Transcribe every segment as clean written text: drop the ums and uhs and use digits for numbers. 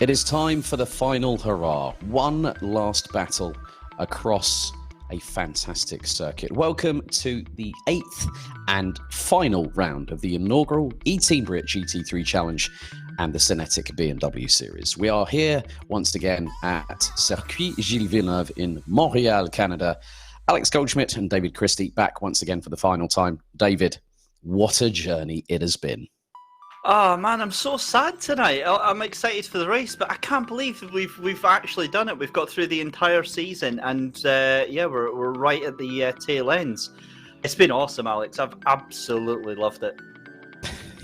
It is time for the final hurrah. One last battle across a fantastic circuit. Welcome to the 8th and final round of the inaugural eTeam BRIT GT3 Challenge and the SYNETIQ BMW Series. We are here once again at Circuit Gilles Villeneuve in Montreal, Canada. Alex Goldschmidt and David Christie back once again for the final time. David, what a journey it has been. Oh man, I'm so sad tonight. I'm excited for the race, but I can't believe we've actually done it. We've got through the entire season, and yeah, we're right at the tail ends. It's been awesome, Alex. I've absolutely loved it.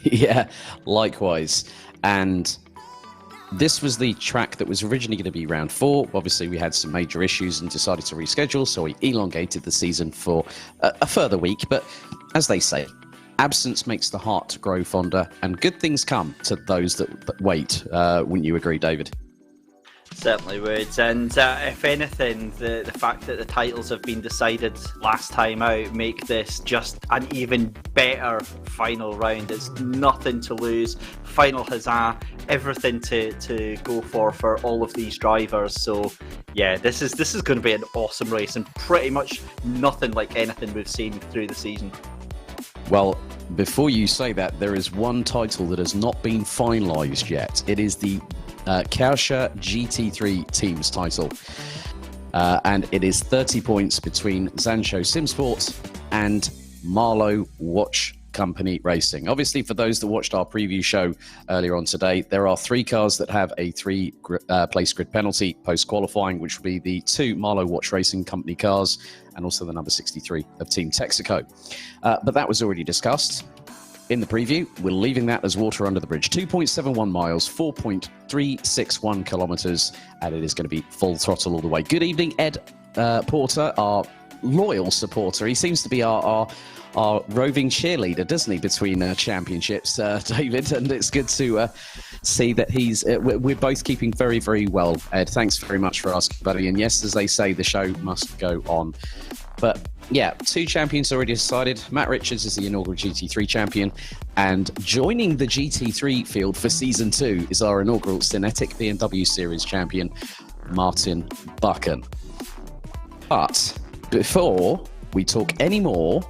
Yeah, likewise. And this was the track that was originally going to be round 4. Obviously, we had some major issues and decided to reschedule, so we elongated the season for a further week. But as they say, absence makes the heart grow fonder, and good things come to those that wait. Wouldn't you agree, David? Certainly would. And if anything, the fact that the titles have been decided last time out make this just an even better final round. It's nothing to lose. Final huzzah. Everything to go for all of these drivers. So yeah, this is going to be an awesome race, and pretty much nothing like anything we've seen through the season. Well, before you say that, there is one title that has not been finalised yet. It is the Porsche GT3 Teams title. And it is 30 points between Zancho Simsport and Marlowe Watch Company Racing. Obviously, for those that watched our preview show earlier on today, there are 3 cars that have a 3-place grid penalty post-qualifying, which will be the 2 Marlowe Watch Racing Company cars and also the number 63 of Team Texaco. But that was already discussed in the preview. We're leaving that as water under the bridge. 2.71 miles, 4.361 kilometers, and it is going to be full throttle all the way. Good evening, Ed Porter, our loyal supporter. He seems to be our roving cheerleader, doesn't he, between championships, David? And it's good to see that we're both keeping very, very well, Ed. Thanks very much for asking, buddy. And yes, as they say, the show must go on. But yeah, 2 champions already decided. Matt Richards is the inaugural GT3 champion, and joining the GT3 field for season 2 is our inaugural SYNETIQ BMW Series champion, Martin Buchan. But before we talk any more,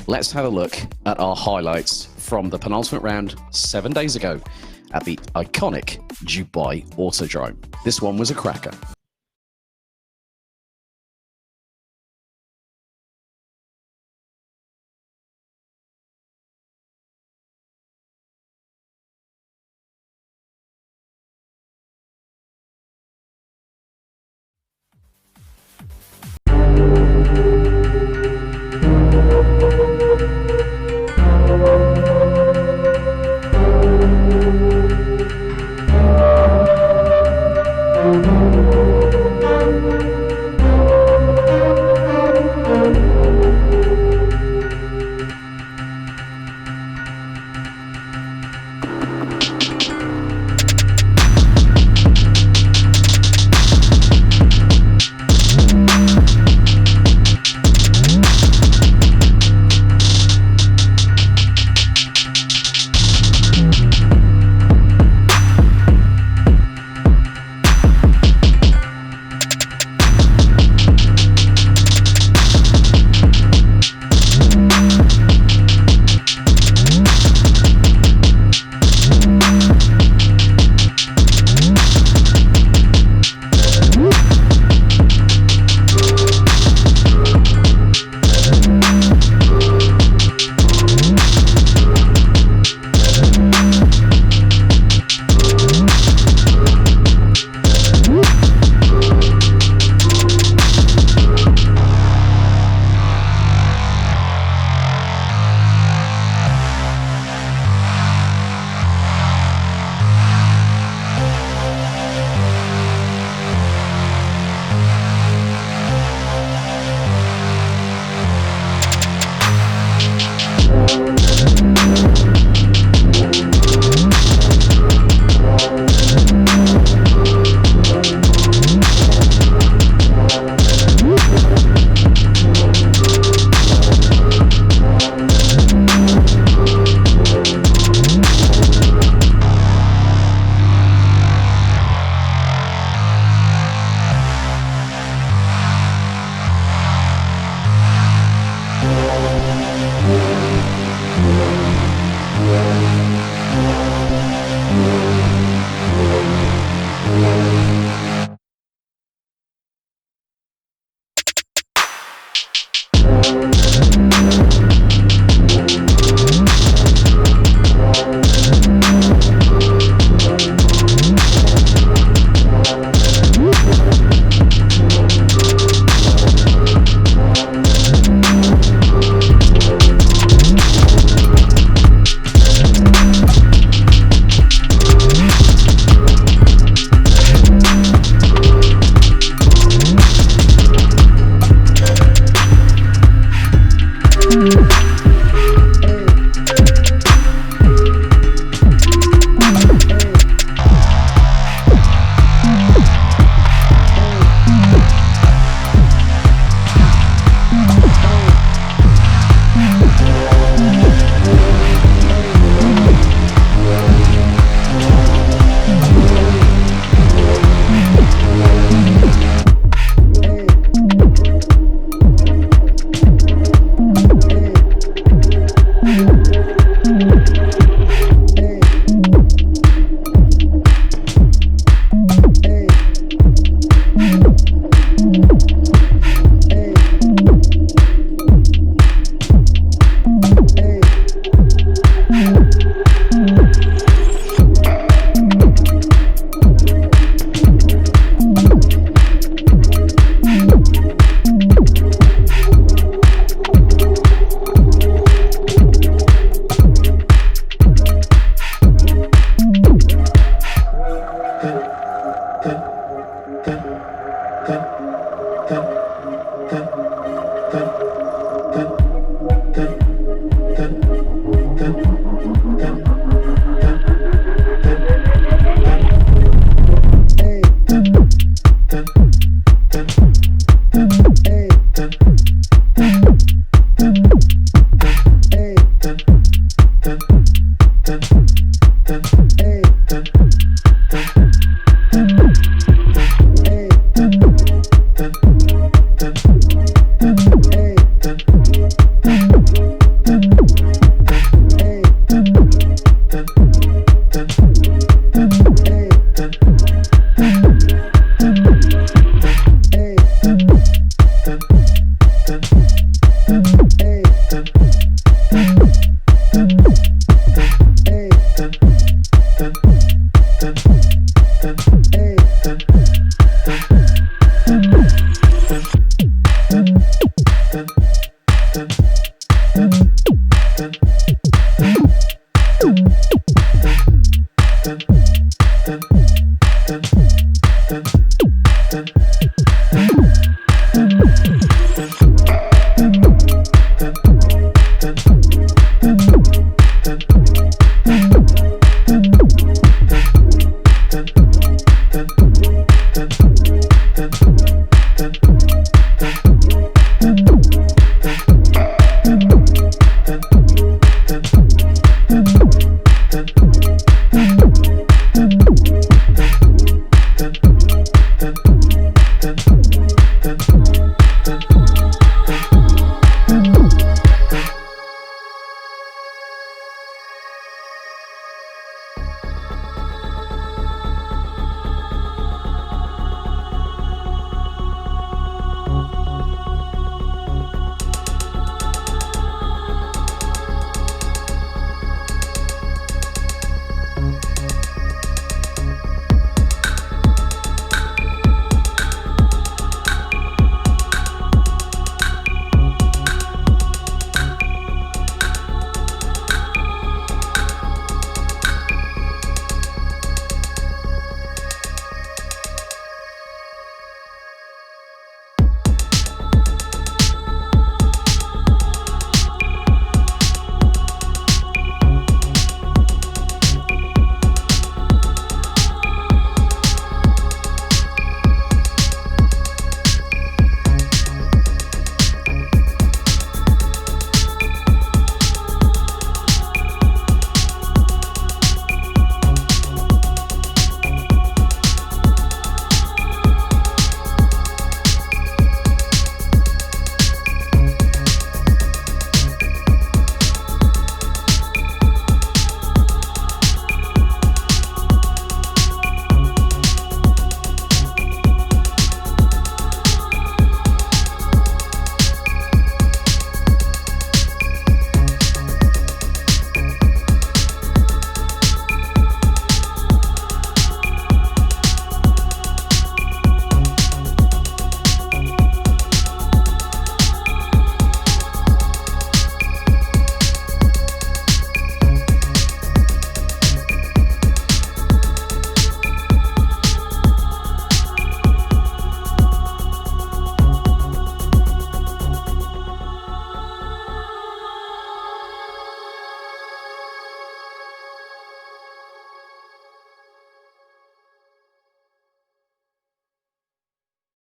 let's have a look at our highlights from the penultimate round 7 days ago at the iconic Dubai Autodrome. This one was a cracker.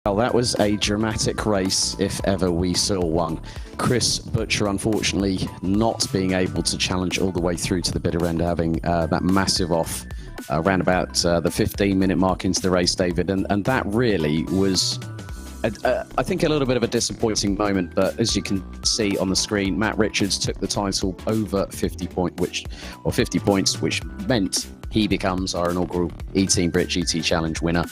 Well, that was a dramatic race, if ever we saw one. Chris Butcher, unfortunately, not being able to challenge all the way through to the bitter end, having that massive off around about the 15-minute mark into the race, David. And that really was, I think, a little bit of a disappointing moment. But as you can see on the screen, Matt Richards took the title over 50 points, which meant he becomes our inaugural eTeam BRIT GT Challenge winner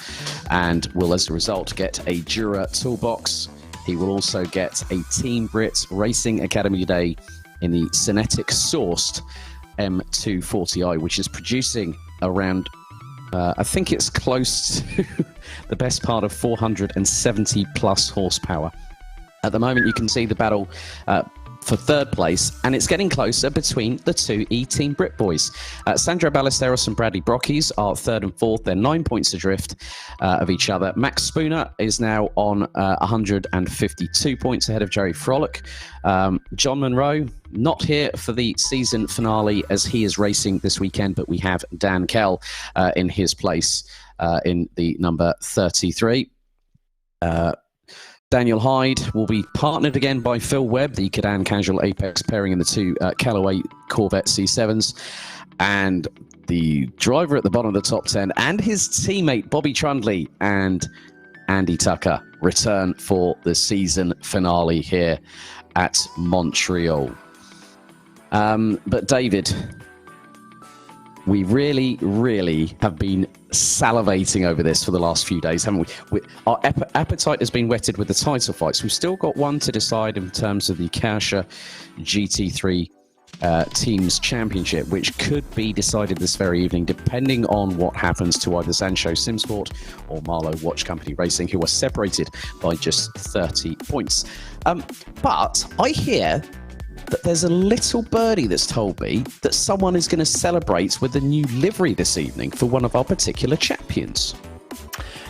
and will, as a result, get a Dura toolbox. He will also get a Team BRIT Racing Academy Day in the SYNETIQ sourced M240i, which is producing around, I think it's close to the best part of 470 plus horsepower. At the moment, you can see the battle for third place, and it's getting closer between the two eTeam BRIT boys. Sandro Ballesteros and Bradley Brockes are third and fourth. They're 9 points adrift of each other. Max Spooner is now on 152 points ahead of Jerry Frolic. John Munro, not here for the season finale as he is racing this weekend, but we have Dan Kell in his place in the number 33. Daniel Hyde will be partnered again by Phil Webb, the Cadan Casual Apex pairing in the two Callaway Corvette C7s. And the driver at the bottom of the top 10 and his teammate Bobby Trundley and Andy Tucker return for the season finale here at Montreal. But David, we really have been salivating over this for the last few days, haven't we? Our appetite has been whetted with the title fights. We've still got one to decide in terms of the Kausha GT3 Teams Championship, which could be decided this very evening, depending on what happens to either Sancho Simsport or Marlowe Watch Company Racing, who are separated by just 30 points. But I hear that there's a little birdie that's told me that someone is going to celebrate with a new livery this evening for one of our particular champions.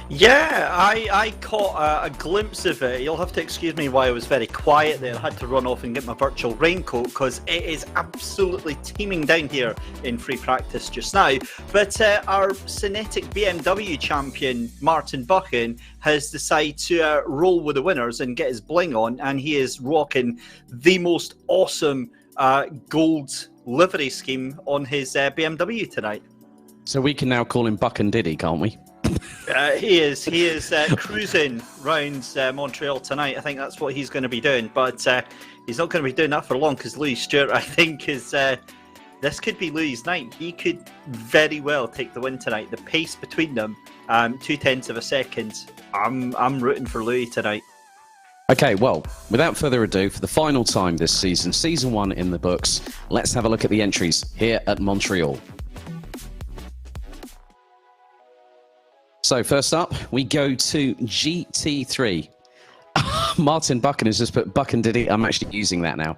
Yeah, I caught a glimpse of it. You'll have to excuse me why I was very quiet there. I had to run off and get my virtual raincoat because it is absolutely teeming down here in free practice just now. But our SYNETIQ BMW champion, Martin Buchan, has decided to roll with the winners and get his bling on, and he is rocking the most awesome gold livery scheme on his BMW tonight. So we can now call him Buchan Diddy, can't we? He is cruising round Montreal tonight. I think that's what he's going to be doing, but he's not going to be doing that for long because Louis Stewart, I think, is this could be Louis' night. He could very well take the win tonight. The pace between them, 0.2 of a second. I'm rooting for Louis tonight. Okay, well, without further ado, for the final time this season, season 1 in the books, let's have a look at the entries here at Montreal. So first up, we go to GT3. Martin Buchan has just put Buchan Diddy. I'm actually using that now.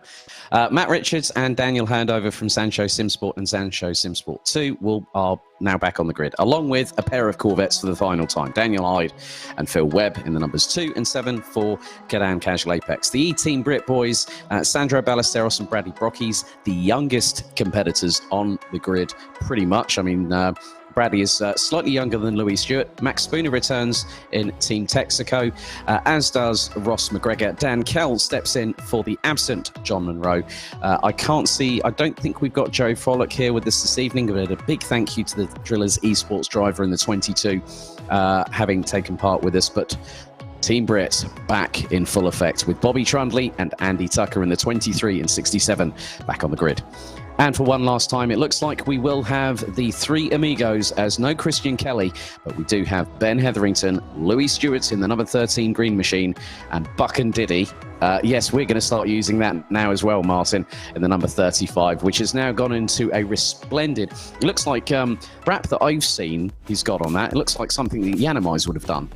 Matt Richards and Daniel Handover from Sancho Simsport and Sancho Simsport 2 are now back on the grid, along with a pair of Corvettes for the final time. Daniel Hyde and Phil Webb in the numbers 2 and 7 for Cadan Casual Apex. The eTeam BRIT boys, Sandro Ballesteros and Bradley Brockes, the youngest competitors on the grid, pretty much. I mean, Bradley is slightly younger than Louis Stewart. Max Spooner returns in Team Texaco, as does Ross McGregor. Dan Kell steps in for the absent John Munro. I don't think we've got Joe Frolic here with us this evening, but a big thank you to the Drillers eSports driver in the 22 having taken part with us. But Team BRIT back in full effect with Bobby Trundley and Andy Tucker in the 23 and 67 back on the grid. And for one last time, it looks like we will have the three amigos, as no Christian Kelly, but we do have Ben Hetherington, Louis Stewart in the number 13 Green Machine, and Buchan Diddy. Yes, we're going to start using that now as well, Martin, in the number 35, which has now gone into a resplendid, it looks like wrap that I've seen he's got on that. It looks like something that Yanamais would have done.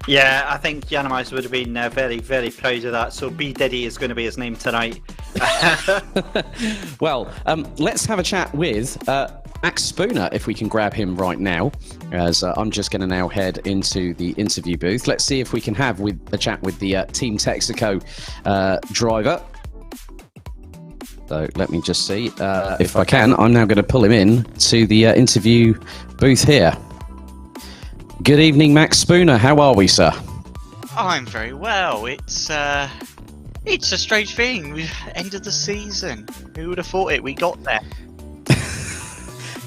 Yeah, I think Yanamais would have been very, very proud of that. So B Diddy is going to be his name tonight. Well, let's have a chat with Max Spooner, if we can grab him right now, as I'm just going to now head into the interview booth. Let's see if we can have a chat with the Team Texaco driver. So let me just see if I can. I'm now going to pull him in to the interview booth here. Good evening, Max Spooner. How are we, sir? I'm very well. It's a strange thing. We've ended the season. Who would have thought it? We got there.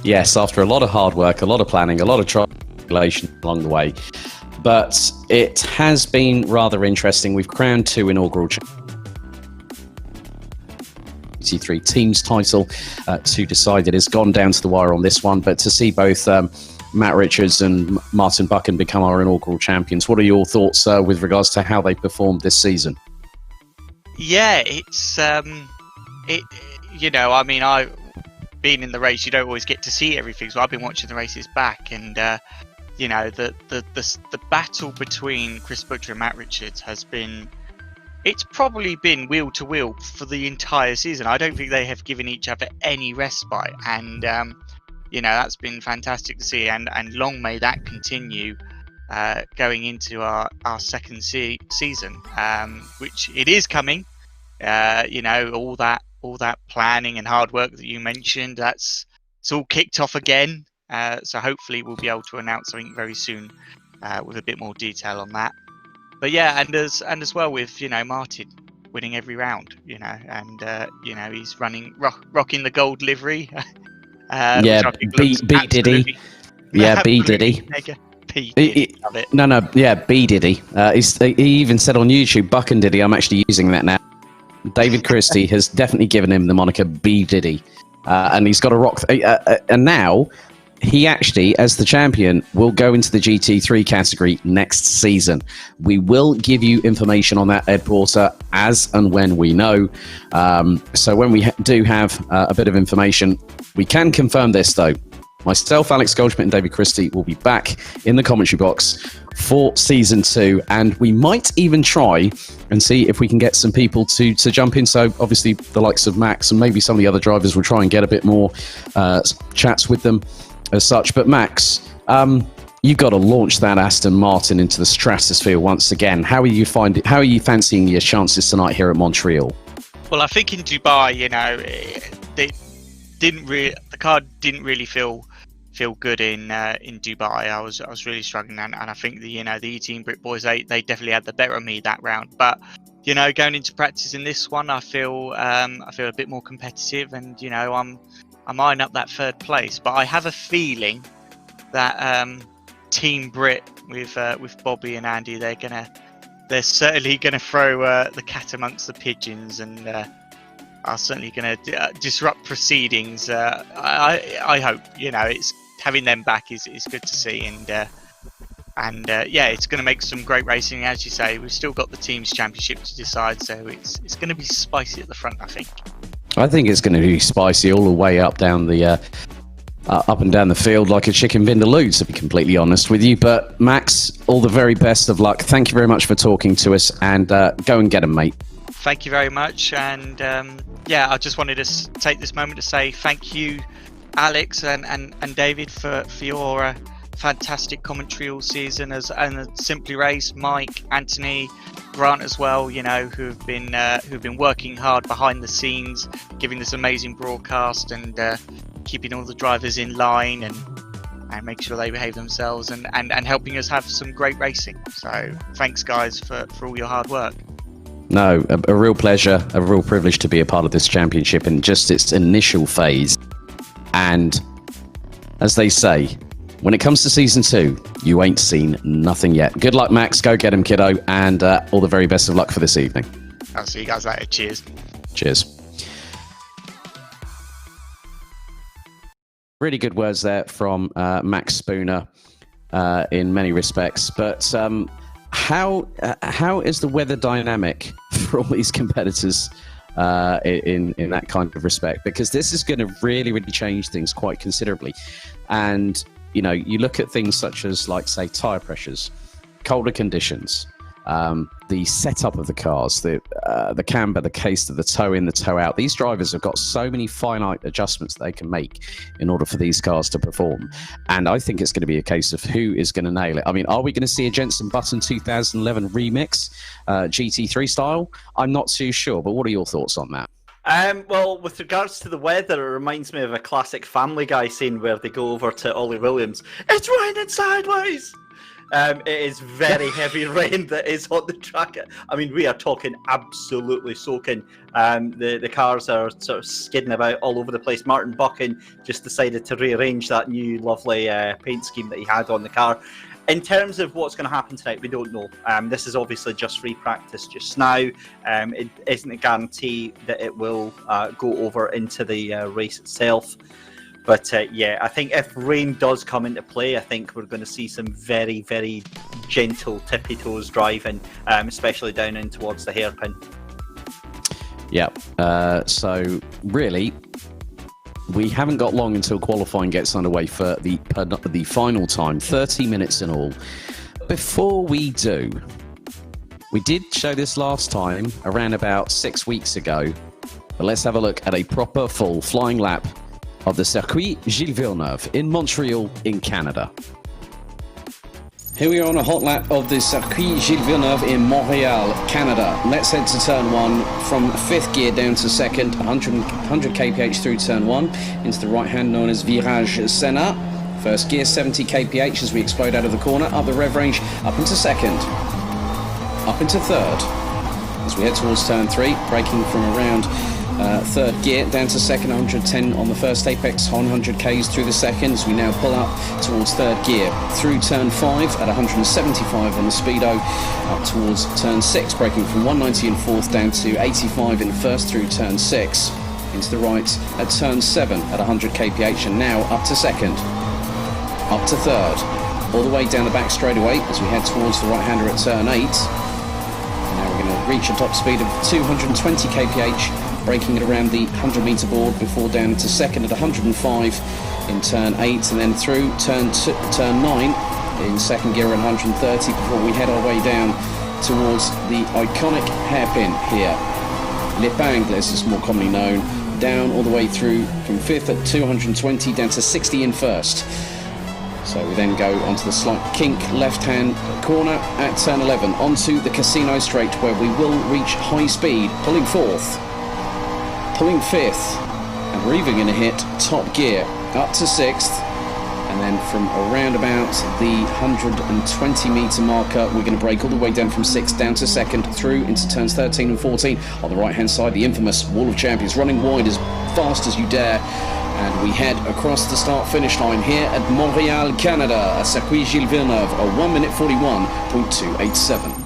Yes, after a lot of hard work, a lot of planning, a lot of triangulation along the way. But it has been rather interesting. We've crowned 2 inaugural GT3 teams title to decide. It has gone down to the wire on this one, but to see both Matt Richards and Martin Buchan become our inaugural champions, what are your thoughts with regards to how they performed this season? Yeah, it's I mean, I being in the race, you don't always get to see everything, so I've been watching the races back, and the battle between Chris Butcher and Matt Richards it's probably been wheel to wheel for the entire season. I don't think they have given each other any respite, and that's been fantastic to see, and long may that continue going into our second season, which it is coming. All that planning and hard work that you mentioned, it's all kicked off again. So hopefully we'll be able to announce something very soon with a bit more detail on that. But yeah, and as well with Martin winning every round, and he's rocking the gold livery. Yeah, B Diddy. Yeah, B Diddy. B Diddy. Love it. No, yeah, B Diddy. He even said on YouTube, Buchan Diddy. I'm actually using that now. David Christie has definitely given him the moniker B Diddy, and he's got a rock. And now he actually, as the champion, will go into the GT3 category next season. We will give you information on that, Ed Porter, as and when we know. So when we do have a bit of information, we can confirm this though. Myself, Alex Goldschmidt and David Christie will be back in the commentary box for Season 2, and we might even try and see if we can get some people to jump in. So obviously the likes of Max and maybe some of the other drivers will try and get a bit more chats with them as such. But Max, you've got to launch that Aston Martin into the stratosphere once again. How are you fancying your chances tonight here at Montreal? Well, I think in Dubai, the car didn't really feel good in Dubai. I was really struggling, and I think the eTeam BRIT boys they definitely had the better of me that round. But going into practice in this one, I feel a bit more competitive, and I'm eyeing up that third place. But I have a feeling that Team BRIT with Bobby and Andy, they're certainly gonna throw the cat amongst the pigeons, and are certainly going to disrupt proceedings. I hope it's having them back is good to see, and it's going to make some great racing. As you say, we've still got the teams championship to decide, so it's going to be spicy at the front. I think it's going to be spicy all the way up down the up and down the field like a chicken vindaloo, to be completely honest with you. But Max, all the very best of luck. Thank you very much for talking to us, and go and get them, mate. Thank you very much, and I just wanted to take this moment to say thank you, Alex and David, for your fantastic commentary all season, and Simply Race, Mike, Anthony, Grant as well, who've been working hard behind the scenes, giving this amazing broadcast, and keeping all the drivers in line and make sure they behave themselves, and helping us have some great racing. So thanks guys for all your hard work. No, a real pleasure, a real privilege to be a part of this championship in just its initial phase. And as they say, when it comes to Season 2, you ain't seen nothing yet. Good luck, Max. Go get him, kiddo. And all the very best of luck for this evening. I'll see you guys later. Cheers. Cheers. Really good words there from Max Spooner in many respects. But how is the weather dynamic for all these competitors in that kind of respect? Because this is going to really, really change things quite considerably. And, you look at things such as, like, say, tyre pressures, colder conditions, the setup of the cars, the camber, the case, the toe in, the toe out. These drivers have got so many finite adjustments they can make in order for these cars to perform. And I think it's going to be a case of who is going to nail it. I mean, are we going to see a Jenson Button 2011 remix, GT3 style? I'm not too sure, but what are your thoughts on that? Well, with regards to the weather, it reminds me of a classic Family Guy scene where they go over to Ollie Williams. It's raining sideways! It is very heavy rain that is on the track. I mean, we are talking absolutely soaking. The cars are sort of skidding about all over the place. Martin Buchan just decided to rearrange that new lovely paint scheme that he had on the car. In terms of what's going to happen tonight, we don't know. This is obviously just free practice just now. It isn't a guarantee that it will go over into the race itself. But yeah, I think if rain does come into play, I think we're going to see some very, very gentle tippy-toes driving, especially down in towards the hairpin. Yeah, so really, we haven't got long until qualifying gets underway for the final time, 30 minutes in all. Before we do, we did show this last time, around about 6 weeks ago, but let's have a look at a proper full flying lap of the Circuit Gilles Villeneuve in Montreal in Canada. Here we are on a hot lap of the Circuit Gilles Villeneuve in Montreal, Canada. Let's head to turn 1 from 5th gear down to 2nd, 100 kph through turn 1 into the right hand known as Virage Senna. First gear 70 kph as we explode out of the corner, up the rev range, up into 2nd, up into 3rd. As we head towards turn 3, braking from around 3rd gear down to 2nd, 110 on the first apex, 100 k's through the seconds. We now pull up towards 3rd gear through turn 5 at 175 on the speedo, up towards turn 6, braking from 190 in 4th down to 85 in 1st through turn 6, into the right at turn 7 at 100 kph, and now up to 2nd, up to 3rd, all the way down the back straightaway as we head towards the right hander at turn 8. Now we're going to reach a top speed of 220 kph, braking it around the 100 metre board before down into 2nd at 105 in turn 8, and then through turn 9 in 2nd gear at 130 before we head our way down towards the iconic hairpin here. L'Épingle, as it's more commonly known, down all the way through from 5th at 220 down to 60 in 1st. So we then go onto the slight kink left-hand corner at turn 11, onto the Casino Straight, where we will reach high speed, pulling 4th, pulling 5th, and we're even going to hit top gear up to 6th, and then from around about the 120 metre marker we're going to brake all the way down from 6th down to 2nd through into turns 13 and 14 on the right hand side, the infamous Wall of Champions, running wide as fast as you dare, and we head across the start finish line here at Montreal, Canada, at Circuit Gilles Villeneuve, a 1 minute 41.287.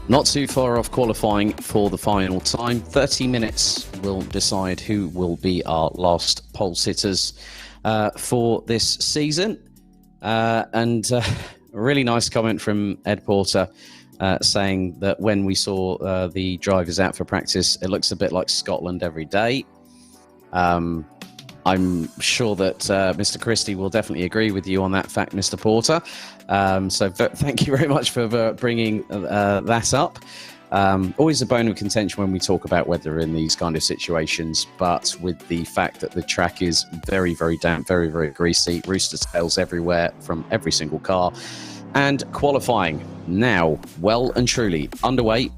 Not too far off qualifying for the final time. 30 minutes will decide who will be our last pole sitters for this season. And a really nice comment from Ed Porter saying that when we saw the drivers out for practice, it looks a bit like Scotland every day. I'm sure that Mr. Christie will definitely agree with you on that fact, Mr. Porter. So thank you very much for bringing that up. Always a bone of contention when we talk about weather in these kind of situations, but with the fact that the track is very, very damp, very, very greasy, rooster tails everywhere from every single car, and qualifying now well and truly underway,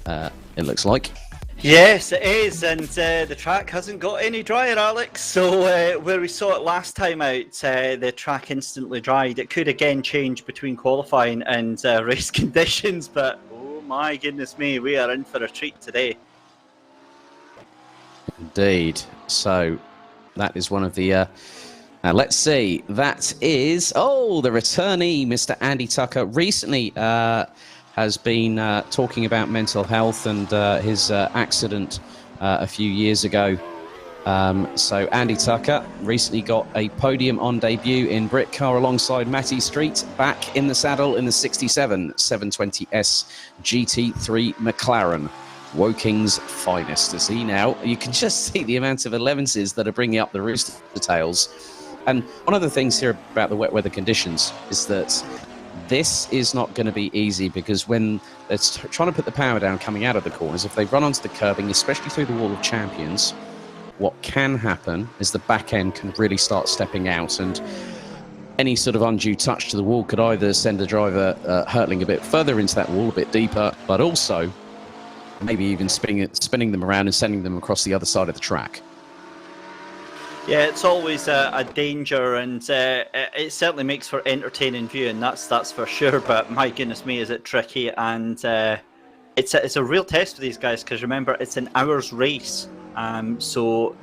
it looks like. Yes, it is, and the track hasn't got any drier, Alex. So where we saw it last time out, the track instantly dried. It could again change between qualifying and race conditions, but oh My goodness me, we are in for a treat today. Indeed. So that is one of the... let's see. That is... the returnee, Mr. Andy Tucker, recently has been talking about mental health and his accident a few years ago. So Andy Tucker recently got a podium on debut in Brit car alongside Matty Street, back in the saddle in the 67 720S GT3 McLaren. Woking's finest. As he now, you can just see the amount of 11s that are bringing up the rooster tails. And one of the things here about the wet weather conditions is that this is not going to be easy, because when they're trying to put the power down coming out of the corners, if they run onto the curbing, especially through the Wall of Champions, what can happen is the back end can really start stepping out, and any sort of undue touch to the wall could either send a driver hurtling a bit further into that wall, a bit deeper, but also maybe even spinning them around and sending them across the other side of the track. Yeah, it's always a danger, and it certainly makes for entertaining viewing. That's for sure. But my goodness me, is it tricky? And it's a real test for these guys, because remember, it's an hour's race. So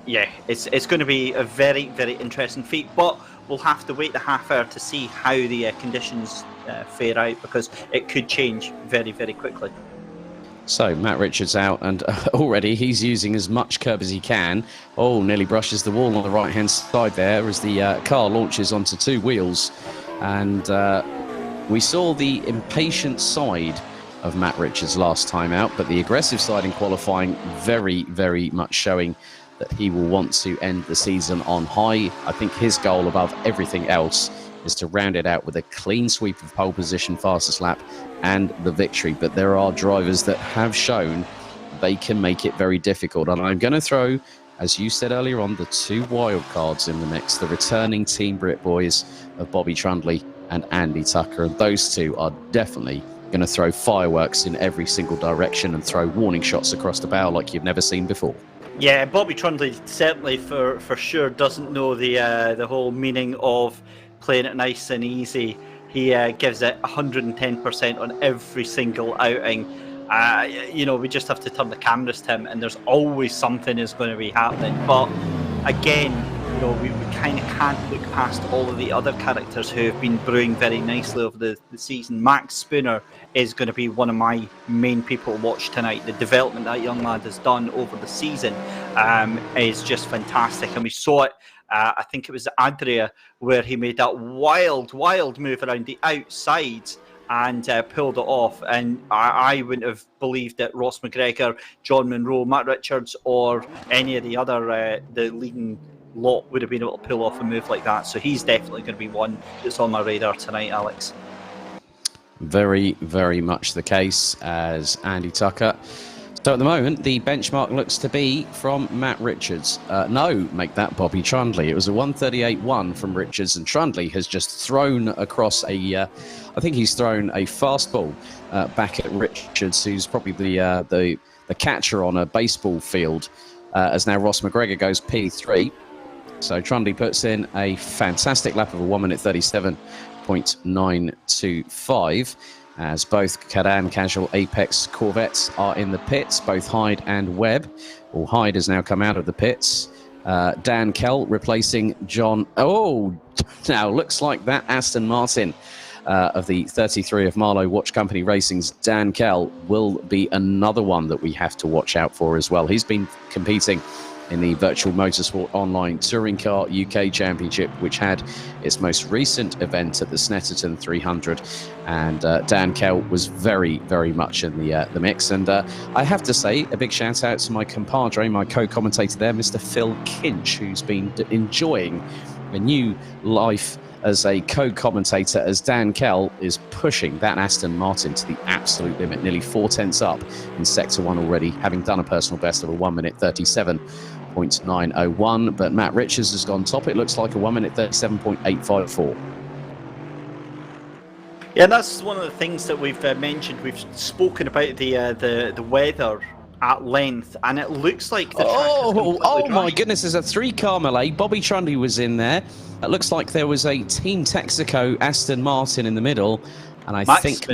yeah, it's going to be a very, very interesting feat. But we'll have to wait the half hour to see how the conditions fare out, because it could change very, very quickly. So Matt Richards out, and already he's using as much curb as he can. Oh, nearly brushes the wall on the right-hand side there as the car launches onto two wheels. And we saw the impatient side of Matt Richards last time out, but the aggressive side in qualifying very, very much showing that he will want to end the season on high. I think his goal above everything else is to round it out with a clean sweep of pole position, fastest lap, and the victory. But there are drivers that have shown they can make it very difficult. And I'm going to throw, as you said earlier on, the two wild cards in the mix, the returning Team Brit boys of Bobby Trundley and Andy Tucker. And those two are definitely going to throw fireworks in every single direction and throw warning shots across the bow like you've never seen before. Yeah, Bobby Trundley certainly for sure doesn't know the whole meaning of playing it nice and easy. He gives it 110% on every single outing. We just have to turn the cameras to him, and there's always something is going to be happening. But again, we kind of can't look past all of the other characters who have been brewing very nicely over the season. Max Spooner is going to be one of my main people to watch tonight. The development that young lad has done over the season is just fantastic, and we saw it. I think it was Adria where he made that wild move around the outside and pulled it off. And I wouldn't have believed that Ross McGregor, John Munro, Matt Richards, or any of the other the leading lot would have been able to pull off a move like that. So he's definitely going to be one that's on my radar tonight, Alex. Very, very much the case as Andy Tucker. So at the moment, the benchmark looks to be from Matt Richards. No, make that Bobby Trundley. It was a 138.1 from Richards, and Trundley has just thrown across I think he's thrown a fastball back at Richards, who's probably the catcher on a baseball field, as now Ross McGregor goes P3. So Trundley puts in a fantastic lap of a 1 minute 37.925. As both Cadan Casual Apex Corvettes are in the pits, both Hyde and Webb. Well, Hyde has now come out of the pits. Dan Kell replacing John. Oh, now looks like that Aston Martin of the 33 of Marlow Watch Company Racing's Dan Kell will be another one that we have to watch out for as well. He's been competing in the Virtual Motorsport Online Touring Car UK Championship, which had its most recent event at the Snetterton 300. And Dan Kell was very, very much in the mix. And I have to say, a big shout out to my compadre, my co-commentator there, Mr. Phil Kinch, who's been enjoying a new life as a co-commentator as Dan Kell is pushing that Aston Martin to the absolute limit, nearly 4 tenths up in Sector 1 already, having done a personal best of a 1 minute 37.901. But Matt Richards has gone top. It looks like a 1 minute 37.854. Yeah, that's one of the things that we've mentioned. We've spoken about the weather at length, and it looks like the track my goodness, there's a 3-car melee. Bobby Trundley was in there. It looks like there was a Team Texaco Aston Martin in the middle, and I think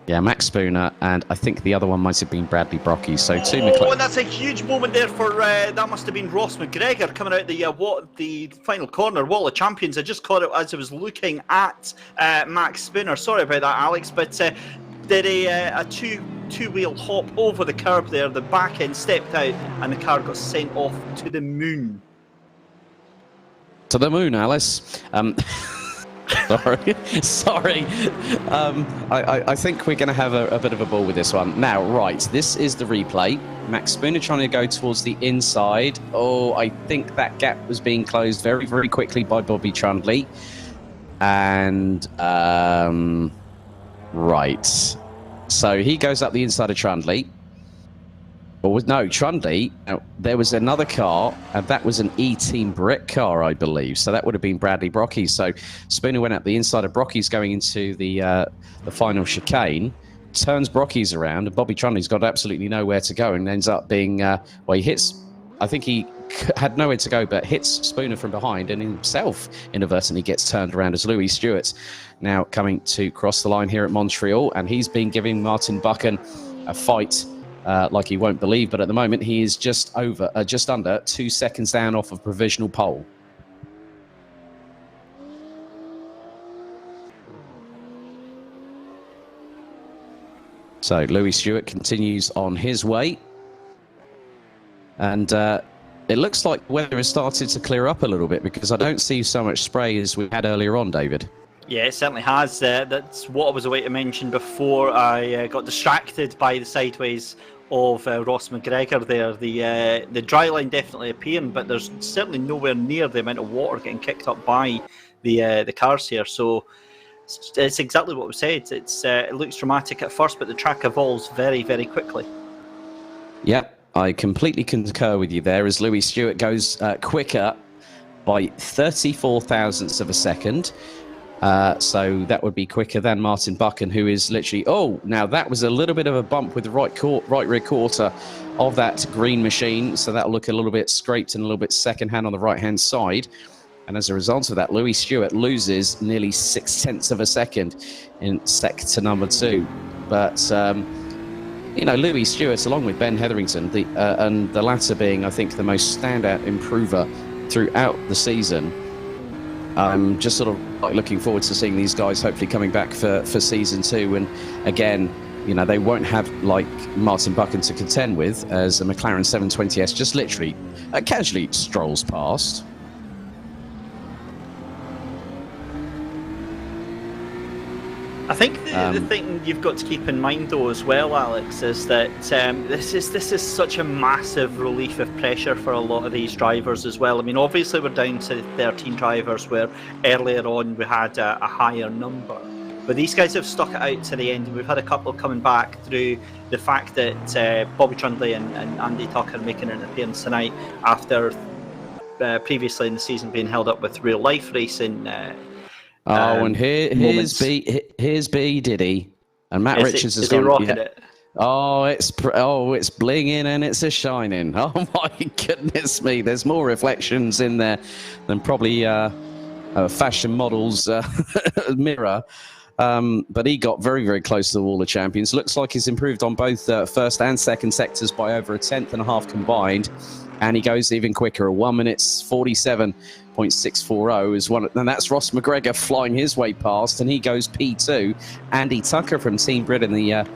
Yeah, Max Spooner, and I think the other one might have been Bradley Brockie. So two Oh, and that's a huge moment there for that must have been Ross McGregor coming out the final corner. Wall of Champions. I just caught it as I was looking at Max Spooner. Sorry about that, Alex, but did a two-wheel hop over the curb there. The back end stepped out, and the car got sent off to the moon. Alice. Sorry. I think we're going to have a bit of a ball with this one. Now, right, this is the replay. Max Spooner trying to go towards the inside. Oh, I think that gap was being closed very, very quickly by Bobby Trundley. And, right. So he goes up the inside of Trundley. Or no, Trundley. There was another car, and that was an eTeam BRIT car, I believe. So that would have been Bradley Brockie. So Spooner went up the inside of Brockie's going into the final chicane, turns Brockie's around, and Bobby Trundley's got absolutely nowhere to go and ends up being, he hits, I think he had nowhere to go, but hits Spooner from behind and himself inadvertently gets turned around as Louis Stewart now coming to cross the line here at Montreal, and he's been giving Martin Buchan a fight like he won't believe, but at the moment he is just under 2 seconds down off of provisional pole. So Louis Stewart continues on his way, and it looks like the weather has started to clear up a little bit, because I don't see so much spray as we had earlier on, David. Yeah, it certainly has. That's what I was away to mention before I got distracted by the sideways of Ross McGregor there. The dry line definitely appearing, but there's certainly nowhere near the amount of water getting kicked up by the cars here. So it's exactly what we said. It looks dramatic at first, but the track evolves very, very quickly. Yeah, I completely concur with you there, as Louis Stewart goes quicker by 34 thousandths of a second. So that would be quicker than Martin Buchan, who is literally... Oh, now that was a little bit of a bump with the right rear quarter of that green machine. So that'll look a little bit scraped and a little bit second-hand on the right-hand side. And as a result of that, Louis Stewart loses nearly 0.6 of a second in sector number 2. But, Louis Stewart, along with Ben Hetherington, and the latter being, I think, the most standout improver throughout the season, I'm just sort of looking forward to seeing these guys hopefully coming back for season 2. And again, they won't have like Martin Buchan to contend with, as a McLaren 720S just literally casually strolls past. I think the thing you've got to keep in mind, though, as well, Alex, is that this is such a massive relief of pressure for a lot of these drivers as well. I mean, obviously we're down to 13 drivers, where earlier on we had a higher number. But these guys have stuck it out to the end. We've had a couple coming back through the fact that Bobby Trundley and Andy Tucker making an appearance tonight after previously in the season being held up with real life racing. And here's B Diddy, and Matt Richards has gone. Rocking it? It's blinging and it's a shining. Oh my goodness me! There's more reflections in there than probably a fashion model's mirror. But he got very, very close to the Wall of Champions. Looks like he's improved on both first and second sectors by over 1.5 tenths combined, and he goes even quicker. 1 minute 47.640 is one, and that's Ross McGregor flying his way past, and he goes P2. Andy Tucker from Team BRIT in the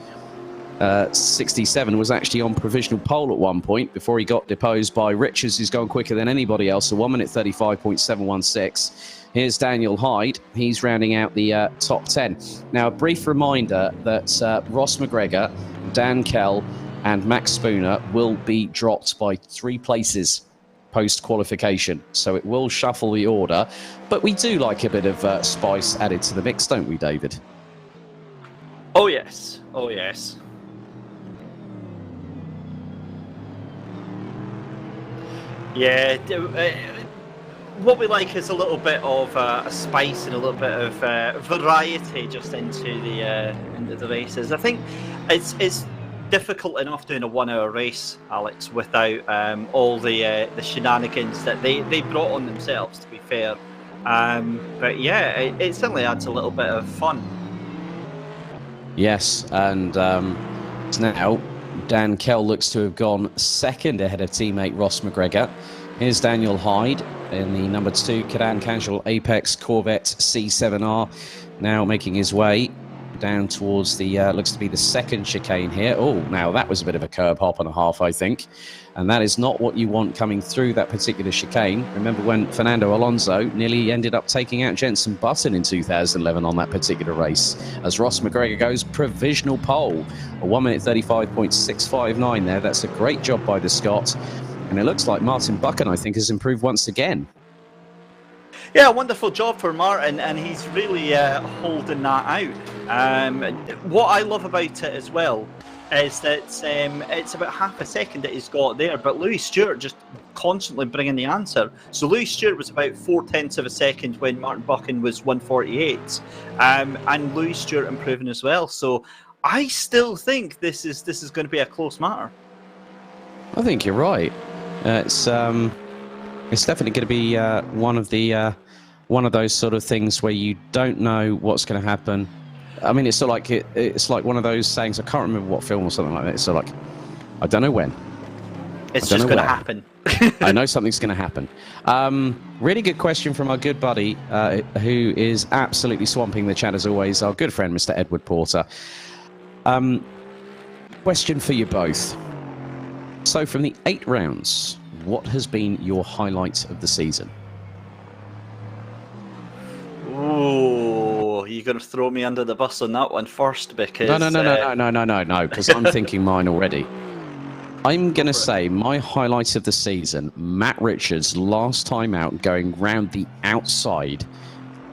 67 was actually on provisional pole at one point before he got deposed by Richards, who's gone quicker than anybody else. So 1 minute 35.716. Here's Daniel Hyde. He's rounding out the top 10. Now, a brief reminder that Ross McGregor, Dan Kell, and Max Spooner will be dropped by 3 places post-qualification. So it will shuffle the order. But we do like a bit of spice added to the mix, don't we, David? Oh, yes. Oh, yes. Yeah, what we like is a little bit of a spice and a little bit of variety just into the races. I think it's difficult enough doing a 1 hour race, Alex, without all the shenanigans that they brought on themselves, to be fair. But yeah, it certainly adds a little bit of fun. Yes, and now Dan Kell looks to have gone second ahead of teammate Ross McGregor. Here's Daniel Hyde in the number 2 Cadan Casual Apex Corvette C7R, now making his way down towards the, looks to be the second chicane here. Oh, now that was a bit of a curb hop and a half, I think. And that is not what you want coming through that particular chicane. Remember when Fernando Alonso nearly ended up taking out Jenson Button in 2011 on that particular race. As Ross McGregor goes provisional pole, a 1 minute 35.659 there. That's a great job by the Scot. And it looks like Martin Buchan, I think, has improved once again. Yeah, wonderful job for Martin, and he's really holding that out. What I love about it as well is that it's about half a second that he's got there, but Louis Stewart just constantly bringing the answer. So Louis Stewart was about 0.4 of a second when Martin Buchan was 1:48, and Louis Stewart improving as well. So I still think this is going to be a close matter. I think you're right. It's definitely going to be one of those sort of things where you don't know what's going to happen. I mean, it's like one of those sayings. I can't remember what film or something like that. It's like, I don't know when. It's just going to happen. I know something's going to happen. Really good question from our good buddy, who is absolutely swamping the chat as always. Our good friend, Mr. Edward Porter. Question for you both. So, from the 8 rounds, what has been your highlight of the season? Oh, you're going to throw me under the bus on that one first because... No, because I'm thinking mine already. I'm going to say my highlight of the season, Matt Richards' last time out going round the outside.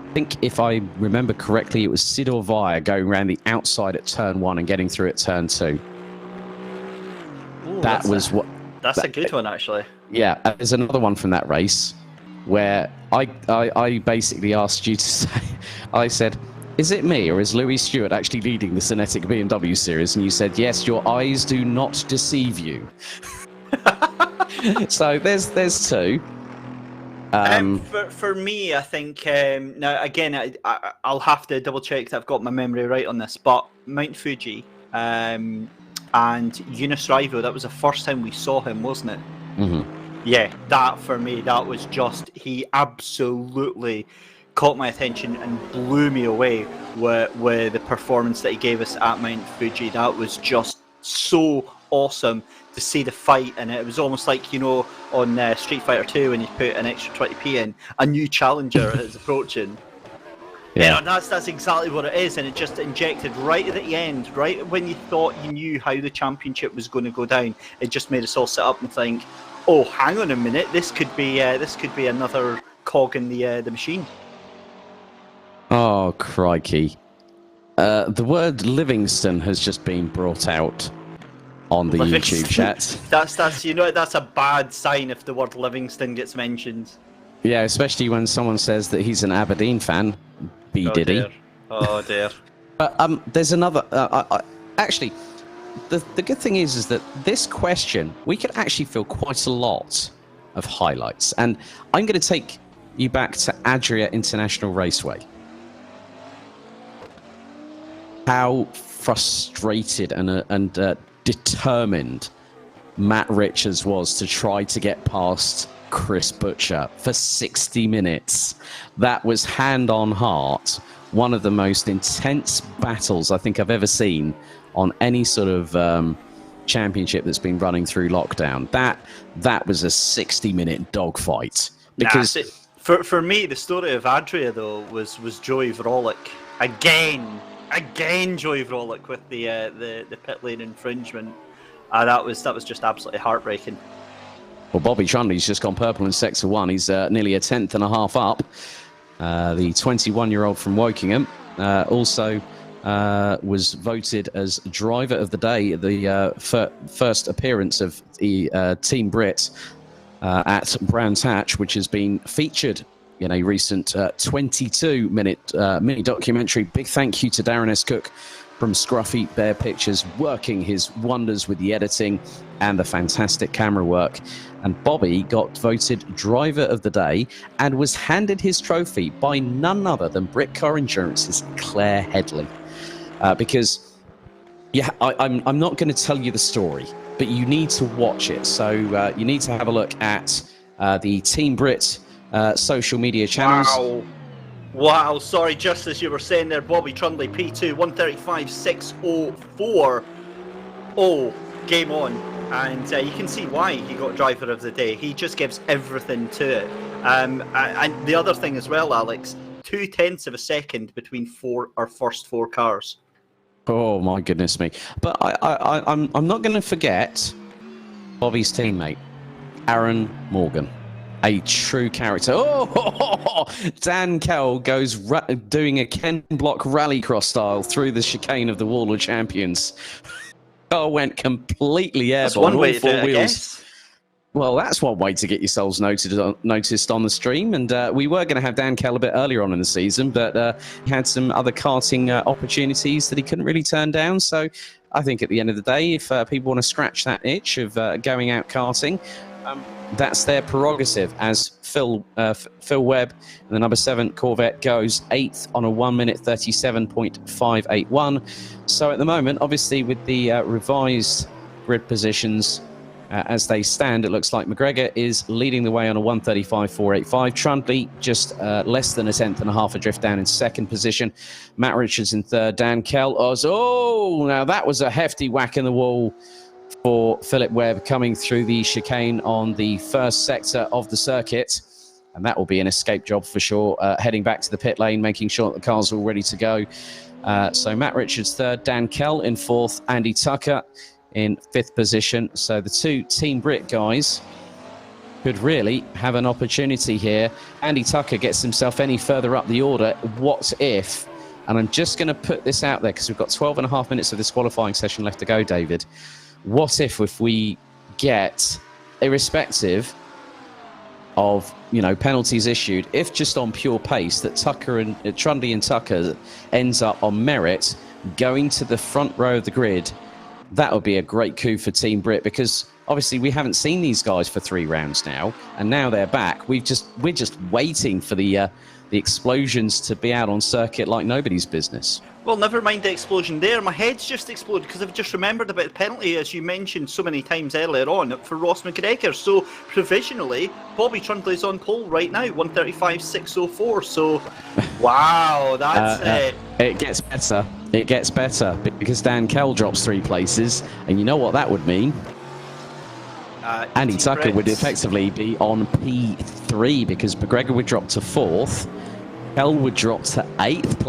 I think if I remember correctly, it was Sid Orvaya going round the outside at turn 1 and getting through at turn 2. Ooh, That's a good one, actually. Yeah, there's another one from that race where I basically asked you to say, I said, is it me or is Louis Stewart actually leading the SYNETIQ BMW series? And you said, yes, your eyes do not deceive you. So there's 2. For me, I think, now again, I'll have to double check that I've got my memory right on this, but Mount Fuji and Eunice Rivo, that was the first time we saw him, wasn't it? Mm-hmm. Yeah, that for me, that was just, he absolutely caught my attention and blew me away with the performance that he gave us at Mount Fuji. That was just so awesome to see the fight, and it was almost like, you know, on Street Fighter 2 when you put an extra 20p in, a new challenger is approaching. Yeah, you know, that's exactly what it is, and it just injected right at the end, right when you thought you knew how the championship was going to go down. It just made us all sit up and think, "Oh, hang on a minute, this could be another cog in the machine." Oh, crikey! The word Livingston has just been brought out on the YouTube chat. That's you know, that's a bad sign if the word Livingston gets mentioned. Yeah, especially when someone says that he's an Aberdeen fan. B. Diddy. Dear. Oh dear. But there's another. Actually, the good thing is that this question we could actually fill quite a lot of highlights, and I'm going to take you back to Adria International Raceway. How frustrated and determined Matt Richards was to try to get past Chris Butcher for 60 minutes. That was hand on heart, one of the most intense battles I think I've ever seen on any sort of championship that's been running through lockdown. That was a 60-minute dogfight. Because for me, the story of Adria though was Joey Vrolic again Joey Vrolic with the pit lane infringement. That was just absolutely heartbreaking. Well, Bobby Trunley's just gone purple in Sector 1. He's nearly a tenth and a half up. The 21-year-old from Wokingham also was voted as driver of the day at the first appearance of the Team Brit at Brands Hatch, which has been featured in a recent 22-minute mini documentary. Big thank you to Darren S. Cook from Scruffy Bear Pictures, working his wonders with the editing and the fantastic camera work. And Bobby got voted driver of the day and was handed his trophy by none other than Brit Car Insurance's Claire Headley. because, yeah, I'm not going to tell you the story, but you need to watch it. So you need to have a look at the Team Brit social media channels. Wow, sorry, just as you were saying there, Bobby Trundley, P2, 135.604. Oh, game on. And you can see why he got driver of the day. He just gives everything to it. And the other thing as well, Alex, 0.2 of a second between our first four cars. Oh my goodness me! But I'm not going to forget Bobby's teammate, Aaron Morgan, a true character. Oh, Dan Kell goes doing a Ken Block rallycross style through the chicane of the Wall of Champions. Car went completely airborne. That's one way to do it, wheels. I guess. Well, that's one way to get yourselves noticed on the stream. And we were going to have Dan Kell a bit earlier on in the season, but he had some other karting opportunities that he couldn't really turn down. So I think at the end of the day, if people want to scratch that itch of going out karting, that's their prerogative. As Phil Webb, the number 7 Corvette, goes 8th on a 1 minute 37.581. So at the moment, obviously with the revised grid positions as they stand, it looks like McGregor is leading the way on a 135.485. Trundley just less than a tenth and a half adrift down in second position. Matt Richards in third. Dan Kell. Oh, now that was a hefty whack in the wall for Philip Webb coming through the chicane on the first sector of the circuit. And that will be an escape job for sure. Heading back to the pit lane, making sure that the cars are all ready to go. So Matt Richards third, Dan Kell in fourth, Andy Tucker in fifth position. So the two Team Brit guys could really have an opportunity here. Andy Tucker gets himself any further up the order. What if, and I'm just going to put this out there because we've got 12 and a half minutes of this qualifying session left to go, David. What if we get, irrespective of, you know, penalties issued, if just on pure pace that Tucker and Trundley and Tucker ends up on merit going to the front row of the grid, that would be a great coup for Team Brit, because obviously we haven't seen these guys for 3 rounds now, and now they're back. We're just waiting for the explosions to be out on circuit like nobody's business. Well, never mind the explosion there. My head's just exploded because I've just remembered about the penalty, as you mentioned so many times earlier on, for Ross McGregor. So, provisionally, Bobby Trundley's on pole right now, 135.604. So, wow, that's it gets better. It gets better because Dan Kell drops 3 places, and you know what that would mean? Andy Tucker would effectively be on P3 because McGregor would drop to 4th. Kell would drop to 7th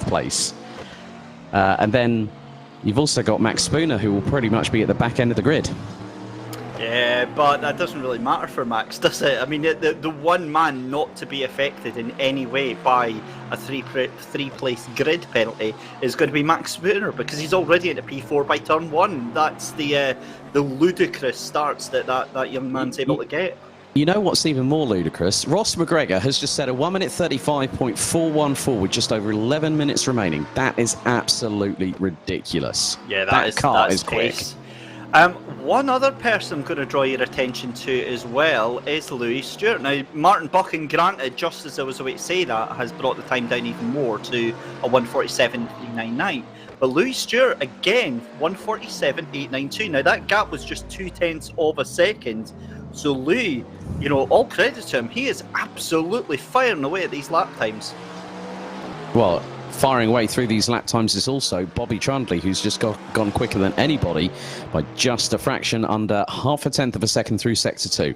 place. And then you've also got Max Spooner, who will pretty much be at the back end of the grid. Yeah, but that doesn't really matter for Max, does it? I mean, the one man not to be affected in any way by a three-place grid penalty is going to be Max Spooner, because he's already at a P4 by turn 1. That's the ludicrous starts that young man's able to get. You know what's even more ludicrous? Ross McGregor has just set a 1 minute 35.414 with just over 11 minutes remaining. That is absolutely ridiculous. Yeah, that car is quick. One other person I'm going to draw your attention to as well is Louis Stewart. Now, Martin Buchan, granted, just as I was away to say that, has brought the time down even more to a 147.399. But Louis Stewart, again, 147.892. Now, that gap was just 0.2 of a second. So Louis, you know, all credit to him. He is absolutely firing away at these lap times. Well, firing away through these lap times is also Bobby Trundley, who's just gone quicker than anybody by just a fraction under 0.5 of a second through Sector 2.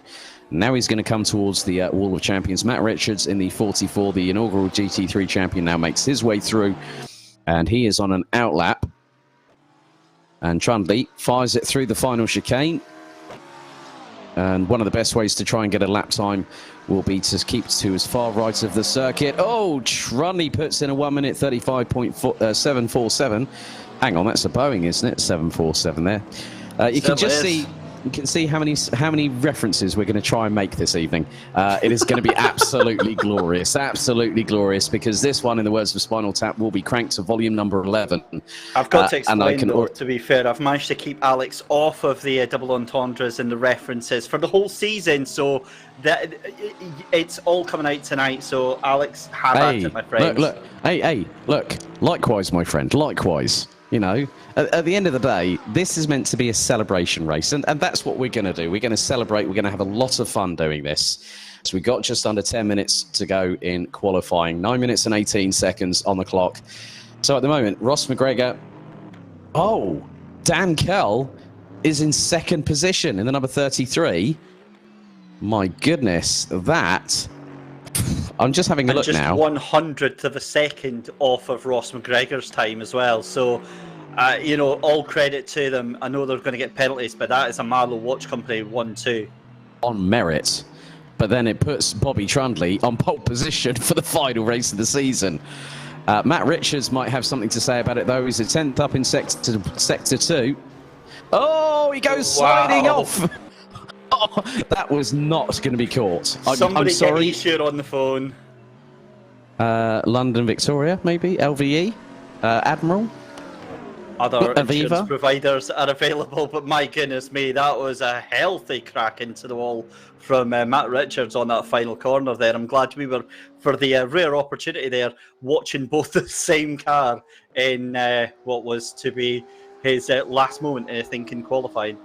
Now he's going to come towards the Wall of Champions. Matt Richards in the 44, the inaugural GT3 champion, now makes his way through, and he is on an outlap. And Trundley fires it through the final chicane. And one of the best ways to try and get a lap time will be to keep to as far right of the circuit. Oh, Trundley puts in a 1 minute 35.747. Hang on, that's a Boeing, isn't it? 747 there. You can just see You can see how many references we're going to try and make this evening. It is going to be absolutely glorious, because this one, in the words of Spinal Tap, will be cranked to volume number 11. I've got to explain, though, to be fair, I've managed to keep Alex off of the double entendres and the references for the whole season, so that it's all coming out tonight. So Alex, have at it, my friend. Look. Likewise, my friend. Likewise. You know, at the end of the day, this is meant to be a celebration race, and that's what we're going to do. We're going to celebrate. We're going to have a lot of fun doing this. So we've got just under 10 minutes to go in qualifying, 9 minutes and 18 seconds on the clock. So at the moment, Ross McGregor, Dan Kell is in second position in the number 33. My goodness, that... I'm just having a look now. Just 100th of a second off of Ross McGregor's time as well. So, all credit to them. I know they're going to get penalties, but that is a Marlow Watch Company 1-2. On merit. But then it puts Bobby Trundley on pole position for the final race of the season. Matt Richards might have something to say about it, though. He's a 10th up in Sector 2. Oh, he goes sliding off. Oh, that was not going to be caught. Somebody I'm sorry. get Esher on the phone. London Victoria, maybe? LVE? Admiral? Other Aviva? insurance providers are available, but my goodness me, that was a healthy crack into the wall from Matt Richards on that final corner there. I'm glad we were, for the rare opportunity there, watching both the same car in what was to be his last moment, I think, in qualifying.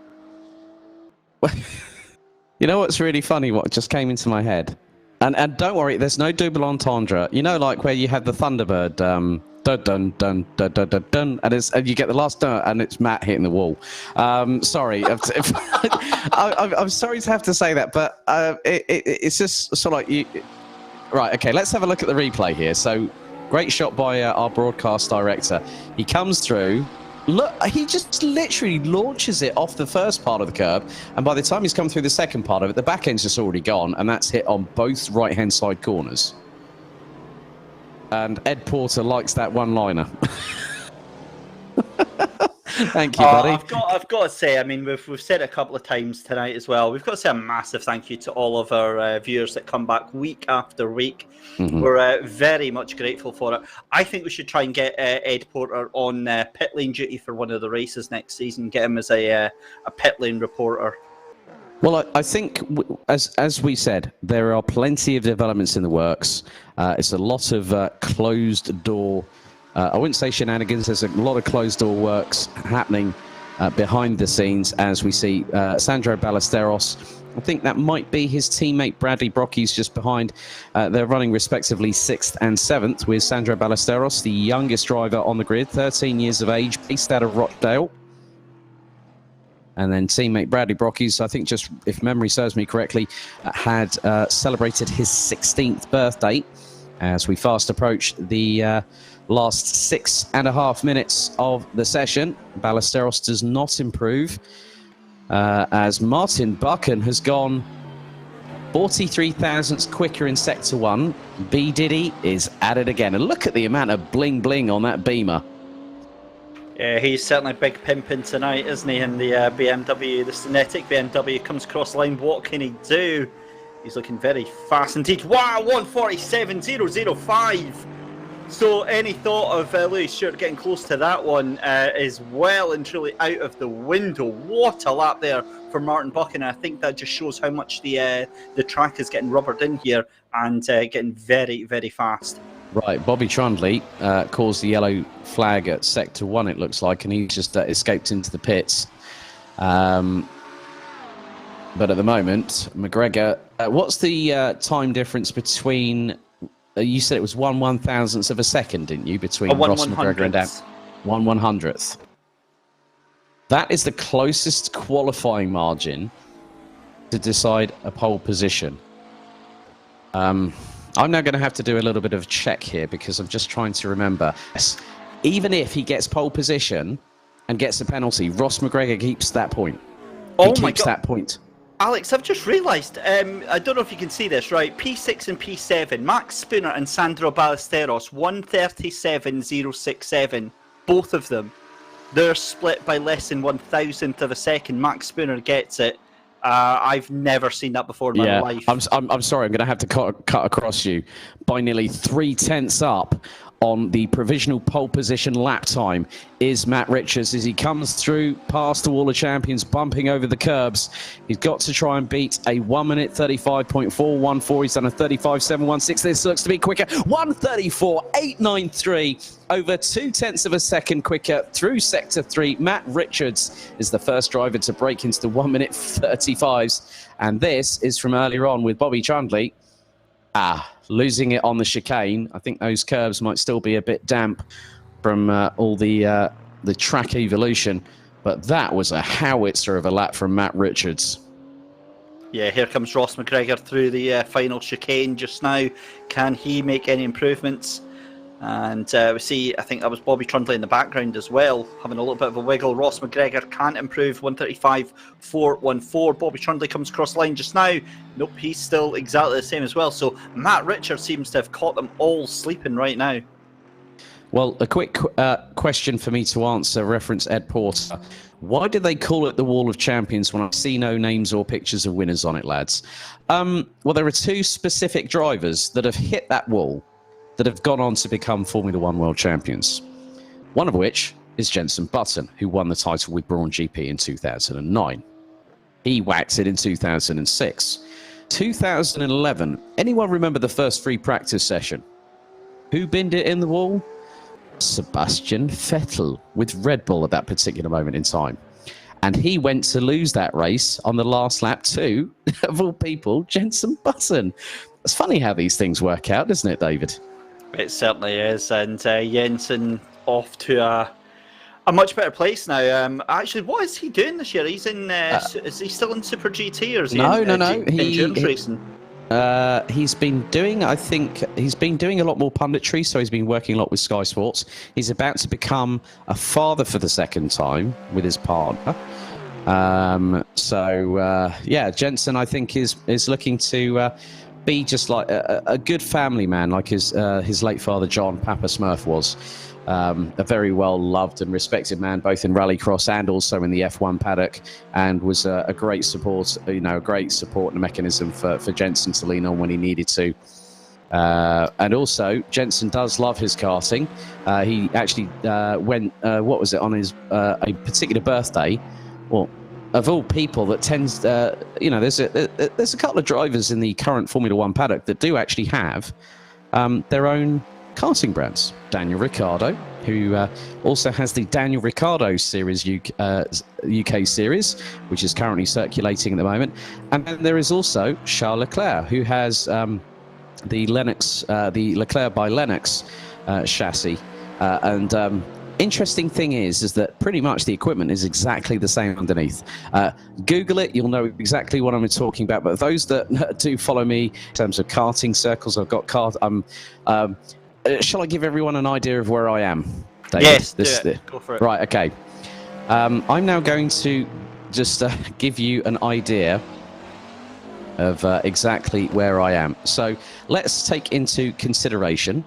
You know what's really funny, what just came into my head? And don't worry, there's no double entendre. You know, like where you have the Thunderbird, dun dun dun dun dun dun dun, and you get the last dun, and it's Matt hitting the wall. Sorry, I'm sorry to have to say that, but it's just sort of like you. Right, okay, let's have a look at the replay here. So, great shot by our broadcast director. He comes through. Look, he just literally launches it off the first part of the curb, and by the time he's come through the second part of it, the back end's just already gone, and that's hit on both right-hand side corners. And Ed Porter likes that one-liner. Thank you, buddy. I've got to say, I mean, we've said it a couple of times tonight as well. We've got to say a massive thank you to all of our viewers that come back week after week. Mm-hmm. We're very much grateful for it. I think we should try and get Ed Porter on pit lane duty for one of the races next season. Get him as a pit lane reporter. Well, I think, as we said, there are plenty of developments in the works. It's a lot of closed door. I wouldn't say shenanigans. There's a lot of closed-door works happening behind the scenes as we see Sandro Ballesteros. I think that might be his teammate Bradley Brocky's just behind. They're running respectively 6th and 7th with Sandro Ballesteros, the youngest driver on the grid, 13 years of age, based out of Rochdale. And then teammate Bradley Brocky's, I think just, if memory serves me correctly, had celebrated his 16th birthday as we fast approach the last 6.5 minutes of the session. Ballesteros does not improve as Martin Buchan has gone 43 thousandths quicker in Sector 1. B Diddy is at it again. And look at the amount of bling bling on that Beamer. Yeah, he's certainly big pimping tonight, isn't he? In the BMW, the SYNETIQ BMW comes across the line. What can he do? He's looking very fast indeed. Wow, 147.005. So any thought of Lewis Stewart getting close to that one is well and truly out of the window. What a lap there for Martin Buchan. I think that just shows how much the track is getting rubbered in here and getting very, very fast. Right, Bobby Trundley caused the yellow flag at Sector 1, it looks like, and he just escaped into the pits. But at the moment, McGregor... what's the time difference between... you said it was 1/1000th of a second, didn't you, between Ross McGregor and Dan? 1/100th. That is the closest qualifying margin to decide a pole position. I'm now going to have to do a little bit of a check here because I'm just trying to remember. Yes, even if he gets pole position and gets a penalty, Ross McGregor keeps that point. He keeps that point. Alex, I've just realised, I don't know if you can see this, right? P6 and P7, Max Spooner and Sandro Ballesteros, 137.067, both of them. They're split by less than 1,000th of a second. Max Spooner gets it. I've never seen that before in my life. I'm sorry. I'm going to have to cut across you by nearly 3/10 up on the provisional pole position lap time is Matt Richards as he comes through past the wall of champions, bumping over the curbs. He's got to try and beat a 1 minute 35.414. He's done a 35.716. This looks to be quicker. 134.893, over 0.2 of a second quicker through sector 3. Matt Richards is the first driver to break into the 1 minute 35s. And this is from earlier on with Bobby Trundley. Losing it on the chicane. I think those curbs might still be a bit damp from all the track evolution, but that was a howitzer of a lap from Matt Richards. Yeah, here comes Ross McGregor through the final chicane just now. Can he make any improvements? And we see, I think that was Bobby Trundley in the background as well, having a little bit of a wiggle. Ross McGregor can't improve, 135.414. Bobby Trundley comes across the line just now. Nope, he's still exactly the same as well. So Matt Richards seems to have caught them all sleeping right now. Well, a quick question for me to answer, reference Ed Porter. Why did they call it the Wall of Champions when I see no names or pictures of winners on it, lads? Well, there are two specific drivers that have hit that wall that have gone on to become Formula One world champions. One of which is Jenson Button, who won the title with Brawn GP in 2009. He whacked it in 2006. 2011, anyone remember the first free practice session? Who binned it in the wall? Sebastian Vettel with Red Bull at that particular moment in time. And he went to lose that race on the last lap to, of all people, Jenson Button. It's funny how these things work out, isn't it, David? It certainly is, and Jensen off to a much better place now. Actually, what is he doing this year? He's in. Is he still in Super GT or is he no? endurance racing? He's been doing. I think he's been doing a lot more punditry, so he's been working a lot with Sky Sports. He's about to become a father for the second time with his partner. Yeah, Jensen, I think is looking to be just like a good family man, like his late father John Papa Smurf was. A very well loved and respected man, both in rallycross and also in the F1 paddock, and was a great support, a great support and a mechanism for Jensen to lean on when he needed to. And also, Jensen does love his karting. He actually went, what was it, on his a particular birthday? Well, of all people, that tends, there's a couple of drivers in the current Formula One paddock that do actually have their own karting brands. Daniel Ricciardo, who also has the Daniel Ricciardo Series UK Series, which is currently circulating at the moment. And then there is also Charles Leclerc, who has the Leclerc by Lennox chassis. Interesting thing is that pretty much the equipment is exactly the same underneath. Google it, you'll know exactly what I'm talking about. But those that do follow me in terms of karting circles, I've got shall I give everyone an idea of where I am, David? Yes, go for it. Right, okay. I'm now going to just give you an idea of exactly where I am. So let's take into consideration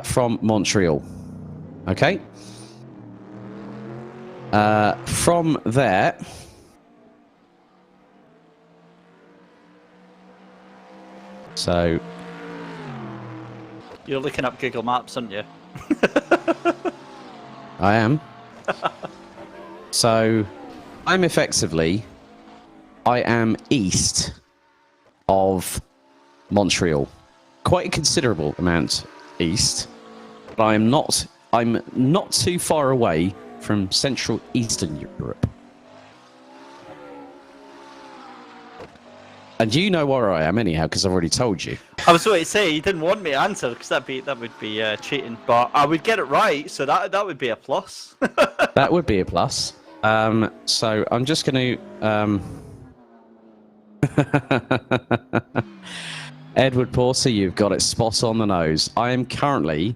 from Montreal. Okay. From there, so you're looking up Google Maps, aren't you? I am. So I am east of Montreal, quite a considerable amount east, but I'm not too far away from Central Eastern Europe. And you know where I am anyhow, because I've already told you. I was going to say, you didn't want me to answer, because that would be cheating, but I would get it right, so that would be a plus. That would be a plus. So I'm just going to... Edward Porter, you've got it spot on the nose. I am currently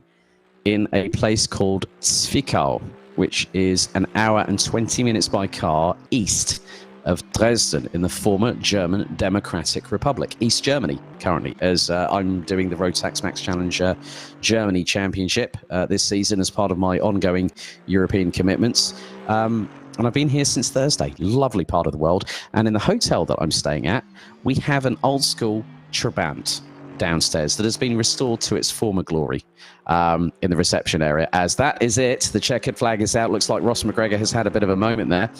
in a place called Zwickau, which is an hour and 20 minutes by car east of Dresden in the former German Democratic Republic, East Germany, currently, as I'm doing the Rotax Max Challenge Germany Championship this season as part of my ongoing European commitments. And I've been here since Thursday. Lovely part of the world. And in the hotel that I'm staying at, we have an old school Trabant downstairs that has been restored to its former glory in the reception area. As that is it, the checkered flag is out. Looks like Ross McGregor has had a bit of a moment there.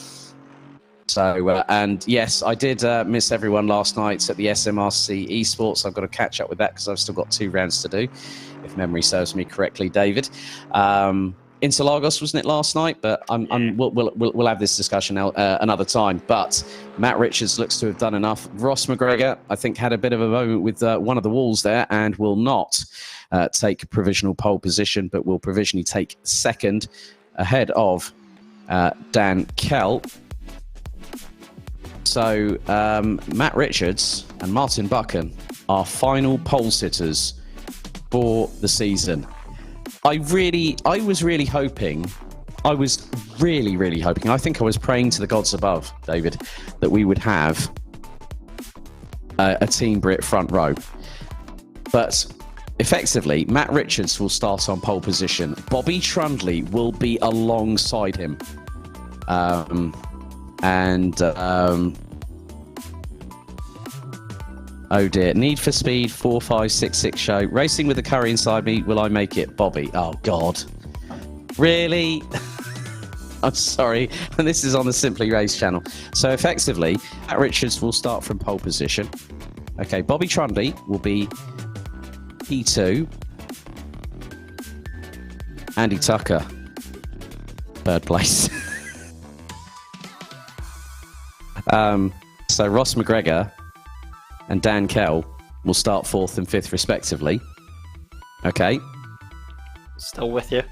So, and yes, I did miss everyone last night at the SMRC Esports. I've got to catch up with that because I've still got 2 rounds to do, if memory serves me correctly, David. Interlagos, wasn't it, last night? But we'll have this discussion another time. But Matt Richards looks to have done enough. Ross McGregor, I think, had a bit of a moment with one of the walls there and will not take provisional pole position, but will provisionally take second ahead of Dan Kell. So Matt Richards and Martin Buchan are final pole sitters for the season. I was really hoping, I think I was praying to the gods above, David, that we would have a Team Brit front row. But effectively, Matt Richards will start on pole position. Bobby Trundley will be alongside him. Oh dear, Need for Speed 4566 show. Racing with the curry inside me, will I make it? Bobby. Oh God. Really? I'm sorry. And this is on the Simply Race channel. So effectively, Matt Richards will start from pole position. Okay, Bobby Trundley will be P2. Andy Tucker, 3rd place. So Ross McGregor and Dan Kell will start 4th and 5th respectively. Okay. Still with you.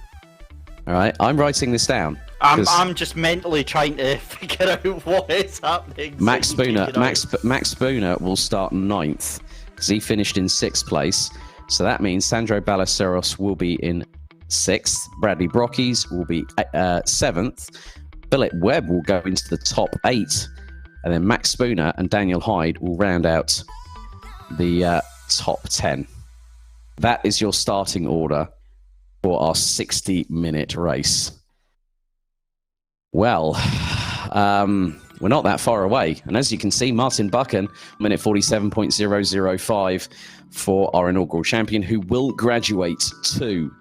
All right. I'm writing this down. I'm just mentally trying to figure out what is happening. Max Spooner will start 9th because he finished in 6th place. So that means Sandro Ballesteros will be in 6th. Bradley Brockies will be 7th. Philip Webb will go into the top 8. And then Max Spooner and Daniel Hyde will round out the top 10. That is your starting order for our 60-minute race. Well, we're not that far away. And as you can see, Martin Buchan, minute 47.005 for our inaugural champion, who will graduate to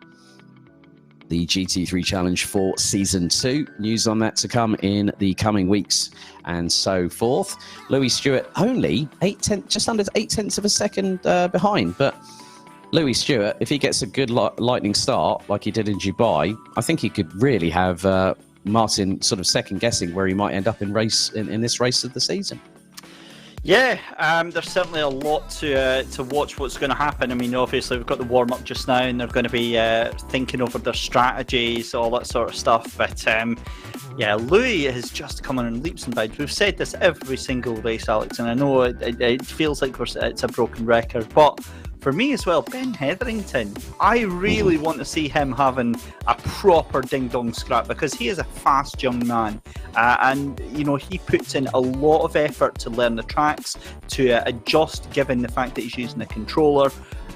the GT3 Challenge for Season 2. News on that to come in the coming weeks and so forth. Louis Stewart only just under 8/10 of a second behind. But Louis Stewart, if he gets a good lightning start like he did in Dubai, I think he could really have Martin sort of second-guessing where he might end up in this race of the season. Yeah, there's certainly a lot to watch what's going to happen. I mean, obviously, we've got the warm-up just now, and they're going to be thinking over their strategies, all that sort of stuff. But, yeah, Louis has just come on in leaps and bounds. We've said this every single race, Alex, and I know it feels like it's a broken record, but for me as well, Ben Hetherington, I really want to see him having a proper ding-dong scrap because he is a fast young man. And, you know, he puts in a lot of effort to learn the tracks, to adjust given the fact that he's using a controller.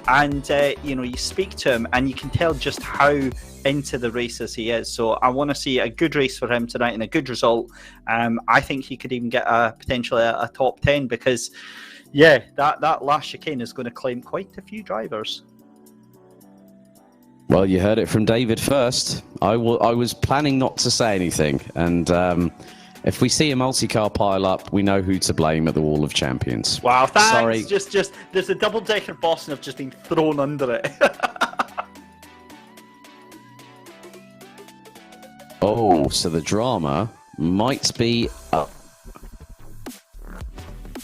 And, you know, you speak to him and you can tell just how into the races he is. So I want to see a good race for him tonight and a good result. I think he could even get potentially a top 10 because... yeah, that last chicane is going to claim quite a few drivers. Well, you heard it from David first. I was planning not to say anything. And if we see a multi-car pile up, we know who to blame at the Wall of Champions. Wow, thanks. Sorry. Just there's a double-decker boss and I've just been thrown under it. Oh, so the drama might be up.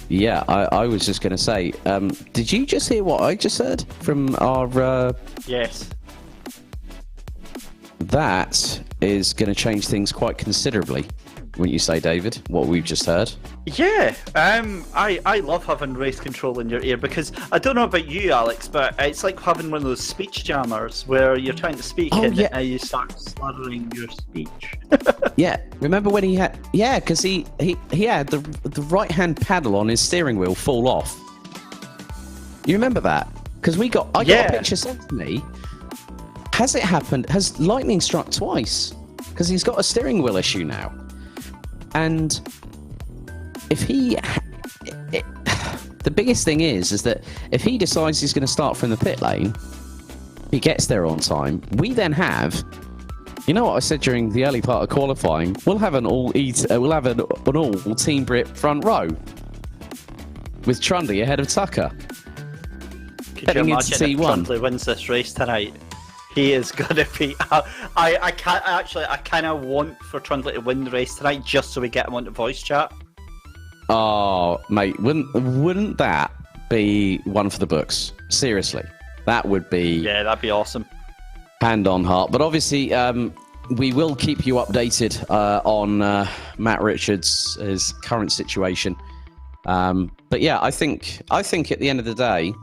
Yeah, I was just going to say, did you just hear what I just heard from our... Yes. That is going to change things quite considerably. wouldn't you say, David? What we've just heard. Yeah, I love having race control in your ear because I don't know about you, Alex, but it's like having one of those speech jammers where you're trying to speak and you start slurring your speech. Yeah, remember when he had? Yeah, because he had the right hand paddle on his steering wheel fall off. You remember that? Because I got a picture sent to me. Has it happened? Has lightning struck twice? Because he's got a steering wheel issue now. And if the biggest thing is that if he decides he's going to start from the pit lane, he gets there on time. We then have, you know what I said during the early part of qualifying? We'll have an all Team Brit front row with Trundle ahead of Tucker. Could you imagine if Trundle wins this race tonight? He is gonna be. I kind of want for Trundle to win the race tonight, just so we get him on the voice chat. Oh, mate, wouldn't that be one for the books? Seriously, that would be. Yeah, that'd be awesome. Hand on heart, but obviously, we will keep you updated on Matt Richards' his current situation. But yeah, I think at the end of the day,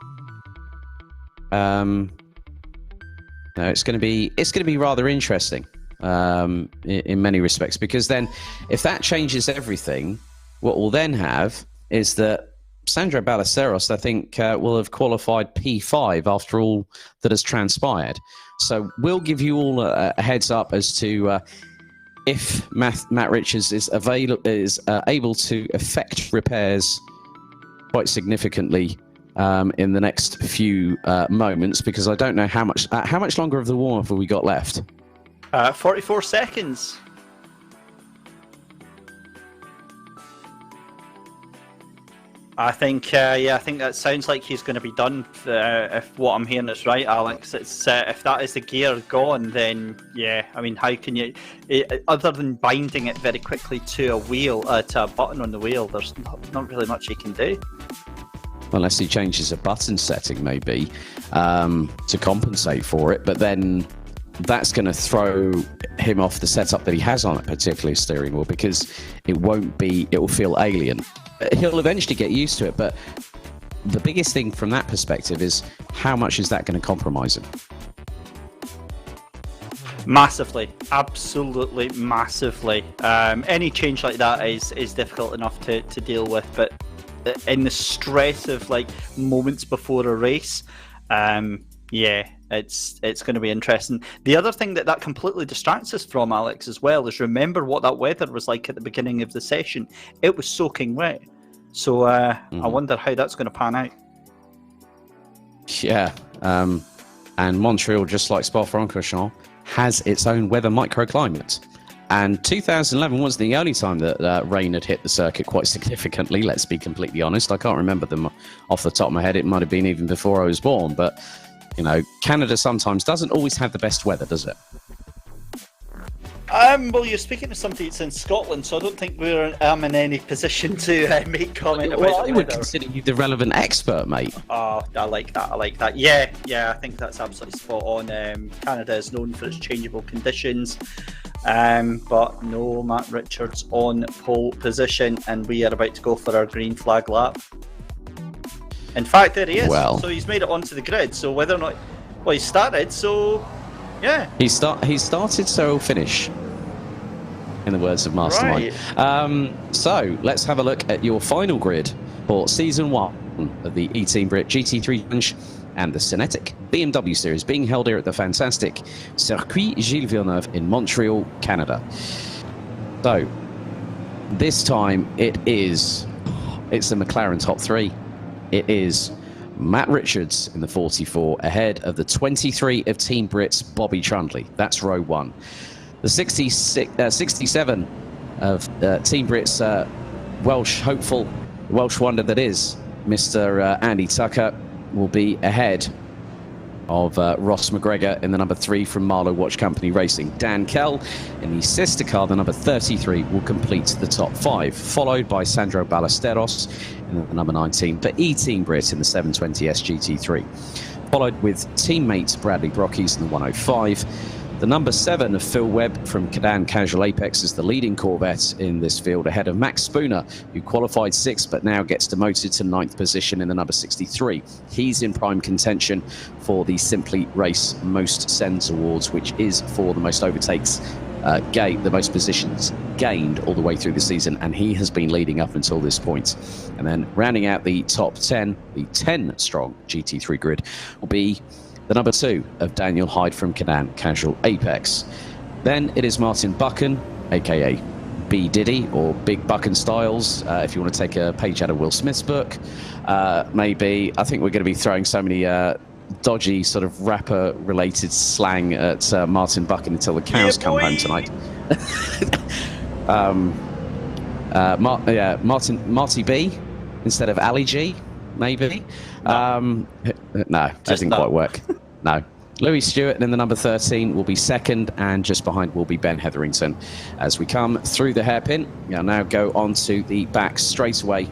no, it's going to be rather interesting in many respects, because then if that changes everything, what we'll then have is that Sandro Ballesteros, I think, will have qualified P5 after all that has transpired. So we'll give you all a heads up as to if Matt Richards is able to effect repairs quite significantly in the next few moments, because I don't know how much longer of the warm-up have we got left. 44 seconds. I think that sounds like he's going to be done. If what I'm hearing is right, Alex, it's if that is the gear gone, then yeah. I mean, how can you, other than binding it very quickly to a wheel, to a button on the wheel? There's not really much you can do. Unless he changes a button setting, maybe, to compensate for it. But then that's going to throw him off the setup that he has on it, particularly steering wheel, because it will feel alien. He'll eventually get used to it, but the biggest thing from that perspective is how much is that going to compromise him? Massively, absolutely massively. Any change like that is difficult enough to deal with, but in the stress of like moments before a race, it's going to be interesting. The other thing that completely distracts us from, Alex, as well, is remember what that weather was like at the beginning of the session. It was soaking wet. So I wonder how that's going to pan out. Yeah, and Montreal, just like Spa-Francorchamps, has its own weather microclimate. And 2011 was the only time that rain had hit the circuit quite significantly, let's be completely honest. I can't remember them off the top of my head. It might have been even before I was born. But, you know, Canada sometimes doesn't always have the best weather, does it? Well, you're speaking to somebody that's in Scotland, so I don't think I'm in any position to make comment about Well, I would consider you the relevant expert, mate. Oh, I like that. Yeah, I think that's absolutely spot on. Canada is known for its changeable conditions. But no, Matt Richards on pole position, and we are about to go for our green flag lap. In fact, there he is. Well, so he's made it onto the grid. So whether or not, he started. So yeah, he started, so he'll finish. In the words of Mastermind. Right. So let's have a look at your final grid for season 1 of the eTeam BRIT GT3 Challenge and the SYNETIQ BMW Series, being held here at the fantastic Circuit Gilles Villeneuve in Montreal, Canada. So this time it's the McLaren top 3. It is Matt Richards in the 44 ahead of the 23 of Team Brit's Bobby Trundle. That's row 1. The 67 of Team Brit's Welsh hopeful, Welsh wonder that is Mr. Andy Tucker, will be ahead of Ross McGregor in the number 3 from Marlow Watch Company Racing. Dan Kell in the sister car, the number 33, will complete the top 5, followed by Sandro Ballesteros in the number 19 for eTeam BRIT in the 720S GT3, followed with teammate Bradley Brockies in the 105, The number 7 of Phil Webb from Cadan Casual Apex is the leading Corvette in this field, ahead of Max Spooner, who qualified 6th but now gets demoted to 9th position in the number 63. He's in prime contention for the Simply Race Most Sends Awards, which is for the most overtakes the most positions gained all the way through the season, and he has been leading up until this point. And then rounding out the top 10, the 10-strong GT3 grid, will be the number 2 of Daniel Hyde from Cadan Casual Apex. Then it is Martin Buchan, aka B Diddy, or Big Buchan Styles, if you want to take a page out of Will Smith's book. Maybe, I think we're going to be throwing so many dodgy sort of rapper-related slang at Martin Buchan until the cows come home tonight. Marty B instead of Ali G, maybe. No, that didn't quite work. No. Louis Stewart in the number 13 will be second, and just behind will be Ben Hetherington. As we come through the hairpin, we'll now go on to the back straight away.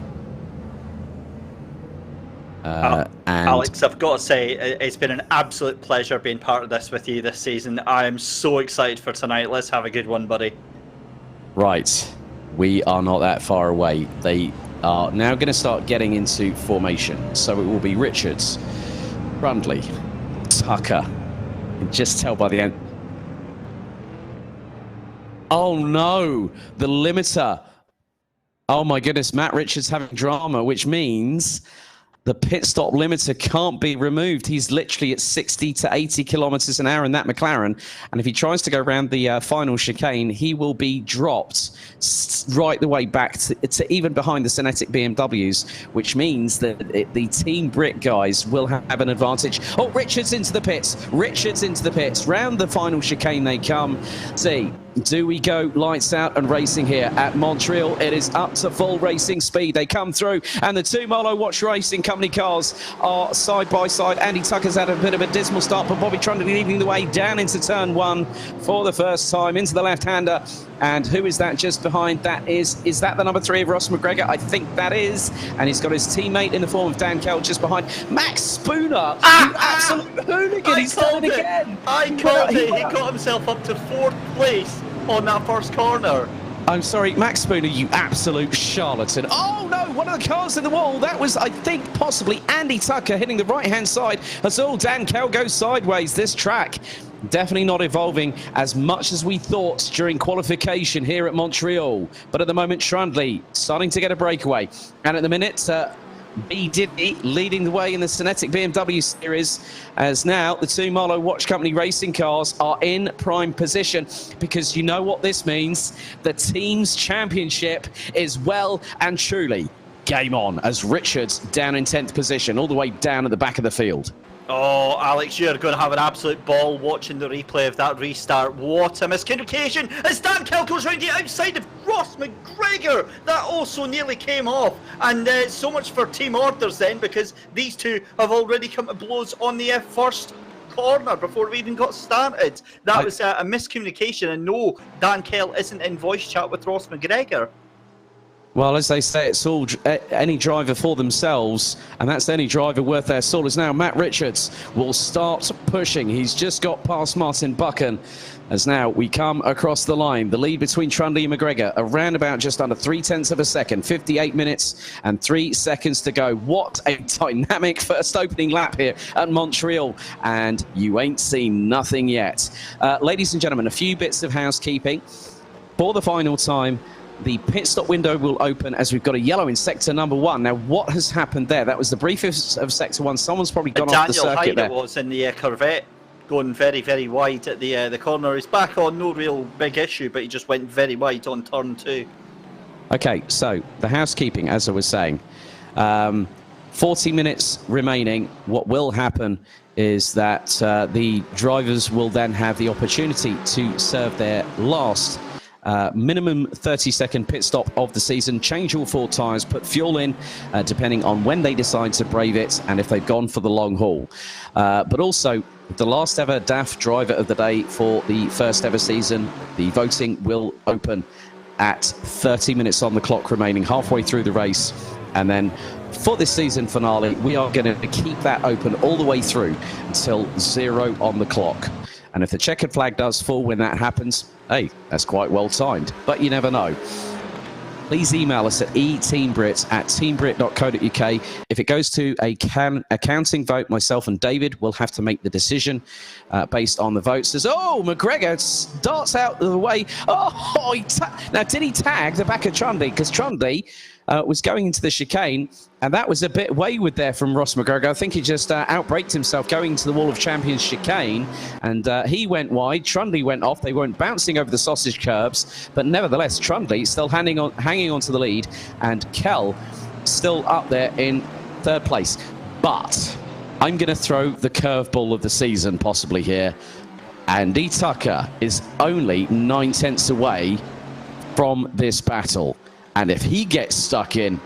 And Alex, I've got to say, it's been an absolute pleasure being part of this with you this season. I am so excited for tonight. Let's have a good one, buddy. Right. We are not that far away. They are now going to start getting into formation. So it will be Richards, Brundley, Tucker. And just tell by the end. Oh no, the limiter. Oh my goodness, Matt Richards having drama, which means the pit stop limiter can't be removed. He's literally at 60 to 80 kilometers an hour in that McLaren. And if he tries to go around the final chicane, he will be dropped right the way back to even behind the SYNETIQ BMWs, which means that the Team BRIT guys will have an advantage. Oh, Richards into the pits. Richards into the pits. Round the final chicane they come. See, do we go lights out and racing here at Montreal? It is up to full racing speed. They come through, and the two Molo Watch Racing Company cars are side by side. Andy Tucker's had a bit of a dismal start, but Bobby Trundle leading the way down into turn 1 for the first time, into the left-hander. And who is that just behind? That is that the number 3 of Ross McGregor? I think that is. And he's got his teammate in the form of Dan Kell just behind. Max Spooner, you absolute hooligan. He's done it again. I called it. He got himself up to 4th place on that first corner. I'm sorry, Max Spooner, you absolute charlatan. Oh no, one of the cars in the wall. That was, I think, possibly Andy Tucker hitting the right-hand side. As all Dan Kell goes sideways. This track definitely not evolving as much as we thought during qualification here at Montreal. But at the moment, Trundley starting to get a breakaway. And at the minute, B Diddy leading the way in the SYNETIQ BMW series, as now the two Molo Watch Company racing cars are in prime position, because you know what this means. The team's championship is well and truly game on, as Richards down in 10th position, all the way down at the back of the field. Oh, Alex, you're going to have an absolute ball watching the replay of that restart. What a miscommunication as Dan Kell goes round the outside of Ross McGregor. That also nearly came off. And so much for team orders then, because these two have already come to blows on the first corner before we even got started. That was a miscommunication, and no, Dan Kell isn't in voice chat with Ross McGregor. Well, as they say, it's all any driver for themselves, and that's any driver worth their salt. As now Matt Richards will start pushing. He's just got past Martin Buchan. As now we come across the line, the lead between Trundle and McGregor around about just under 0.3 of a second, 58 minutes and 3 seconds to go. What a dynamic first opening lap here at Montreal, and you ain't seen nothing yet. Ladies and gentlemen, a few bits of housekeeping for the final time. The pit stop window will open as we've got a yellow in sector number 1. Now, what has happened there? That was the brief of sector 1. Someone's probably gone off the circuit Daniel there. Hyde was in the Corvette, going very, very wide at the corner. He's back on, no real big issue, but he just went very wide on turn 2. Okay, so the housekeeping, as I was saying, 40 minutes remaining. What will happen is that the drivers will then have the opportunity to serve their last minimum 30-second pit stop of the season, change all 4 tyres, put fuel in, depending on when they decide to brave it and if they've gone for the long haul. But also, the last ever DAF driver of the day for the first ever season, the voting will open at 30 minutes on the clock remaining, halfway through the race. And then for this season finale, we are going to keep that open all the way through until 0 on the clock. And if the checkered flag does fall when that happens, hey, that's quite well timed. But you never know. Please email us at eteambrit@teambrit.co.uk. If it goes to a counting vote, myself and David will have to make the decision based on the votes. Says, oh, McGregor darts out of the way. Oh, now did he tag the back of Trundy? Because Trundy was going into the chicane, and that was a bit wayward there from Ross McGregor. I think he just outbraked himself going to the Wall of Champions chicane, and he went wide. Trundy went off. They weren't bouncing over the sausage curbs, but nevertheless, Trundy still hanging on to the lead, and Kell still up there in third place. But I'm going to throw the curveball of the season possibly here. Andy Tucker is only 9/10 away from this battle. And if he gets stuck in,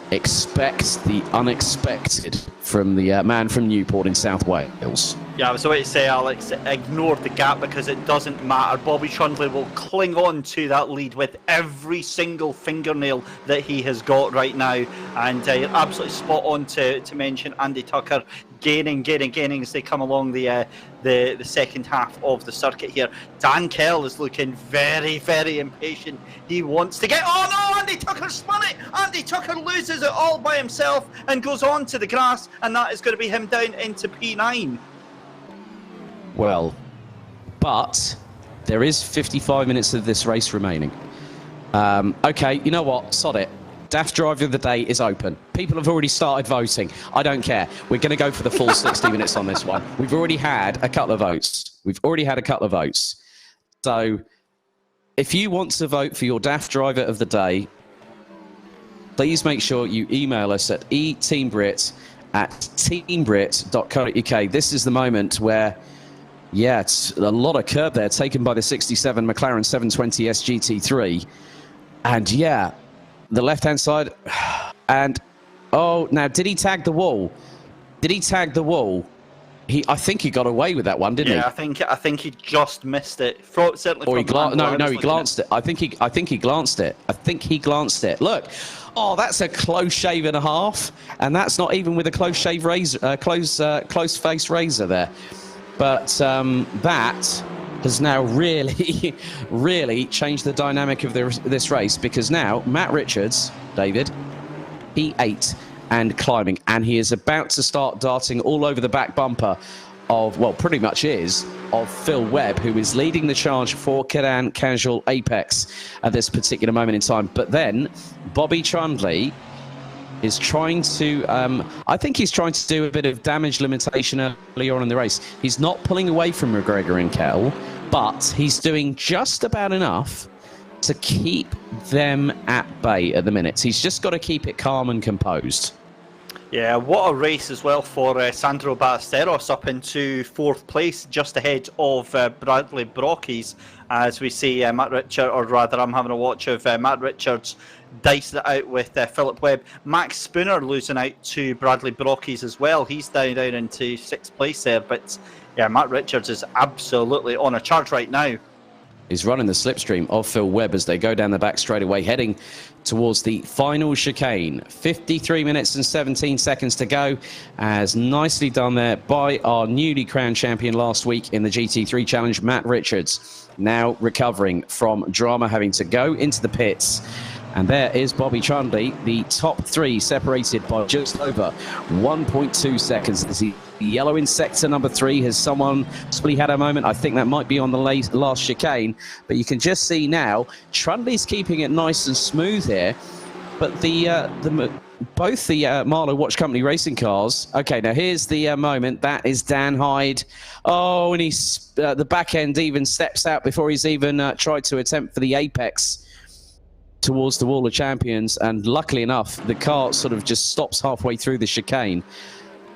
expect the unexpected from the man from Newport in South Wales. Yeah, I was about to say, Alex, ignore the gap because it doesn't matter. Bobby Trundley will cling on to that lead with every single fingernail that he has got right now. And you're absolutely spot on to mention Andy Tucker gaining as they come along the second half of the circuit here. Dan Kell is looking very, very impatient. He wants to get... Oh no, Andy Tucker spun it! Andy Tucker loses it all by himself and goes on to the grass, and that is going to be him down into P9. Well, but there is 55 minutes of this race remaining. Okay, you know what? Sod it. Daft Driver of the Day is open. People have already started voting. I don't care. We're going to go for the full 60 minutes on this one. We've already had a couple of votes. So if you want to vote for your Daft Driver of the Day, please make sure you email us at eteambrit@teambrit.co.uk. This is the moment where, yeah, it's a lot of curb there taken by the 67 McLaren 720 SGT3. And yeah, the left-hand side, and oh, now did he tag the wall? I think he got away with that one, didn't he? Yeah, I think he just missed it. Certainly. Or he glanced it. I think he glanced it. Look, oh, that's a close shave and a half, and that's not even with a close shave razor, close face razor there. But that has now really, really changed the dynamic of this race, because now Matt Richards, David, P8 and climbing, and he is about to start darting all over the back bumper of, well, pretty much is, of Phil Webb, who is leading the charge for Cadan Casual Apex at this particular moment in time. But then Bobby Trundley is trying to, I think he's trying to do a bit of damage limitation early on in the race. He's not pulling away from McGregor and Kell, but he's doing just about enough to keep them at bay at the minute. He's just got to keep it calm and composed. Yeah, what a race as well for Sandro Ballesteros up into fourth place, just ahead of Bradley Brockies, as we see Matt Richards, or rather I'm having a watch of Matt Richards dice it out with Philip Webb. Max Spooner losing out to Bradley Brockies as well. He's down into sixth place there, but yeah, Matt Richards is absolutely on a charge right now. He's running the slipstream of Phil Webb as they go down the back straightaway, heading towards the final chicane. 53 minutes and 17 seconds to go, as nicely done there by our newly crowned champion last week in the GT3 Challenge, Matt Richards. Now recovering from drama, having to go into the pits. And there is Bobby Trundley, the top three, separated by just over 1.2 seconds. As the yellow in sector number 3 has someone possibly had a moment. I think that might be on the last chicane. But you can just see now, Trundley's keeping it nice and smooth here. But both the Marlow Watch Company racing cars. Okay, now here's the moment. That is Dan Hyde. Oh, and he's the back end even steps out before he's even tried to attempt for the apex towards the Wall of Champions, and luckily enough the car sort of just stops halfway through the chicane.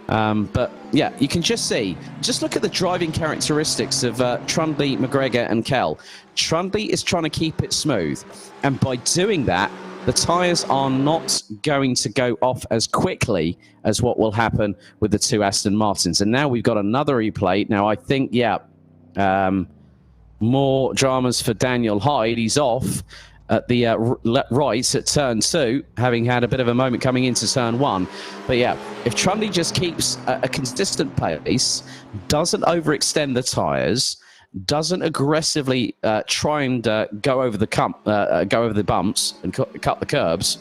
But yeah, you can just see, just look at the driving characteristics of Trundley, McGregor and Kell. Trundley is trying to keep it smooth, and by doing that the tyres are not going to go off as quickly as what will happen with the two Aston Martins. And now we've got another replay. Now I think, yeah, more dramas for Daniel Hyde. He's off. at the right at turn 2, having had a bit of a moment coming into turn 1. But yeah, if Trundy just keeps a consistent pace, doesn't overextend the tyres, doesn't aggressively try and go over the bumps and cut the curbs,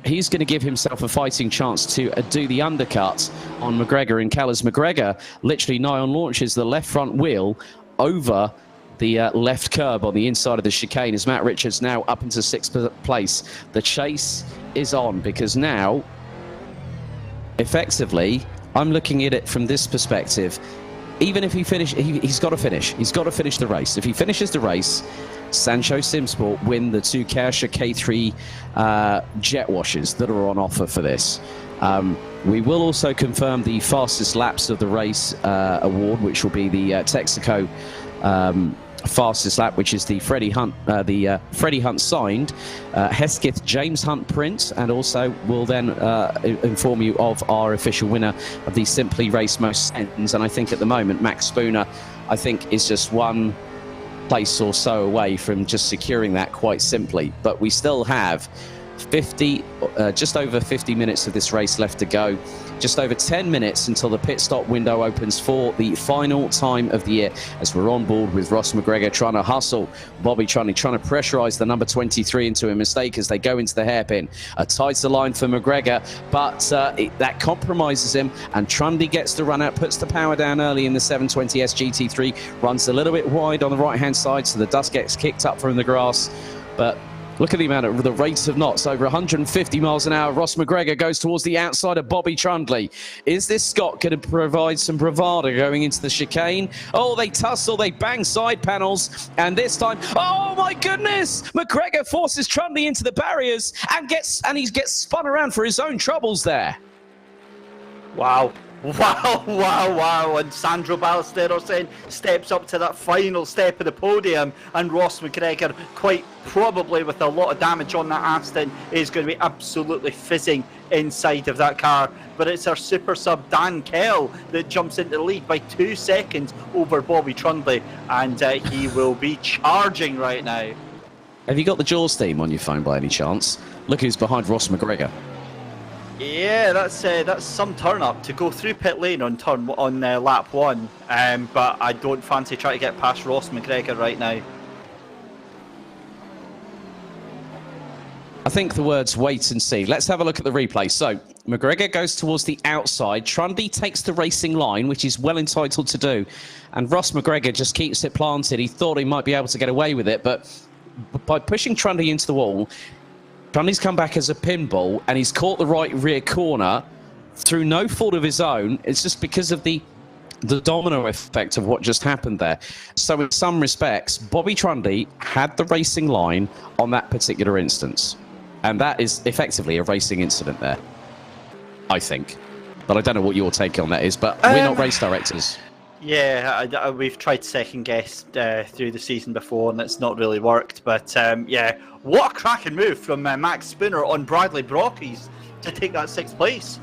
he's going to give himself a fighting chance to do the undercut on McGregor in Calais. McGregor literally nigh on launches the left front wheel over the left curb on the inside of the chicane as Matt Richards now up into 6th place. The chase is on because now, effectively, I'm looking at it from this perspective. Even if he he's got to finish. He's got to finish the race. If he finishes the race, Sancho Simsport win the 2 Kershaw K3 jet washes that are on offer for this. We will also confirm the fastest laps of the race award, which will be the Texaco fastest lap, which is the Freddie Hunt signed Hesketh James Hunt print, and also will then inform you of our official winner of the Simply Race Most Ends. And I think at the moment Max Spooner, I think, is just one place or so away from just securing that quite simply. But we still have just over 50 minutes of this race left to go. Just over 10 minutes until the pit stop window opens for the final time of the year, as we're on board with Ross McGregor trying to hustle Bobby Trundy, trying to pressurise the number 23 into a mistake as they go into the hairpin. A tighter line for McGregor, but that compromises him, and Trundy gets the run out, puts the power down early in the 720S GT3, runs a little bit wide on the right-hand side, so the dust gets kicked up from the grass. But look at the amount of the rates of knots, over 150 miles an hour. Ross McGregor goes towards the outside of Bobby Trundley. Is this Scot going to provide some bravado going into the chicane? Oh, they tussle, they bang side panels, and this time, oh my goodness! McGregor forces Trundley into the barriers and he gets spun around for his own troubles there. Wow. Wow. And Sandro Ballesteros steps up to that final step of the podium, and Ross McGregor, quite probably with a lot of damage on that Aston, is going to be absolutely fizzing inside of that car. But it's our super sub Dan Kell that jumps into the lead by 2 seconds over Bobby Trundley, and he will be charging right now. Have you got the Jaws theme on your phone by any chance? Look who's behind Ross McGregor. Yeah, that's some turn up to go through pit lane on lap 1, but I don't fancy trying to get past Ross McGregor right now. I think the words wait and see. Let's have a look at the replay. So McGregor goes towards the outside. Trundy takes the racing line, which he's well entitled to do, and Ross McGregor just keeps it planted. He thought he might be able to get away with it, but by pushing Trundy into the wall, Trundy's come back as a pinball, and he's caught the right rear corner through no fault of his own. It's just because of the domino effect of what just happened there. So in some respects, Bobby Trundy had the racing line on that particular instance. And that is effectively a racing incident there, I think. But I don't know what your take on that is, but we're not race directors. Yeah, we've tried second guess through the season before, and it's not really worked. But yeah, what a cracking move from Max Spooner on Bradley Brockies to take that 6th place.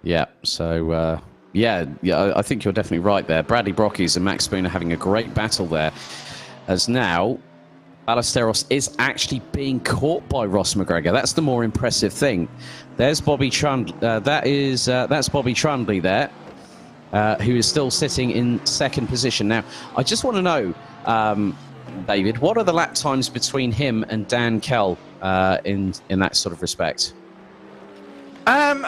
Yeah, so yeah, I think you're definitely right there. Bradley Brockies and Max Spooner having a great battle there, as now Ballesteros is actually being caught by Ross McGregor. That's the more impressive thing. There's Bobby Trundley. That's Bobby Trundley there, who is still sitting in 2nd position. Now, I just want to know, David, what are the lap times between him and Dan Kell in that sort of respect? I'm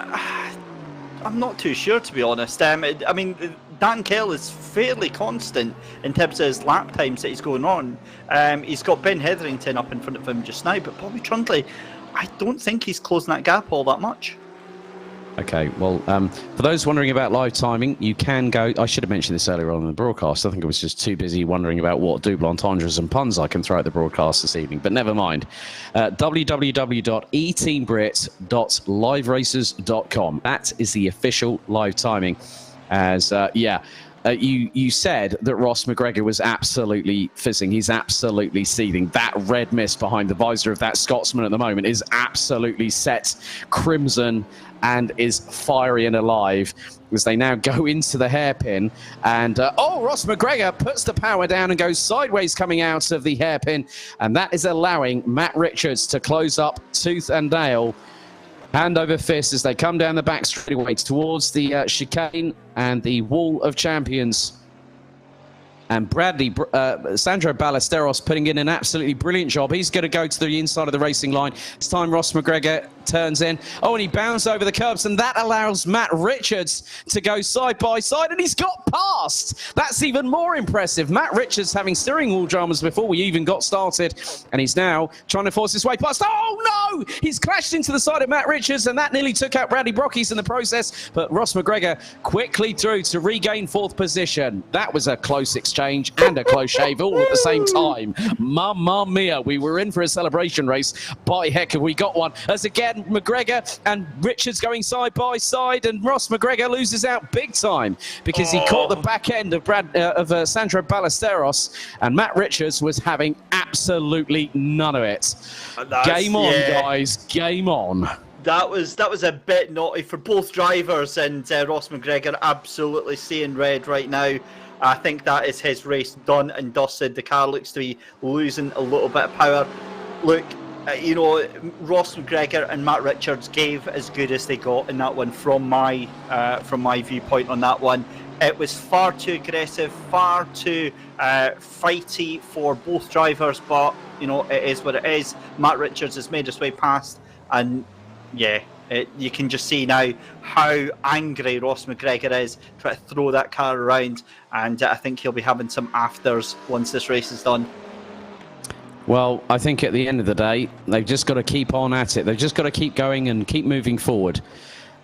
not too sure, to be honest. I mean, Dan Kell is fairly constant in terms of his lap times that he's going on. He's got Ben Hetherington up in front of him just now, but Bobby Trundley, I don't think he's closing that gap all that much. Okay, well, for those wondering about live timing, you can go... I should have mentioned this earlier on in the broadcast. I think I was just too busy wondering about what double entendres and puns I can throw at the broadcast this evening, but never mind. www.eteambrit.liveracers.com. That is the official live timing. As, you said that Ross McGregor was absolutely fizzing. He's absolutely seething. That red mist behind the visor of that Scotsman at the moment is absolutely set crimson and is fiery and alive as they now go into the hairpin. And, Ross McGregor puts the power down and goes sideways coming out of the hairpin. And that is allowing Matt Richards to close up tooth and nail, hand over fist, as they come down the back straightaway towards the chicane and the wall of champions. And Sandro Ballesteros putting in an absolutely brilliant job. He's going to go to the inside of the racing line. This time Ross McGregor turns in. Oh, and he bounds over the curbs, and that allows Matt Richards to go side by side, and he's got past. That's even more impressive. Matt Richards having steering wheel dramas before we even got started, and he's now trying to force his way past. Oh, no! He's crashed into the side of Matt Richards, and that nearly took out Bradley Brockies in the process, but Ross McGregor quickly through to regain 4th position. That was a close exchange and a close shave all at the same time. Mamma mia, we were in for a celebration race. By heck, have we got one. As again, McGregor and Richards going side by side, and Ross McGregor loses out big time because he caught the back end of Sandro Ballesteros, and Matt Richards was having absolutely none of it. Game on, guys, game on. That was a bit naughty for both drivers, and Ross McGregor absolutely seeing red right now. I think that is his race done and dusted. The car looks to be losing a little bit of power. Look, Ross McGregor and Matt Richards gave as good as they got in that one from my viewpoint on that one. It was far too aggressive, far too fighty for both drivers, but it is what it is. Matt Richards has made his way past, and you can just see now how angry Ross McGregor is trying to throw that car around, and I think he'll be having some afters once this race is done. Well, I think at the end of the day, they've just got to keep on at it. They've just got to keep going and keep moving forward.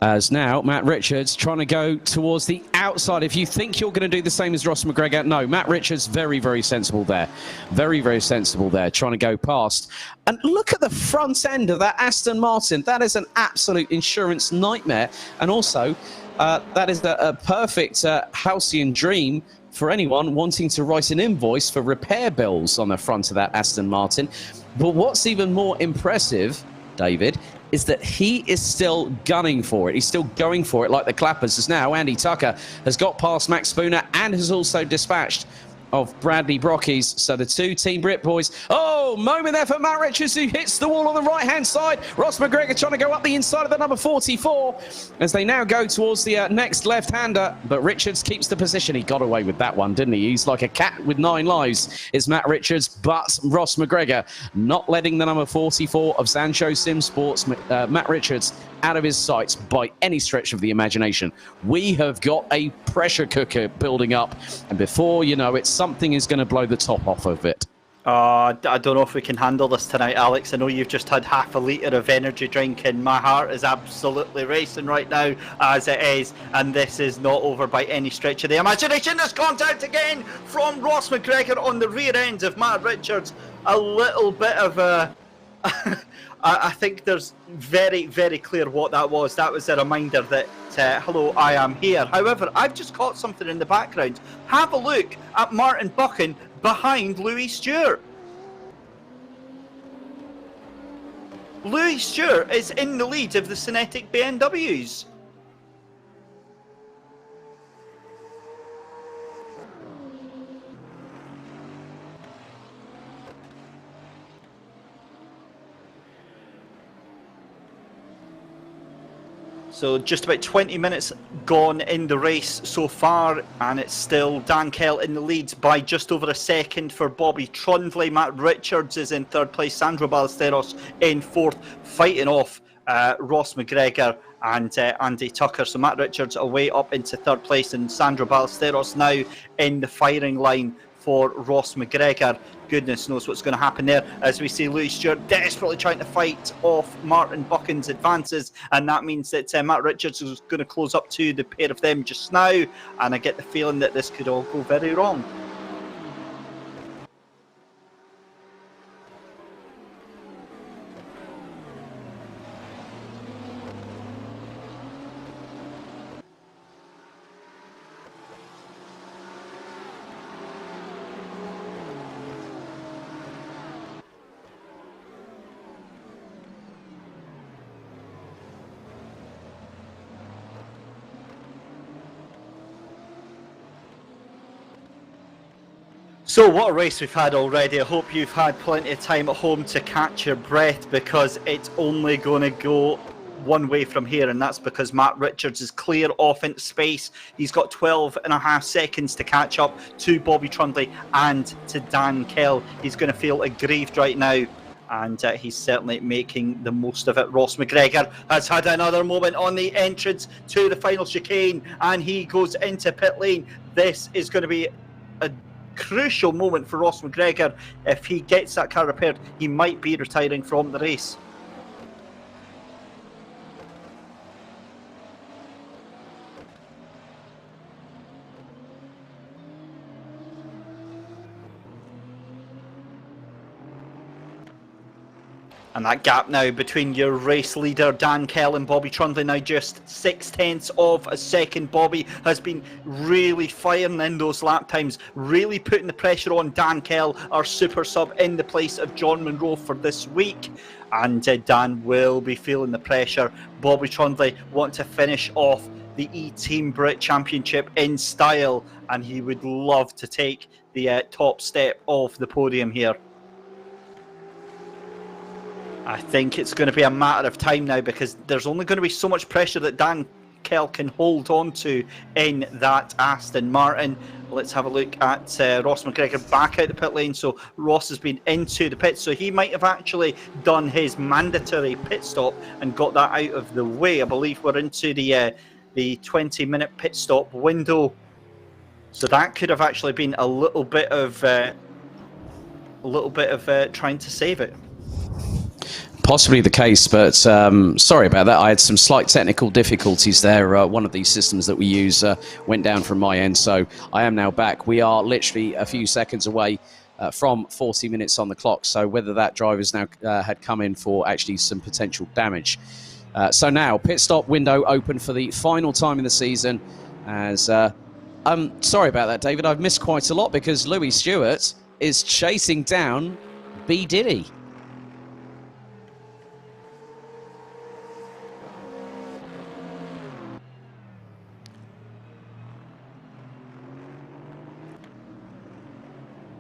As now, Matt Richards trying to go towards the outside. If you think you're going to do the same as Ross McGregor, no, Matt Richards, very, very sensible there. Very, very sensible there, trying to go past. And look at the front end of that Aston Martin. That is an absolute insurance nightmare. And also, that is a perfect halcyon dream for anyone wanting to write an invoice for repair bills on the front of that Aston Martin. But what's even more impressive, David, is that he is still gunning for it. He's still going for it like the clappers. As now Andy Tucker has got past Max Spooner and has also dispatched of Bradley Brockies. So the two Team Brit boys. Oh, moment there for Matt Richards, who hits the wall on the right-hand side. Ross McGregor trying to go up the inside of the number 44 as they now go towards the next left-hander. But Richards keeps the position. He got away with that one, didn't he? He's like a cat with 9 lives, is Matt Richards. But Ross McGregor not letting the number 44 of Sancho Sim Sports, Matt Richards, out of his sights by any stretch of the imagination. We have got a pressure cooker building up, and before you know it, something is going to blow the top off of it. I don't know if we can handle this tonight, Alex. I know you've just had half a litre of energy drink, and my heart is absolutely racing right now as it is, and this is not over by any stretch of the imagination. There's contact again from Ross McGregor on the rear end of Matt Richards. A little bit of a... I think there's very, very clear what that was. That was a reminder that, hello, I am here. However, I've just caught something in the background. Have a look at Martin Buchan behind Louis Stewart. Louis Stewart is in the lead of the SYNETIQ BMWs. So just about 20 minutes gone in the race so far, and it's still Dan Kell in the lead by just over a second for Bobby Trundley. Matt Richards is in 3rd place, Sandro Ballesteros in 4th, fighting off Ross McGregor and Andy Tucker. So Matt Richards away up into 3rd place, and Sandro Ballesteros now in the firing line for Ross McGregor. Goodness knows what's going to happen there as we see Louis Stewart desperately trying to fight off Martin Buchan's advances, and that means that Matt Richards is going to close up to the pair of them just now, and I get the feeling that this could all go very wrong. So what a race we've had already. I hope you've had plenty of time at home to catch your breath, because it's only going to go one way from here, and that's because Matt Richards is clear off into space. He's got 12.5 seconds to catch up to Bobby Trundley and to Dan Kell. He's going to feel aggrieved right now, and he's certainly making the most of it. Ross McGregor has had another moment on the entrance to the final chicane, and he goes into pit lane. This is going to be a crucial moment for Ross McGregor. If he gets that car repaired, he might be retiring from the race. And that gap now between your race leader Dan Kell and Bobby Trundley, now just 0.6 of a second. Bobby has been really firing in those lap times, really putting the pressure on Dan Kell, our super sub, in the place of John Munro for this week. And Dan will be feeling the pressure. Bobby Trundley wants to finish off the eTeam BRIT Championship in style, and he would love to take the top step of the podium here. I think it's going to be a matter of time now, because there's only going to be so much pressure that Dan Kell can hold on to in that Aston Martin. Let's have a look at Ross McGregor back out the pit lane. So Ross has been into the pit, so he might have actually done his mandatory pit stop and got that out of the way. I believe we're into the 20-minute pit stop window, so that could have actually been a little bit of trying to save it. Possibly the case, but sorry about that. I had some slight technical difficulties there. One of these systems that we use went down from my end, so I am now back. We are literally a few seconds away from 40 minutes on the clock, so whether that driver's now had come in for actually some potential damage. So now, pit stop window open for the final time in the season. As I'm sorry about that, David. I've missed quite a lot because Louis Stewart is chasing down B. Diddy.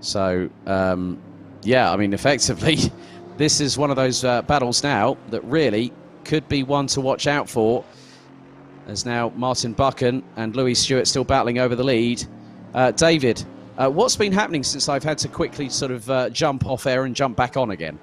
So, yeah, I mean, effectively, this is one of those battles now that really could be one to watch out for. As now Martin Buchan and Louis Stewart still battling over the lead. David, what's been happening since I've had to quickly sort of jump off air and jump back on again?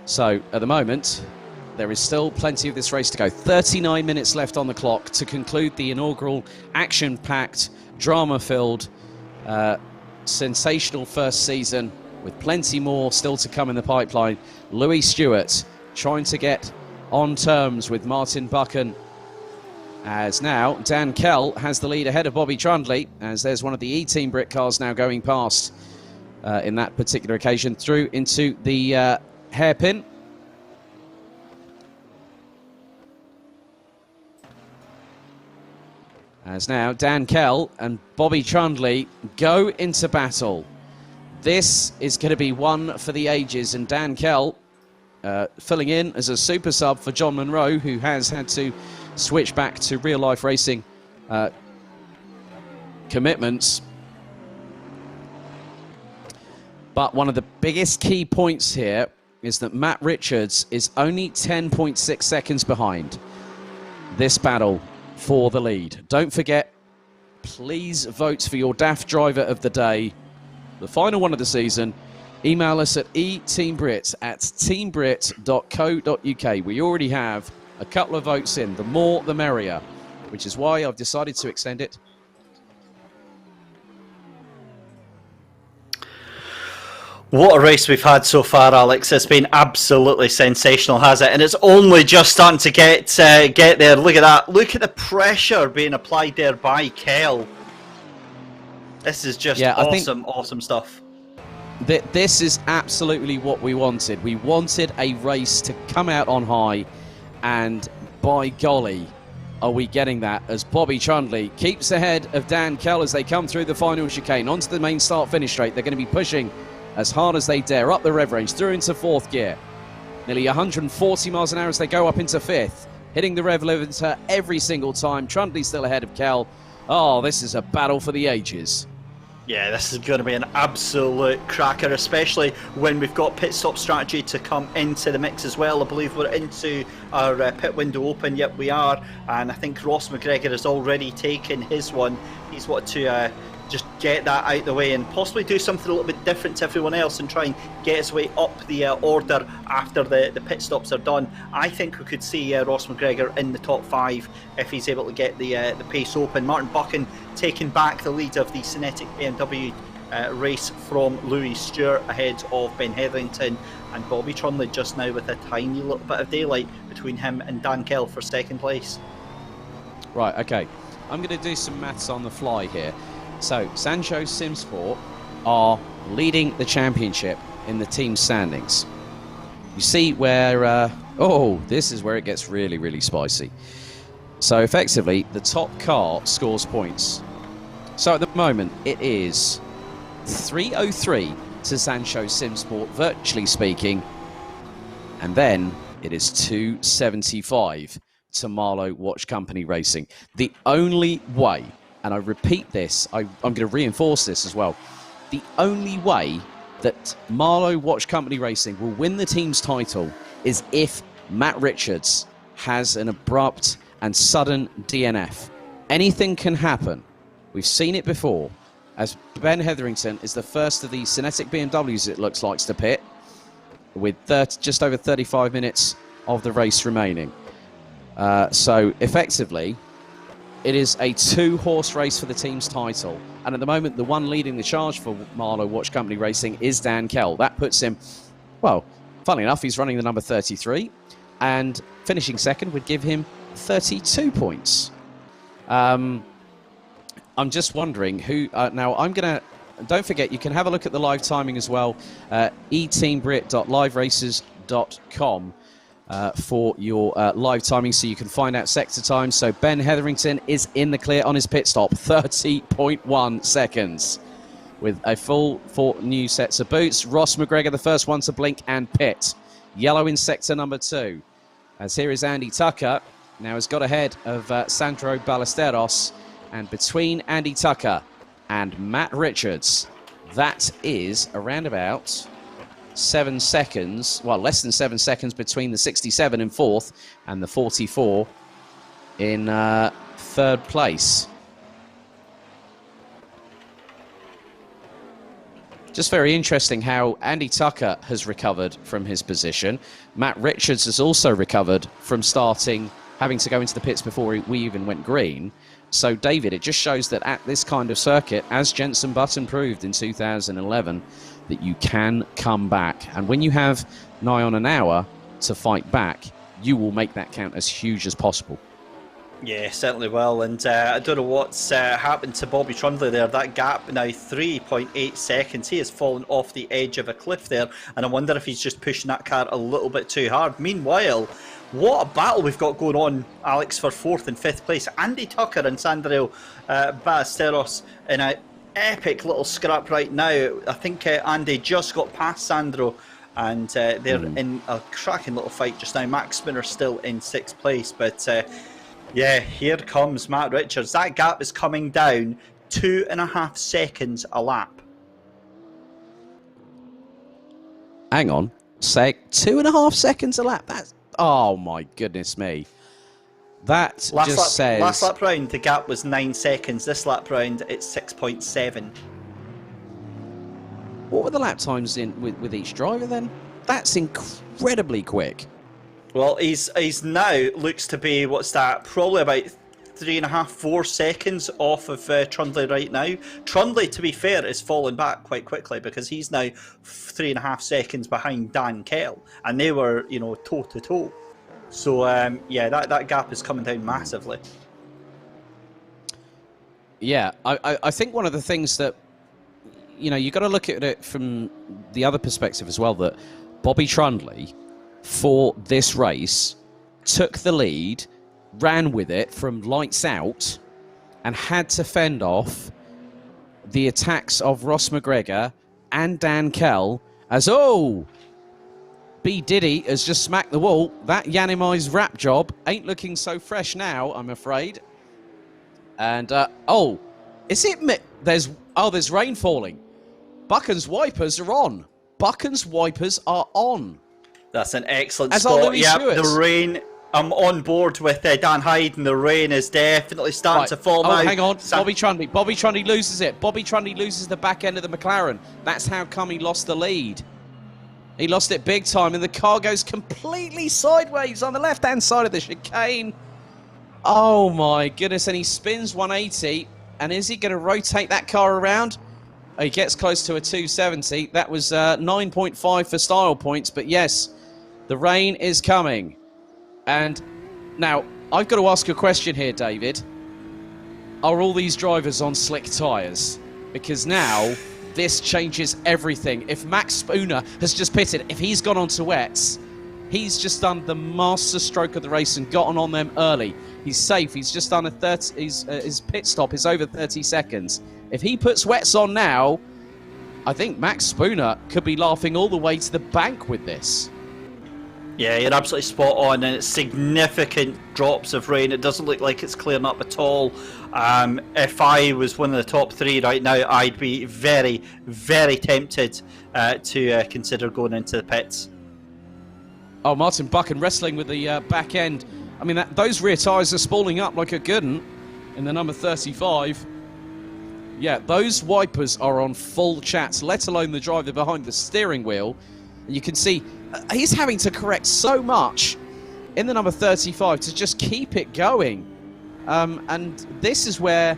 So, at the moment, there is still plenty of this race to go. 39 minutes left on the clock to conclude the inaugural action-packed, drama-filled, sensational first season, with plenty more still to come in the pipeline. Louis Stewart trying to get on terms with Martin Buchan, as now Dan Kell has the lead ahead of Bobby Trundley, as there's one of the eTeam BRIT cars now going past in that particular occasion through into the hairpin. As now Dan Kell and Bobby Trundley go into battle. This is going to be one for the ages, and Dan Kell filling in as a super sub for John Munro, who has had to switch back to real-life racing commitments. But one of the biggest key points here is that Matt Richards is only 10.6 seconds behind this battle for the lead. Don't forget, please vote for your daft driver of the day, the final one of the season. Email us at eteambrit@teambrit.co.uk. We already have a couple of votes in. The more, the merrier, which is why I've decided to extend it. What a race we've had so far, Alex. It's been absolutely sensational, has it? And it's only just starting to get there. Look at that. Look at the pressure being applied there by Kell. This is just awesome stuff. This is absolutely what we wanted. We wanted a race to come out on high, and by golly, are we getting that as Bobby Trundley keeps ahead of Dan Kell as they come through the final chicane onto the main start-finish straight. They're going to be pushing as hard as they dare up the rev range through into fourth gear. Nearly 140 miles an hour as they go up into fifth, hitting the rev limiter every single time. Trundley still ahead of Kell. Oh, this is a battle for the ages. Yeah, this is going to be an absolute cracker, especially when we've got pit stop strategy to come into the mix as well. I believe we're into our pit window open. Yep, we are. And I think Ross McGregor has already taken his one. He's wanted to just get that out of the way and possibly do something a little bit different to everyone else and try and get his way up the order after the pit stops are done. I think we could see Ross McGregor in the top 5 if he's able to get the pace open. Martin Buchan taking back the lead of the SYNETIQ BMW race from Louis Stewart ahead of Ben Hetherington, and Bobby Trundley just now with a tiny little bit of daylight between him and Dan Kell for second place. Right, okay. I'm going to do some maths on the fly here. So, Sancho Simsport are leading the championship in the team standings. You see where, this is where it gets really, really spicy. So, effectively, the top car scores points. So, at the moment, it is 303 to Sancho Simsport, virtually speaking. And then it is 275 to Marlow Watch Company Racing. The only way, and I repeat this, I'm going to reinforce this as well, the only way that Marlow Watch Company Racing will win the team's title is if Matt Richards has an abrupt and sudden DNF. Anything can happen. We've seen it before, as Ben Hetherington is the first of the SYNETIQ BMWs, it looks like, to pit, with just over 35 minutes of the race remaining. So, effectively, it is a 2-horse race for the team's title. And at the moment, the one leading the charge for Marlow Watch Company Racing is Dan Kell. That puts him, well, funnily enough, he's running the number 33. And finishing second would give him 32 points. I'm just wondering who... now, I'm going to... Don't forget, you can have a look at the live timing as well. eTeamBrit.liveracers.com. For your live timing, so you can find out sector time. So Ben Hetherington is in the clear on his pit stop, 30.1 seconds, with a full 4 new sets of boots. Ross McGregor, the first one to blink and pit. Yellow in sector number 2. As here is Andy Tucker, now has got ahead of Sandro Ballesteros, and between Andy Tucker and Matt Richards, that is around about 7 seconds, well, less than 7 seconds between the 67 in 4th and the 44 in 3rd place. Just very interesting how Andy Tucker has recovered from his position. Matt Richards has also recovered from having to go into the pits before we even went green. So, David, it just shows that at this kind of circuit, as Jenson Button proved in 2011, that you can come back. And when you have nigh on an hour to fight back, you will make that count as huge as possible. Yeah, certainly will. And I don't know what's happened to Bobby Trundley there. That gap now 3.8 seconds. He has fallen off the edge of a cliff there. And I wonder if he's just pushing that car a little bit too hard. Meanwhile, what a battle we've got going on, Alex, for 4th and 5th place. Andy Tucker and Sandro Ballesteros in an epic little scrap right now. I think Andy just got past Sandro, and they're in a cracking little fight just now. Max Spinner still in 6th place, but yeah, here comes Matt Richards. That gap is coming down 2.5 seconds a lap. Hang on, 2.5 seconds a lap. That's, oh my goodness me. That says... Last lap round, the gap was 9 seconds. This lap round, it's 6.7. What were the lap times with each driver then? That's incredibly quick. Well, he's now looks to be, what's that, probably about 3.5, 4 seconds off of Trundley right now. Trundley, to be fair, is falling back quite quickly because he's now 3.5 seconds behind Dan Kell, and they were, toe to toe. So yeah, that gap is coming down massively. Yeah, I think one of the things that you got to look at it from the other perspective as well, that Bobby Trundley for this race took the lead ran with it from lights out and had to fend off the attacks of Ross McGregor and Dan Kell as, B. Diddy has just smacked the wall. That Yanimai's wrap job ain't looking so fresh now, I'm afraid. And, is it... There's rain falling. Buchan's wipers are on. Buchan's wipers are on. That's an excellent As spot. Yeah, the rain... I'm on board with Dan Hyde, and the rain is definitely starting to fall now. Hang on. Bobby Trundy. Bobby Trundy loses it. Bobby Trundy loses the back end of the McLaren. That's how come he lost the lead. He lost it big time, and the car goes completely sideways on the left-hand side of the chicane. Oh, my goodness. And he spins 180. And is he going to rotate that car around? He gets close to a 270. That was 9.5 for style points. But yes, the rain is coming. And now, I've got to ask a question here, David. Are all these drivers on slick tyres? Because now, this changes everything. If Max Spooner has just pitted, if he's gone on to wets, he's just done the master stroke of the race and gotten on them early. He's safe. He's just done a 30. His pit stop is over 30 seconds. If he puts wets on now, I think Max Spooner could be laughing all the way to the bank with this. Yeah, you're absolutely spot on, and it's significant drops of rain. It doesn't look like it's clearing up at all. If I was one of the top three right now, I'd be very, very tempted to consider going into the pits. Oh, Martin Buchan wrestling with the back end. I mean, those rear tyres are spooling up like a good one in the number 35. Yeah, those wipers are on full chats, let alone the driver behind the steering wheel. And you can see he's having to correct so much in the number 35 to just keep it going. And this is where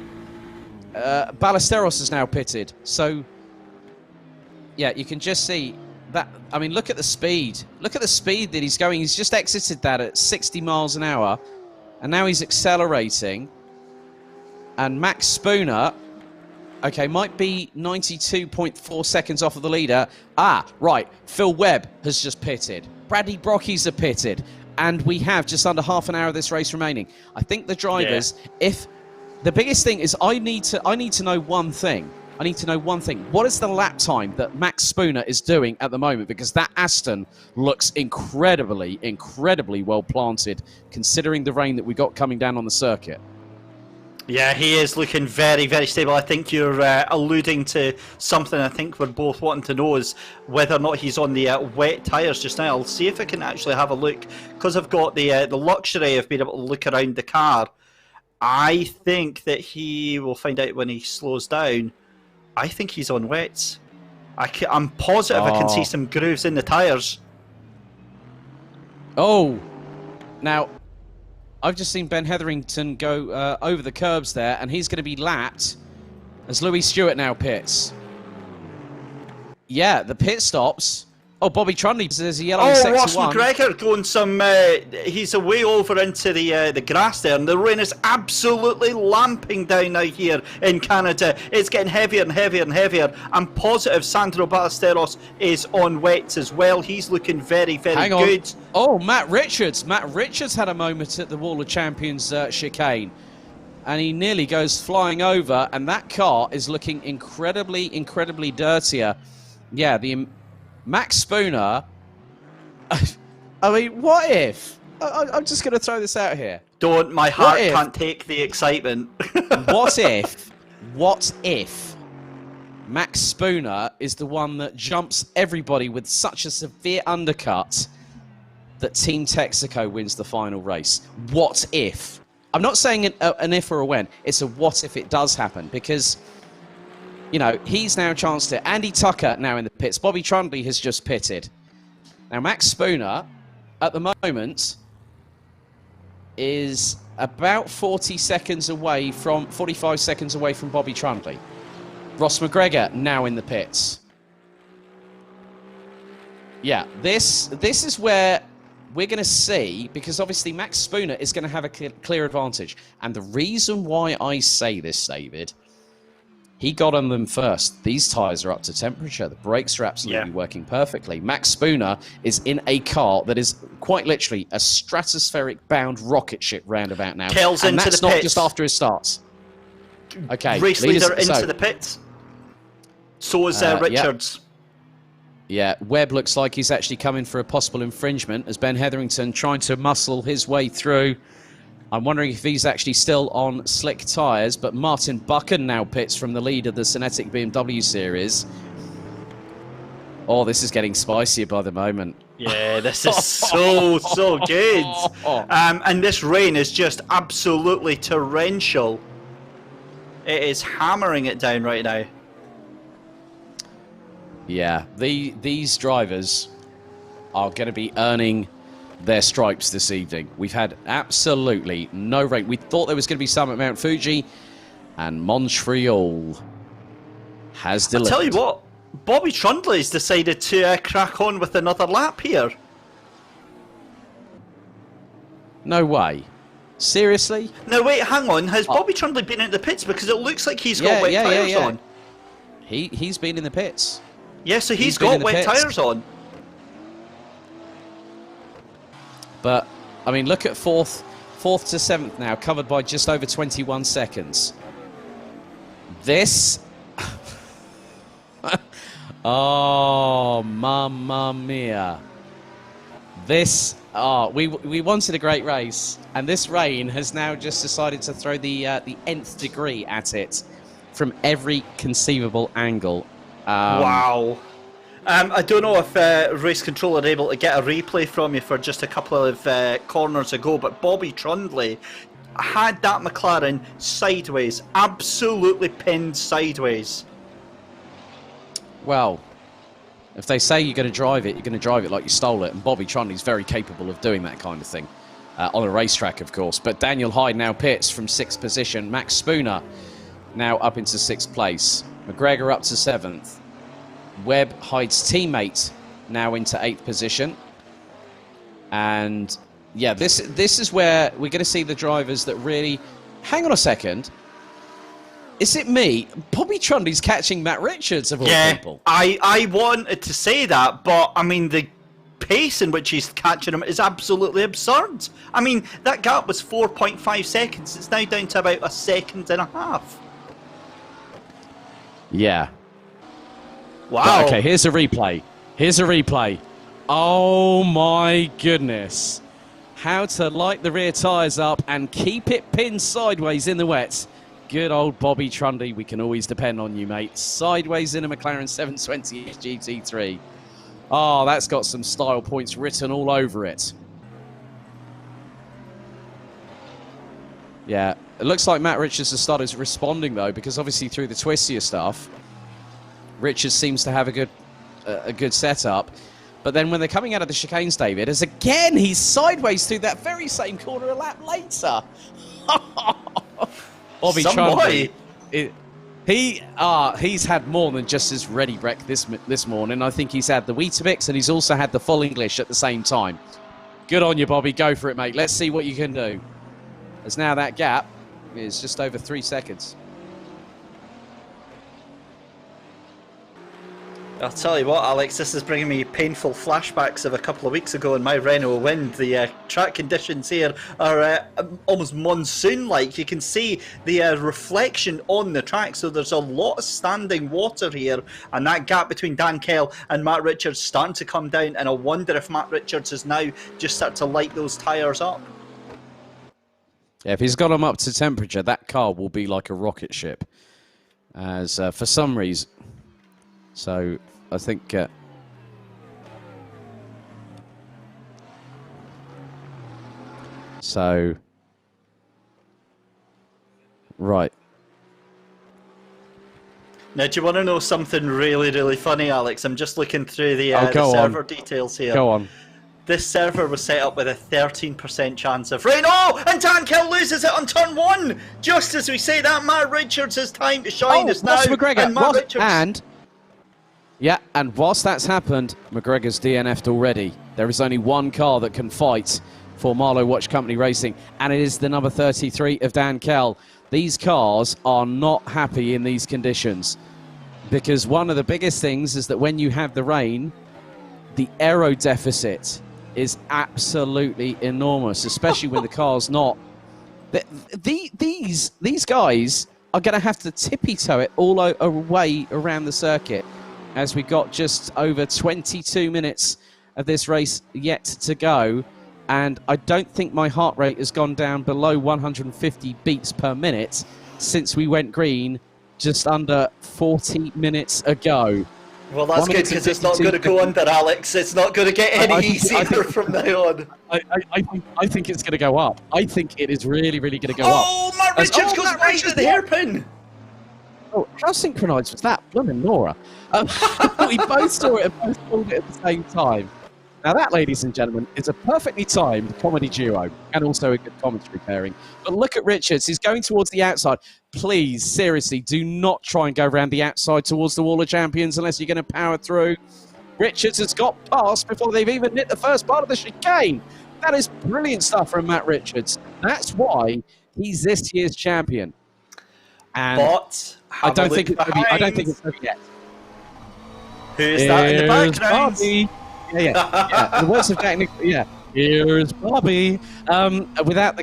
Ballesteros is now pitted. So, yeah, you can just see that. I mean, look at the speed. Look at the speed that he's going. He's just exited that at 60 miles an hour. And now he's accelerating. And Max Spooner, okay, might be 92.4 seconds off of the leader. Ah, right. Phil Webb has just pitted. Bradley Brockies are pitted. And we have just under half an hour of this race remaining. I think the drivers, if the biggest thing is I need to know one thing. I need to know one thing. What is the lap time that Max Spooner is doing at the moment? Because that Aston looks incredibly, incredibly well planted, considering the rain that we got coming down on the circuit. Yeah, he is looking very, very stable. I think you're alluding to something I think we're both wanting to know is whether or not he's on the wet tyres just now. I'll see if I can actually have a look. Because I've got the luxury of being able to look around the car, I think that he will find out when he slows down. I think he's on wets. I'm positive I can see some grooves in the tyres. Oh, now... I've just seen Ben Hetherington go over the curbs there, and he's going to be lapped as Louis Stewart now pits. Yeah, the pit stops. Oh, Bobby Trunley says a yellow sector Ross one. McGregor going some... he's away over into the grass there, and the rain is absolutely lamping down now here in Canada. It's getting heavier and heavier and heavier. I'm positive Sandro Ballesteros is on wets as well. He's looking very, very good. Oh, Matt Richards. Matt Richards had a moment at the Wall of Champions chicane, and he nearly goes flying over, and that car is looking incredibly, incredibly dirtier. Yeah, the... Max Spooner, I mean, what if? I'm just going to throw this out here. Don't, my heart can't take the excitement. What if Max Spooner is the one that jumps everybody with such a severe undercut that Team Texaco wins the final race? What if? I'm not saying an if or a when. It's a what if it does happen, because... You know, he's now chanced it. Andy Tucker now in the pits. Bobby Trunley has just pitted. Now, Max Spooner, at the moment, is about 45 seconds away from Bobby Trunley. Ross McGregor now in the pits. Yeah, this is where we're going to see, because obviously Max Spooner is going to have a clear advantage. And the reason why I say this, David... He got on them first. These tyres are up to temperature. The brakes are absolutely working perfectly. Max Spooner is in a car that is quite literally a stratospheric-bound rocket ship roundabout now. Kel's and into that's the not pits. just after his starts. Okay. Race leader into the pits. So is Richards. Yeah, Webb looks like he's actually coming for a possible infringement as Ben Hetherington trying to muscle his way through. I'm wondering if he's actually still on slick tyres, but Martin Buchan now pits from the lead of the SYNETIQ BMW series. Oh, this is getting spicier by the moment. Yeah, this is so good. And this rain is just absolutely torrential. It is hammering it down right now. Yeah, these drivers are going to be earning their stripes this evening. We've had absolutely no rain. We thought there was going to be some at Mount Fuji, and Montreal has delivered. I'll tell you what, Bobby Trundley's decided to crack on with another lap here. No way. Seriously? Now wait, hang on. Has Bobby Trundley been in the pits? Because it looks like he's got wet tyres on. He's been in the pits. Yeah, so he's got wet tyres on. But, I mean, look at fourth to seventh now, covered by just over 21 seconds. This... oh, mamma mia. This... Oh, we wanted a great race, and this rain has now just decided to throw the nth degree at it from every conceivable angle. Wow. I don't know if Race Control are able to get a replay from you for just a couple of corners ago, but Bobby Trundley had that McLaren sideways, absolutely pinned sideways. Well, if they say you're going to drive it, you're going to drive it like you stole it, and Bobby Trundley's very capable of doing that kind of thing. On a racetrack, of course. But Daniel Hyde now pits from 6th position. Max Spooner now up into 6th place. McGregor up to 7th. Webb, Hyde's teammate, now into 8th position. And yeah, this is where we're going to see the drivers that really... Hang on a second. Is it me? Bobby Trundley's catching Matt Richards of all people. I wanted to say that, but I mean the pace in which he's catching him is absolutely absurd. I mean, that gap was 4.5 seconds. It's now down to about a second and a half. Yeah. Wow. But, okay, here's a replay. Here's a replay. Oh my goodness. How to light the rear tyres up and keep it pinned sideways in the wet. Good old Bobby Trundley. We can always depend on you, mate. Sideways in a McLaren 720 GT3. Oh, that's got some style points written all over it. Yeah, it looks like Matt Richards has started responding, though, because obviously through the twistier stuff, Richards seems to have a good setup. But then when they're coming out of the chicanes, David, as again he's sideways through that very same corner a lap later. Bobby Trundley, he's had more than just his ready wreck this morning. I think he's had the Weetabix and he's also had the full English at the same time. Good on you, Bobby. Go for it, mate. Let's see what you can do. As now that gap is just over 3 seconds. I'll tell you what, Alex, this is bringing me painful flashbacks of a couple of weeks ago in my Renault Wind. The track conditions here are almost monsoon-like. You can see the reflection on the track, so there's a lot of standing water here, and that gap between Dan Kell and Matt Richards starting to come down, and I wonder if Matt Richards is now just starting to light those tyres up. Yeah, if he's got them up to temperature, that car will be like a rocket ship. As for some reason... So, I think... Right. Now, do you want to know something really, really funny, Alex? I'm just looking through the server details here. Go on. This server was set up with a 13% chance of rain. Oh, and Dan Kell loses it on turn 1! Just as we say that, Matt Richards' time to shine is now. McGregor. And Matt Richards... Yeah, and whilst that's happened, McGregor's DNF'd already. There is only one car that can fight for Marlow Watch Company Racing, and it is the number 33 of Dan Kell. these cars are not happy in these conditions, because one of the biggest things is that when you have the rain, the aero deficit is absolutely enormous, especially when the car's not. These guys are going to have to tippy-toe it all away around the circuit, as we got just over 22 minutes of this race yet to go. And I don't think my heart rate has gone down below 150 beats per minute since we went green just under 40 minutes ago. Well, that's good, because it's not going to go under, Alex. It's not going to get any easier from now on. I think it's going to go up. I think it is really, really going to go up. Oh, Matt Richards goes right to the hairpin. Oh, how synchronised was that? Blooming Nora. We both saw it and both called it at the same time. Now that, ladies and gentlemen, is a perfectly timed comedy duo and also a good commentary pairing. But look at Richards. He's going towards the outside. Please, seriously, do not try and go around the outside towards the Wall of Champions unless you're going to power through. Richards has got past before they've even hit the first part of the chicane. That is brilliant stuff from Matt Richards. That's why he's this year's champion. And but I don't think it's over yet. Who is that in the background? Bobby. Yeah. The words of Jack Nicholson. Yeah. Here's Bobby. Without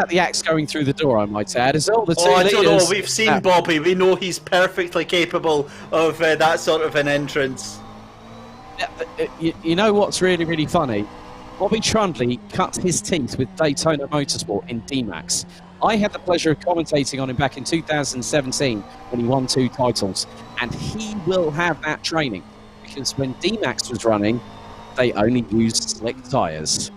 the axe going through the door, I might add. Is all the two I leaders. don't know. We've seen Bobby. We know he's perfectly capable of that sort of an entrance. You know what's really, really funny? Bobby Trundley cut his teeth with Daytona Motorsport in D-Max. I had the pleasure of commentating on him back in 2017 when he won 2 titles, and he will have that training, because when D-Max was running, they only used slick tyres.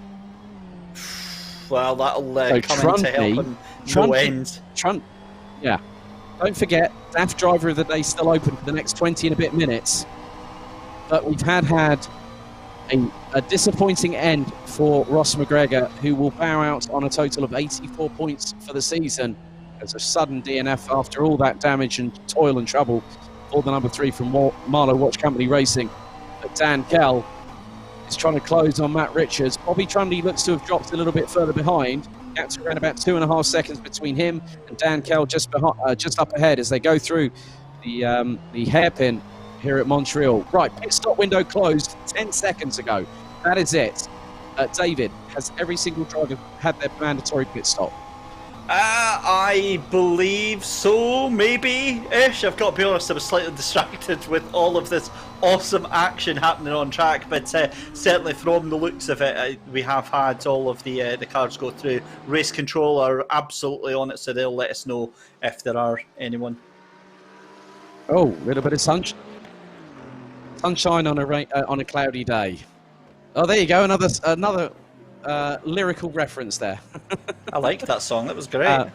Well, that'll so come into help on no end. Yeah. Don't forget, DAF Driver of the Day still open for the next 20 and a bit minutes. But we've had a disappointing end for Ross McGregor, who will bow out on a total of 84 points for the season as a sudden DNF after all that damage and toil and trouble for the number 3 from Marlow Watch Company Racing. But Dan Kell is trying to close on Matt Richards. Bobby Trundley looks to have dropped a little bit further behind. Gap's around about 2.5 seconds between him and Dan Kell just up ahead as they go through the hairpin here at Montreal. Right, pit stop window closed 10 seconds ago. That is it. David, has every single driver had their mandatory pit stop? I believe so, maybe-ish. I've got to be honest, I was slightly distracted with all of this awesome action happening on track, but certainly from the looks of it, we have had all of the cars go through. Race control are absolutely on it, so they'll let us know if there are anyone. Oh, a little bit of sunshine on a cloudy day. Oh, there you go, another lyrical reference there. I like that song. That was great.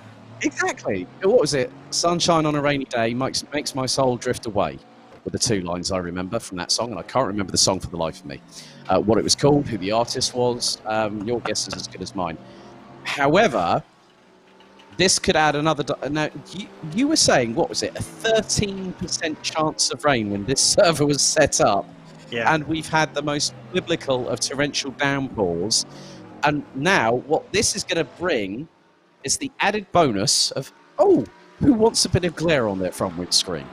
Exactly. What was it? Sunshine on a rainy day makes my soul drift away. Were the 2 lines I remember from that song, and I can't remember the song for the life of me. What it was called, who the artist was, your guess is as good as mine. However, this could add another. Now, you were saying, what was it? A 13% chance of rain when this server was set up. Yeah. And we've had the most biblical of torrential downpours. And now what this is going to bring is the added bonus of, who wants a bit of glare on their front windscreen?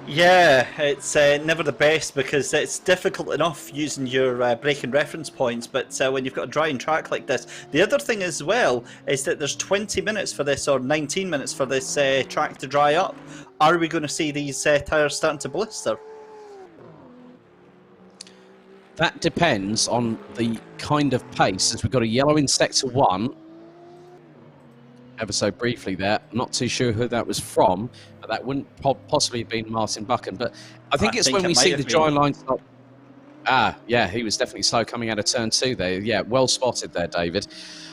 Yeah, it's never the best, because it's difficult enough using your braking reference points, but when you've got a drying track like this. The other thing as well is that there's 20 minutes for this, or 19 minutes for this track to dry up. Are we going to see these tyres starting to blister? That depends on the kind of pace, as we've got a yellow in Sector 1. Ever so briefly there. Not too sure who that was from, but that wouldn't possibly have been Martin Buchan. But I think it's when we see the dry line stop. Yeah, he was definitely slow coming out of turn 2 there. Yeah, well spotted there, David.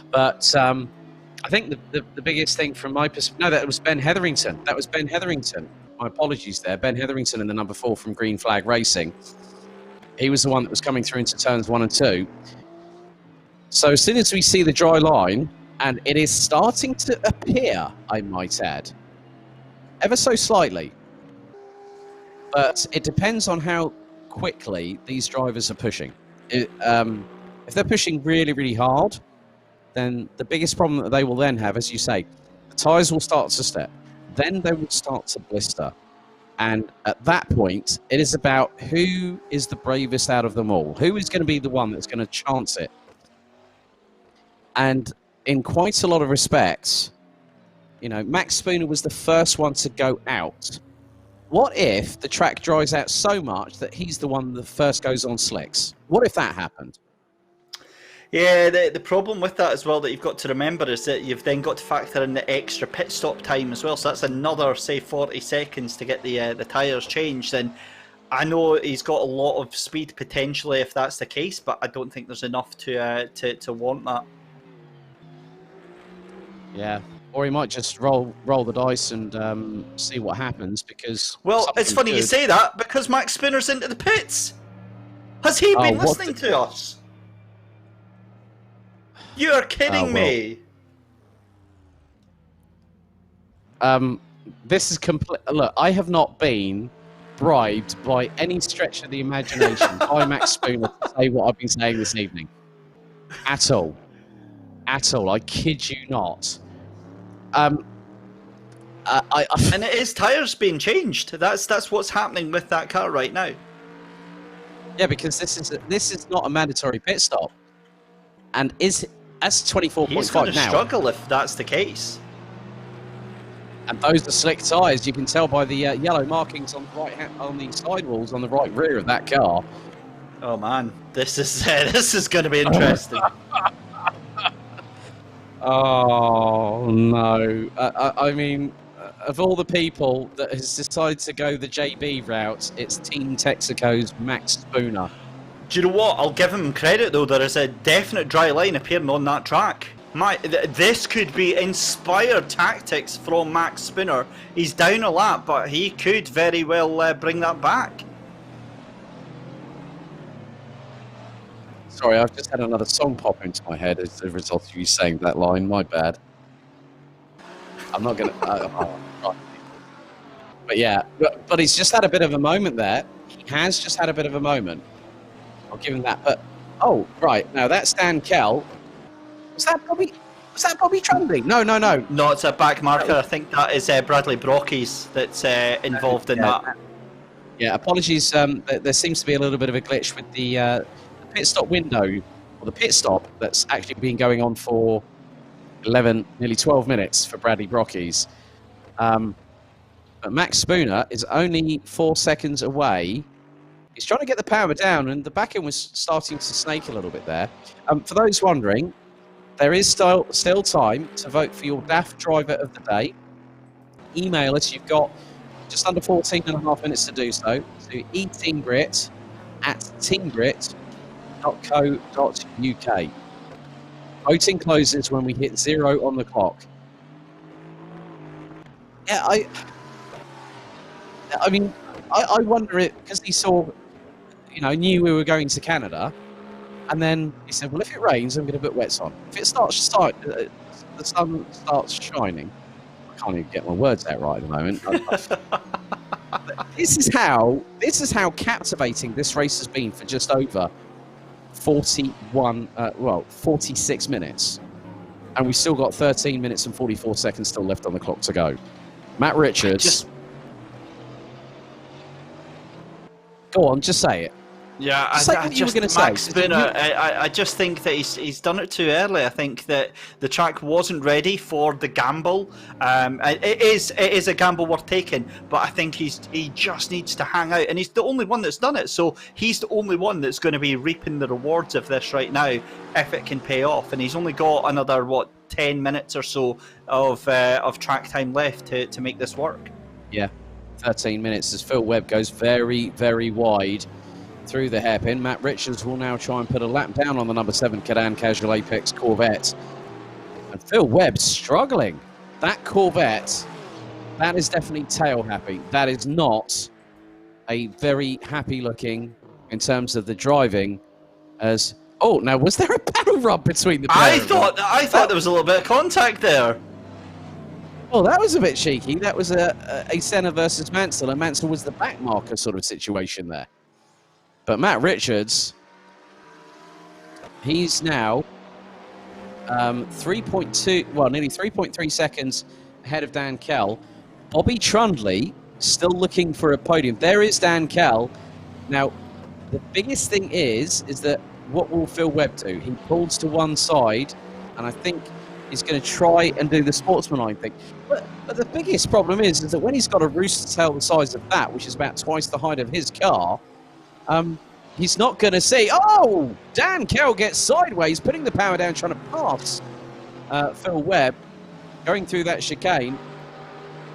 But I think the biggest thing from my perspective... No, that was Ben Hetherington. That was Ben Hetherington. My apologies there. Ben Hetherington in the number 4 from Green Flag Racing. He was the one that was coming through into turns 1 and 2. So as soon as we see the dry line, and it is starting to appear, I might add, ever so slightly. But it depends on how quickly these drivers are pushing. If they're pushing really, really hard, then the biggest problem that they will then have, as you say, tyres will start to step. Then they will start to blister. And at that point, it is about who is the bravest out of them all. Who is going to be the one that's going to chance it? And in quite a lot of respects, you know, Max Spooner was the first one to go out. What if the track dries out so much that he's the one that first goes on slicks? What if that happened? Yeah, the problem with that as well that you've got to remember is that you've then got to factor in the extra pit stop time as well. So that's another, say, 40 seconds to get the tyres changed. And I know he's got a lot of speed potentially if that's the case, but I don't think there's enough to want that. Yeah, or he might just roll the dice and see what happens because... Well, it's funny you say that because Max Spooner's into the pits. Has he been listening to us? You are kidding me. This is complete. Look, I have not been bribed by any stretch of the imagination by Max Spooner to say what I've been saying this evening. At all. At all. I kid you not. And it is tyres being changed. That's what's happening with that car right now. Yeah, because this is not a mandatory pit stop, and that's 24.5 now. He's going to struggle if that's the case. And those are slick tyres. You can tell by the yellow markings on the sidewalls on the right rear of that car. Oh man, this is going to be interesting. Oh no! I mean, of all the people that has decided to go the JB route, it's Team Texaco's Max Spooner. Do you know what? I'll give him credit though. There is a definite dry line appearing on that track. This could be inspired tactics from Max Spooner. He's down a lap, but he could very well bring that back. Sorry, I've just had another song pop into my head as a result of you saying that line. My bad. I'm not going to... But yeah, but he's just had a bit of a moment there. He has just had a bit of a moment. I'll give him that. But, oh, right. Now, that's Dan Kell. Was that Bobby Trundy? No. No, it's a back marker. I think that is Bradley Brockies that's involved in that. Yeah, apologies. There seems to be a little bit of a glitch with the pit stop window, or the pit stop that's actually been going on for 11, nearly 12 minutes for Bradley Brockies. But Max Spooner is only 4 seconds away. He's trying to get the power down, and the back end was starting to snake a little bit there. For those wondering, there is still time to vote for your DAF driver of the day. Email us. You've got just under 14 and a half minutes to do so. To eTeam BRIT at teambrit.co.uk. Voting closes when we hit 0 on the clock. Yeah, I mean, I wonder it because he saw, knew we were going to Canada, and then he said, "Well, if it rains, I'm going to put wets on. If it the sun starts shining." I can't even get my words out right at the moment. This is how captivating this race has been for just over 46 minutes, and we've still got 13 minutes and 44 seconds still left on the clock to go. Matt Richards. Go on, just say it. Yeah, I just think that he's done it too early. I think that the track wasn't ready for the gamble. It is a gamble worth taking, but I think he just needs to hang out, and he's the only one that's done it. So he's the only one that's going to be reaping the rewards of this right now if it can pay off. And he's only got another 10 minutes or so of track time left to make this work. Yeah, 13 minutes as Phil Webb goes very, very wide through the hairpin. Matt Richards will now try and put a lap down on the number 7 Cadan Casual Apex Corvette. And Phil Webb struggling. That Corvette, that is definitely tail happy. That is not a very happy looking in terms of the driving as... Oh, now was there a pedal rub between the pair? I thought there was a little bit of contact there. Well, that was a bit cheeky. That was a Senna versus Mansell, and Mansell was the back marker sort of situation there. But Matt Richards, he's now 3.2, well, nearly 3.3 seconds ahead of Dan Kell. Bobby Trundley still looking for a podium. There is Dan Kell. Now, the biggest thing is that what will Phil Webb do? He pulls to one side, and I think he's going to try and do the sportsmanlike thing. But the biggest problem is that when he's got a rooster tail the size of that, which is about twice the height of his car, he's not going to see, oh, Dan Kell gets sideways, putting the power down, trying to pass Phil Webb, going through that chicane.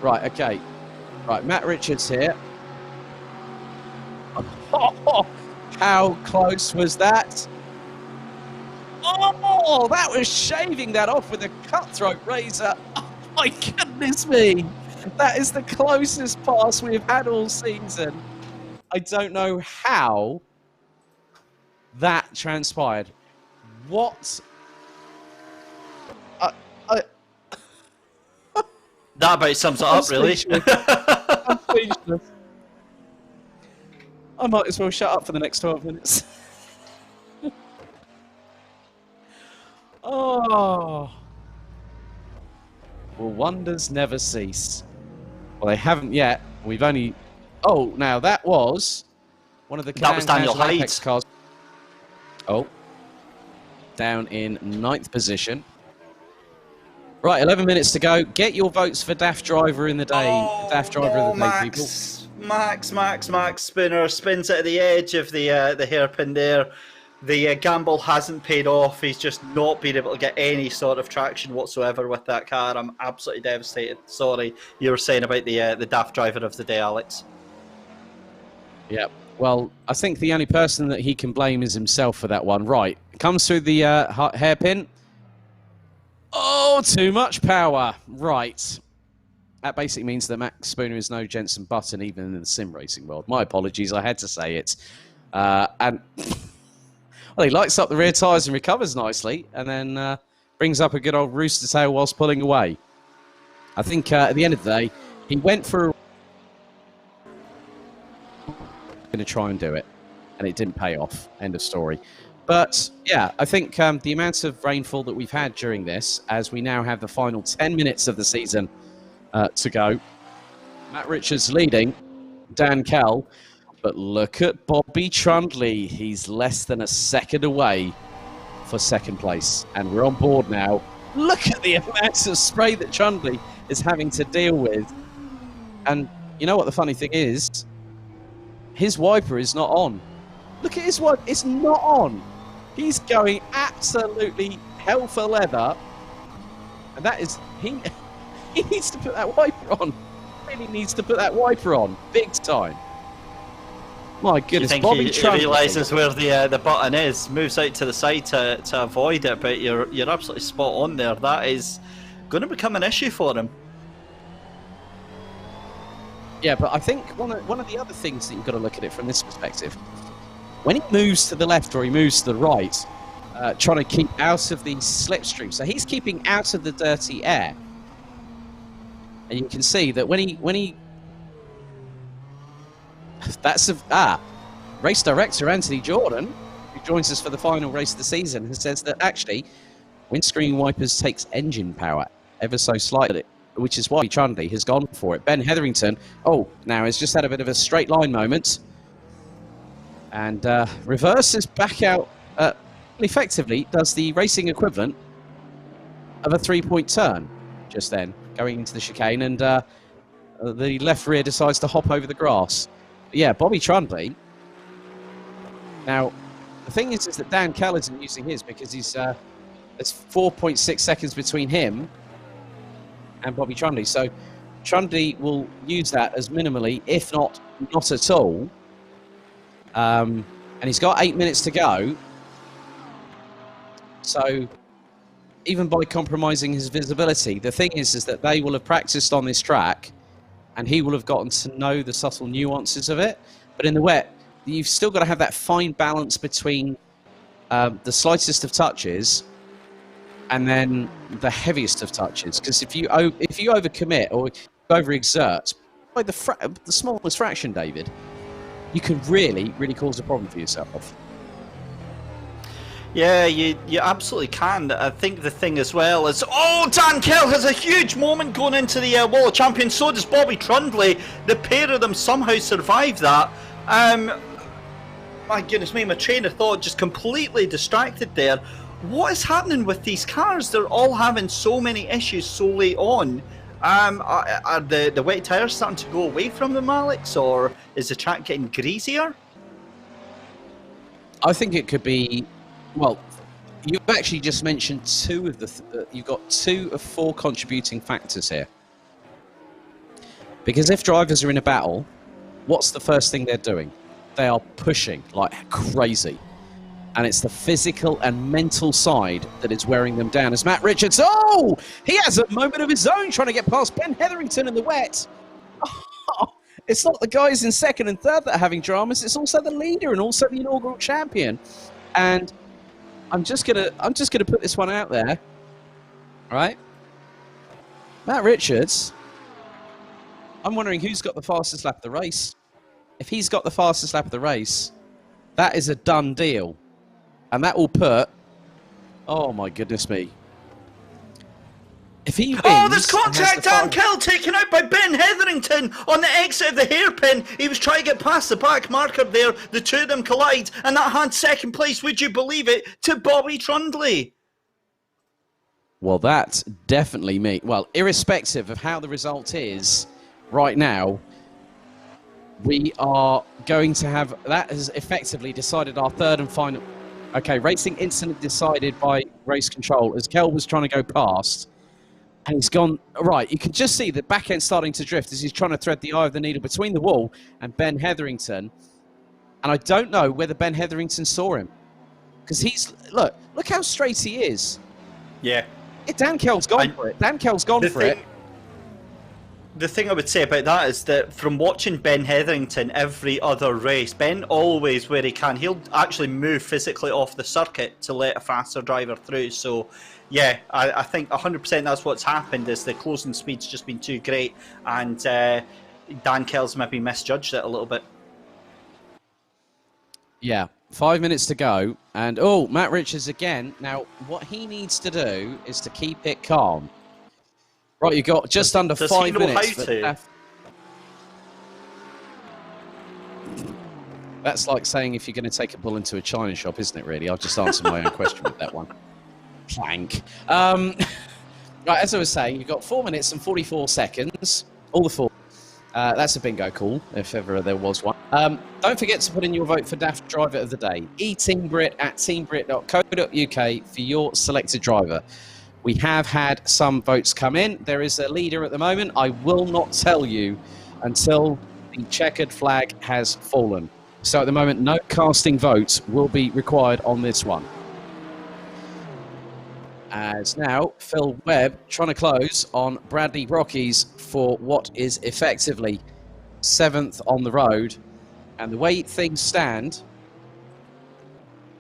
Right, okay. Right, Matt Richards here. Oh, how close was that? Oh, that was shaving that off with a cutthroat razor. Oh, my goodness me. That is the closest pass we've had all season. I don't know how that transpired. What? That about sums it up, really. I'm speechless. I might as well shut up for the next 12 minutes. Oh. Well, wonders never cease. Well, they haven't yet. We've only... Oh, now that was one of the... That was Daniel Hyde. Cars. Oh. Down in 9th position. Right, 11 minutes to go. Get your votes for Daft Driver in the day. Daft Driver of the day, people. Max Spinner spins it at the edge of the hairpin there. The gamble hasn't paid off. He's just not been able to get any sort of traction whatsoever with that car. I'm absolutely devastated. Sorry, you were saying about the Daft Driver of the day, Alex. Yeah, well, I think the only person that he can blame is himself for that one. Right, comes through the hairpin. Oh, too much power. Right. That basically means that Max Spooner is no Jenson Button, even in the sim racing world. My apologies, I had to say it. And well, he lights up the rear tyres and recovers nicely, and then brings up a good old rooster tail whilst pulling away. I think at the end of the day, he went for going to try and do it, and it didn't pay off. End of story. But yeah, I think the amount of rainfall that we've had during this, as we now have the final 10 minutes of the season to go. Matt Richards leading, Dan Kell, but look at Bobby Trundley. He's less than a second away for second place, and we're on board now. Look at the amount of spray that Trundley is having to deal with. And you know what the funny thing is? His wiper is not on. Look at his wiper, it's not on. He's going absolutely hell for leather. And that is, he needs to put that wiper on. Really needs to put that wiper on, big time. My goodness, Bobby Trundley. He realises where the button is, moves out to the side to avoid it, but you're absolutely spot on there. That is going to become an issue for him. Yeah, but I think one of the other things that you've got to look at it from this perspective, when he moves to the left or he moves to the right, trying to keep out of the slipstream, so he's keeping out of the dirty air. And you can see that when he that's race director Anthony Jordan, who joins us for the final race of the season, has says that actually windscreen wipers takes engine power ever so slightly, which is why Trundley has gone for it. Ben Hetherington, now has just had a bit of a straight line moment, and reverses back out. Effectively, does the racing equivalent of a 3-point turn just then, going into the chicane, and the left rear decides to hop over the grass. But yeah, Bobby Trundley. Now, the thing is that Dan Kell isn't using his because he's there's 4.6 seconds between him and Bobby Trundley. So Trundley will use that as minimally, if not at all. And he's got 8 minutes to go. So even by compromising his visibility, the thing is that they will have practiced on this track and he will have gotten to know the subtle nuances of it. But in the wet, you've still got to have that fine balance between the slightest of touches and then the heaviest of touches. Because if you overcommit or overexert by the smallest fraction, David, you can really cause a problem for yourself. Yeah, you absolutely can. I think the thing as well is, Dan Kell has a huge moment going into the Wall of Champions. So does Bobby Trundley. The pair of them somehow survived that. My goodness me, my train of thought just completely distracted there. What is happening with these cars? They're all having so many issues so late on. Are the wet tyres starting to go away from them, Alex, or is the track getting greasier? I think it could be. Well, you've actually just mentioned two of the. You've got 2 of 4 contributing factors here. Because if drivers are in a battle, what's the first thing they're doing? They are pushing like crazy. And it's the physical and mental side that is wearing them down. As Matt Richards, he has a moment of his own trying to get past Ben Hetherington in the wet. It's not the guys in second and third that are having dramas. It's also the leader and also the inaugural champion. And I'm just gonna put this one out there, all right? Matt Richards, I'm wondering who's got the fastest lap of the race. If he's got the fastest lap of the race, that is a done deal. And that will put, oh my goodness me. If he wins, there's contact! Dan Kell taken out by Ben Hetherington on the exit of the hairpin. He was trying to get past the back marker there. The two of them collide, and that hands second place, would you believe it, to Bobby Trundley. Well, that's definitely me. Well, irrespective of how the result is right now, we are going to have, that has effectively decided our third and final. Okay, racing incident decided by race control as Kell was trying to go past. And he's gone, right, you can just see the back end starting to drift as he's trying to thread the eye of the needle between the wall and Ben Hetherington. And I don't know whether Ben Hetherington saw him. Because look how straight he is. Yeah. Dan Kell's gone for it. Dan Kell's gone for it. The thing I would say about that is that from watching Ben Hetherington every other race, Ben always, where he can, he'll actually move physically off the circuit to let a faster driver through. So, yeah, I think 100% that's what's happened, is the closing speed's just been too great, and Dan Kell's maybe misjudged it a little bit. Yeah, 5 minutes to go, and Matt Richards again. Now, what he needs to do is to keep it calm. Right, you got just under 5 minutes. That's like saying if you're going to take a bull into a china shop, isn't it, really? I'll just answer my own question with that one. Plank. Right, as I was saying, you've got 4 minutes and 44 seconds. All the 4. That's a bingo call, if ever there was one. Don't forget to put in your vote for Daft Driver of the Day. eTeam BRIT at teambrit.co.uk for your selected driver. We have had some votes come in. There is a leader at the moment. I will not tell you until the checkered flag has fallen. So at the moment, no casting votes will be required on this one. As now, Phil Webb trying to close on Bradley Rockies for what is effectively 7th on the road. And the way things stand,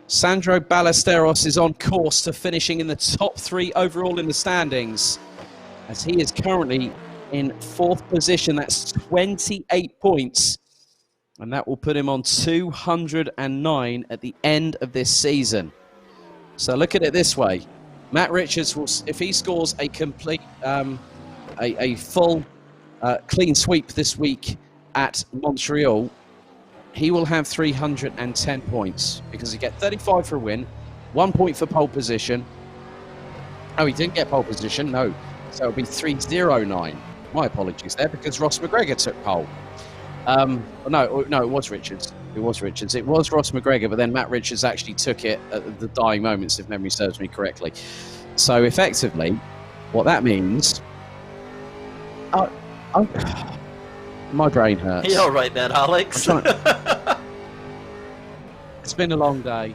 Sandro Ballesteros is on course to finishing in the top 3 overall in the standings, as he is currently in 4th position. That's 28 points, and that will put him on 209 at the end of this season. So look at it this way. Matt Richards, will, if he scores a complete, a full clean sweep this week at Montreal, he will have 310 points because he get 35 for a win, 1 point for pole position. Oh, he didn't get pole position, no. So it'll be 309. My apologies there, because Ross McGregor took pole. No, it was Richards. It was Richards. It was Ross McGregor, but then Matt Richards actually took it at the dying moments, if memory serves me correctly. So effectively, what that means... my brain hurts. You're all right there, Alex. It's been a long day.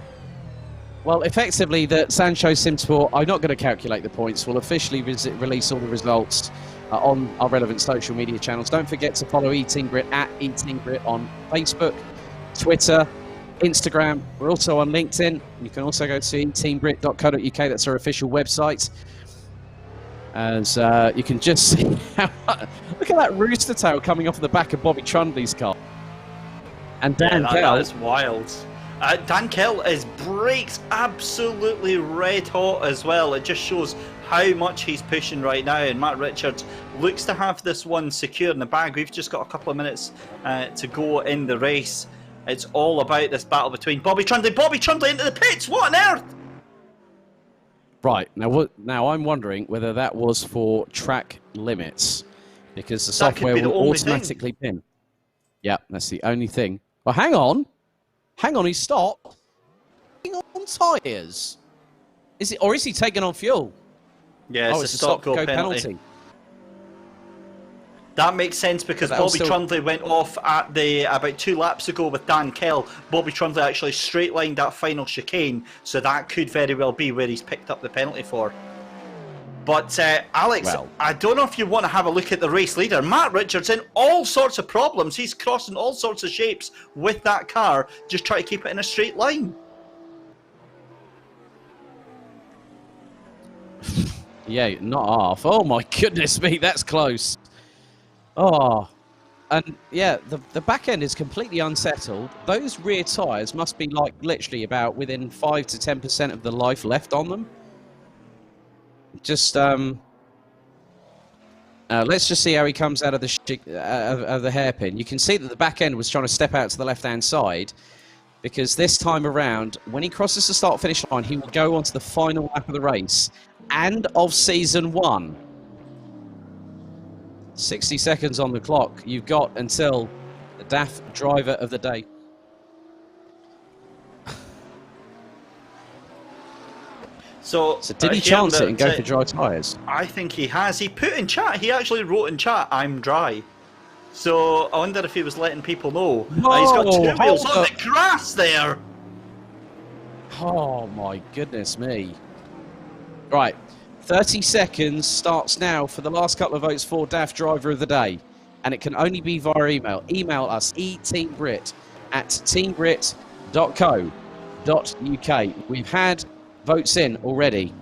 Well, effectively, the Sancho Simsport, I'm not going to calculate the points. We'll officially release all the results on our relevant social media channels. Don't forget to follow eTeam BRIT at eTeam BRIT on Facebook, Twitter, Instagram. We're also on LinkedIn. You can also go to eteambrit.co.uk. That's our official website. As you can just see, look at that rooster tail coming off the back of Bobby Trundley's car. And Dan Kell, that is wild. Dan Kell is brakes absolutely red hot as well. It just shows how much he's pushing right now, and Matt Richards looks to have this one secure in the bag. We've just got a couple of minutes to go in the race. It's all about this battle between Bobby Trundley into the pits. What on earth? Right, now I'm wondering whether that was for track limits, because the software will automatically pin. Yeah, that's the only thing. Well, hang on, he stopped. Hang on tyres. Is it, or is he taking on fuel? Yeah, it's a stop-go penalty. That makes sense because Bobby Trundley went off at about 2 laps ago with Dan Kell. Bobby Trundley actually straight-lined that final chicane, so that could very well be where he's picked up the penalty for. But Alex, I don't know if you want to have a look at the race leader. Matt Richards in all sorts of problems. He's crossing all sorts of shapes with that car, just try to keep it in a straight line. Yeah, not half. Oh my goodness me, that's close. Oh, and yeah, the back end is completely unsettled. Those rear tyres must be like literally about within 5 to 10% of the life left on them. Just let's just see how he comes out of the hairpin. You can see that the back end was trying to step out to the left-hand side, because this time around, when he crosses the start-finish line, he will go onto the final lap of the race and of season 1. 60 seconds on the clock. You've got until the DAF driver of the day. So did he chance it and go for dry tyres? I think he has. He put in chat, he actually wrote in chat, "I'm dry." So I wonder if he was letting people know. Whoa, he's got 2 wheels on the grass there. Oh my goodness me. Right. 30 seconds starts now for the last couple of votes for DAF Driver of the Day. And it can only be via email. Email us, eteambrit@teambrit.co.uk. We've had votes in already.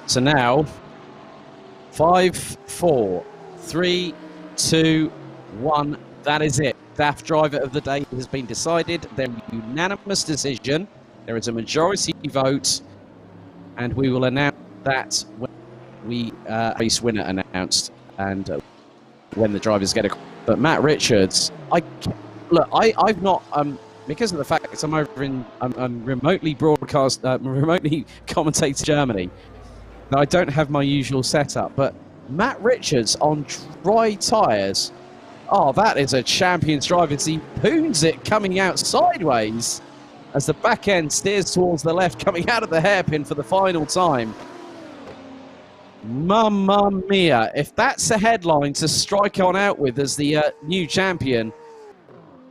So now, 5, 4, 3, 2, 1. That is it. DAF Driver of the Day has been decided. There is a unanimous decision. There is a majority vote, and we will announce that when we race winner announced and when the drivers get a. But Matt Richards, I've not because of the fact that I'm over in I'm remotely commentate Germany. Now I don't have my usual setup, but Matt Richards on dry tyres. Oh, that is a champion's drive as he poons it coming out sideways as the back end steers towards the left, coming out of the hairpin for the final time. Mamma mia. If that's a headline to strike on out with as the new champion,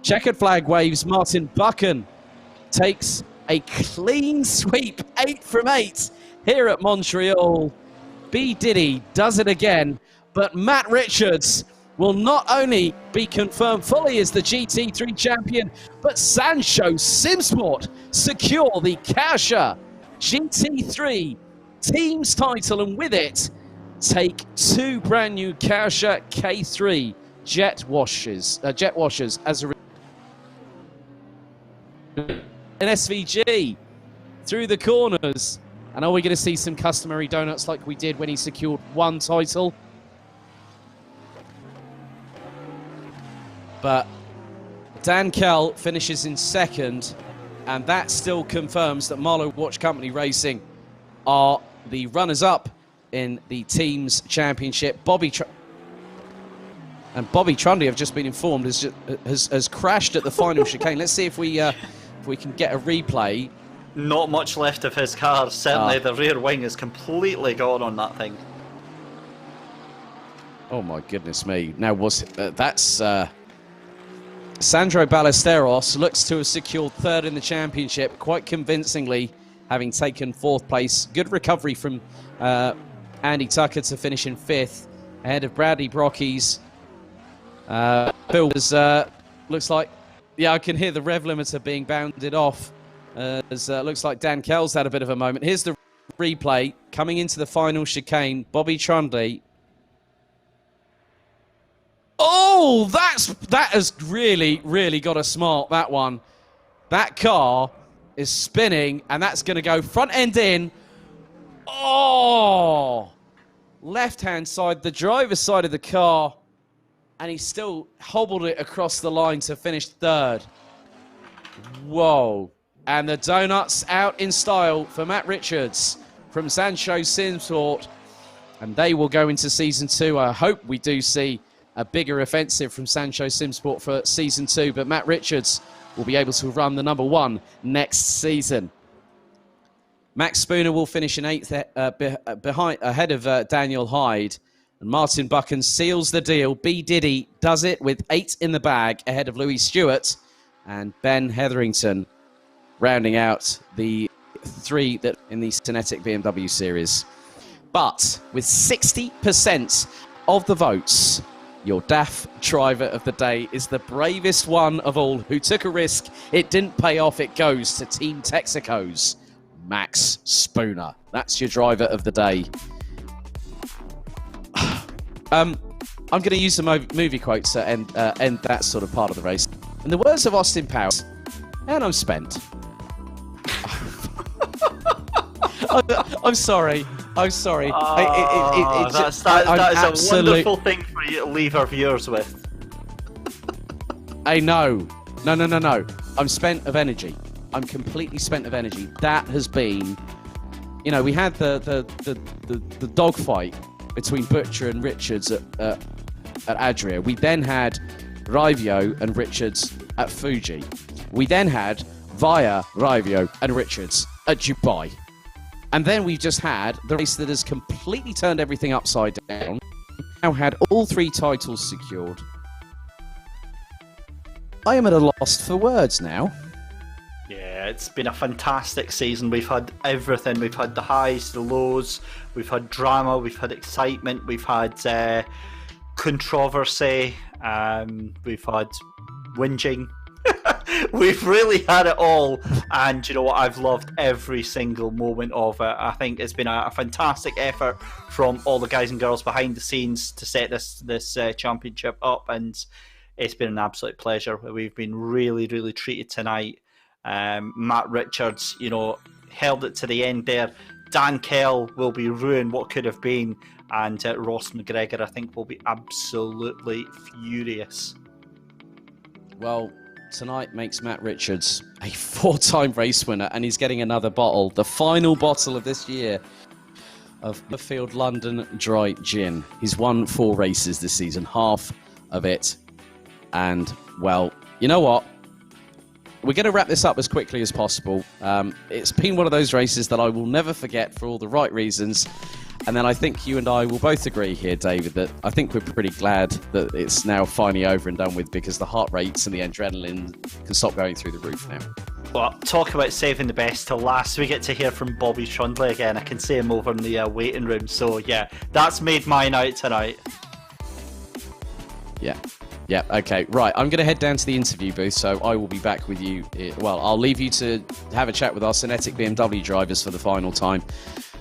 checkered flag waves. Martin Buchan takes a clean sweep, 8 from 8 here at Montreal. B. Diddy does it again, but Matt Richards will not only be confirmed fully as the GT3 champion, but Sancho Simsport secure the Kausha GT3 team's title, and with it, take 2 brand new Kausha K3 jet washers as a an SVG through the corners. And are we going to see some customary donuts like we did when he secured 1 title? But Dan Kell finishes in 2nd, and that still confirms that Marlow Watch Company Racing are the runners-up in the team's championship. Bobby Trundy, I've just been informed, has crashed at the final chicane. Let's see if we can get a replay. Not much left of his car. Certainly the rear wing is completely gone on that thing. Oh my goodness me. Now that's Sandro Ballesteros looks to have secured 3rd in the championship quite convincingly, having taken 4th place. Good recovery from Andy Tucker to finish in 5th ahead of Bradley Brockies. Phil looks like, yeah, I can hear the rev limiter being bounded off. Looks like Dan Kell's had a bit of a moment. Here's the replay coming into the final chicane. Bobby Trundley. Oh, that has really, really got us smart, that one. That car is spinning, and that's going to go front end in. Oh, left-hand side, the driver's side of the car, and he still hobbled it across the line to finish third. Whoa. And the donuts out in style for Matt Richards from Sancho Simsport, and they will go into season 2. I hope we do see a bigger offensive from Sancho Simsport for season 2, but Matt Richards will be able to run the number 1 next season. Max Spooner will finish in 8th ahead of Daniel Hyde, and Martin Buchan seals the deal. B. Diddy does it with 8 in the bag ahead of Louis Stewart, and Ben Hetherington rounding out the 3 that in the SYNETIQ BMW series. But with 60% of the votes, your DAF driver of the day is the bravest one of all, who took a risk. It didn't pay off. It goes to Team Texaco's Max Spooner. That's your driver of the day. I'm going to use some movie quotes to end that sort of part of the race. In the words of Austin Powers, and I'm spent. I'm sorry. I'm sorry. That is a wonderful thing for you to leave our viewers with. I know. No. I'm spent of energy. I'm completely spent of energy. That has been, you know, we had the dogfight between Butcher and Richards at Adria. We then had Raivio and Richards at Fuji. We then had Via, Raivio and Richards at Dubai. And then we just had the race that has completely turned everything upside down. Now had all 3 titles secured. I am at a loss for words now. Yeah, it's been a fantastic season. We've had everything. We've had the highs, the lows. We've had drama. We've had excitement. We've had controversy. We've had whinging. We've really had it all, and you know what? I've loved every single moment of it. I think it's been a fantastic effort from all the guys and girls behind the scenes to set this championship up, and it's been an absolute pleasure. We've been really, really treated tonight. Matt Richards, you know, held it to the end there. Dan Kell will be ruined what could have been, and Ross McGregor, I think, will be absolutely furious. Well, tonight makes Matt Richards a 4-time race winner, and he's getting another bottle, the final bottle of this year of Field London Dry Gin. He's won 4 races this season, half of it. And, well, you know what? We're going to wrap this up as quickly as possible. It's been one of those races that I will never forget for all the right reasons. And then I think you and I will both agree here, David, that I think we're pretty glad that it's now finally over and done with, because the heart rates and the adrenaline can stop going through the roof now. Well, talk about saving the best till last. We get to hear from Bobby Trundley again. I can see him over in the waiting room. So, yeah, that's made my night tonight. Yeah, okay, right. I'm going to head down to the interview booth, so I will be back with you. Well, I'll leave you to have a chat with our SYNETIQ BMW drivers for the final time.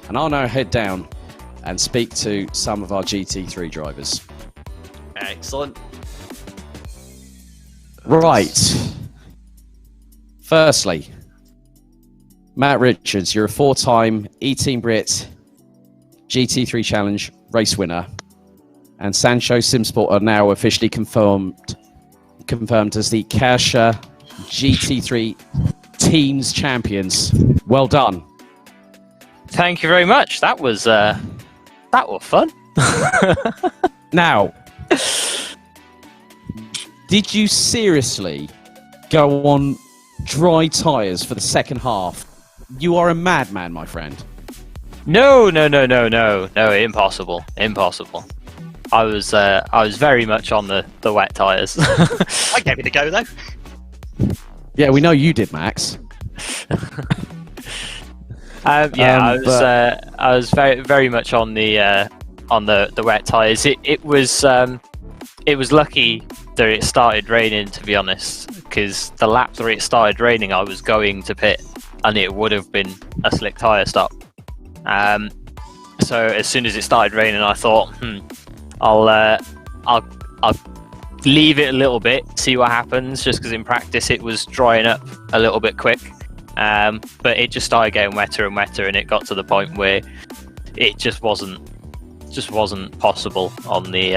And I'll now head down and speak to some of our GT3 drivers. Excellent. Right. Firstly, Matt Richards, you're a 4-time eTeam BRIT GT3 Challenge race winner, and Sancho Simsport are now officially confirmed as the Kasia GT3 Teams Champions. Well done. Thank you very much. That was fun. Now, did you seriously go on dry tyres for the second half? You are a madman, my friend. No, impossible. I was very much on the wet tyres. I gave it a go though. Yeah, we know you did, Max. I was very much on the wet tyres. It was lucky that it started raining, to be honest, because the lap where it started raining, I was going to pit, and it would have been a slick tyre stop. So as soon as it started raining, I thought, I'll leave it a little bit, see what happens, just because in practice it was drying up a little bit quick. But it just started getting wetter and wetter, and it got to the point where it just wasn't possible on the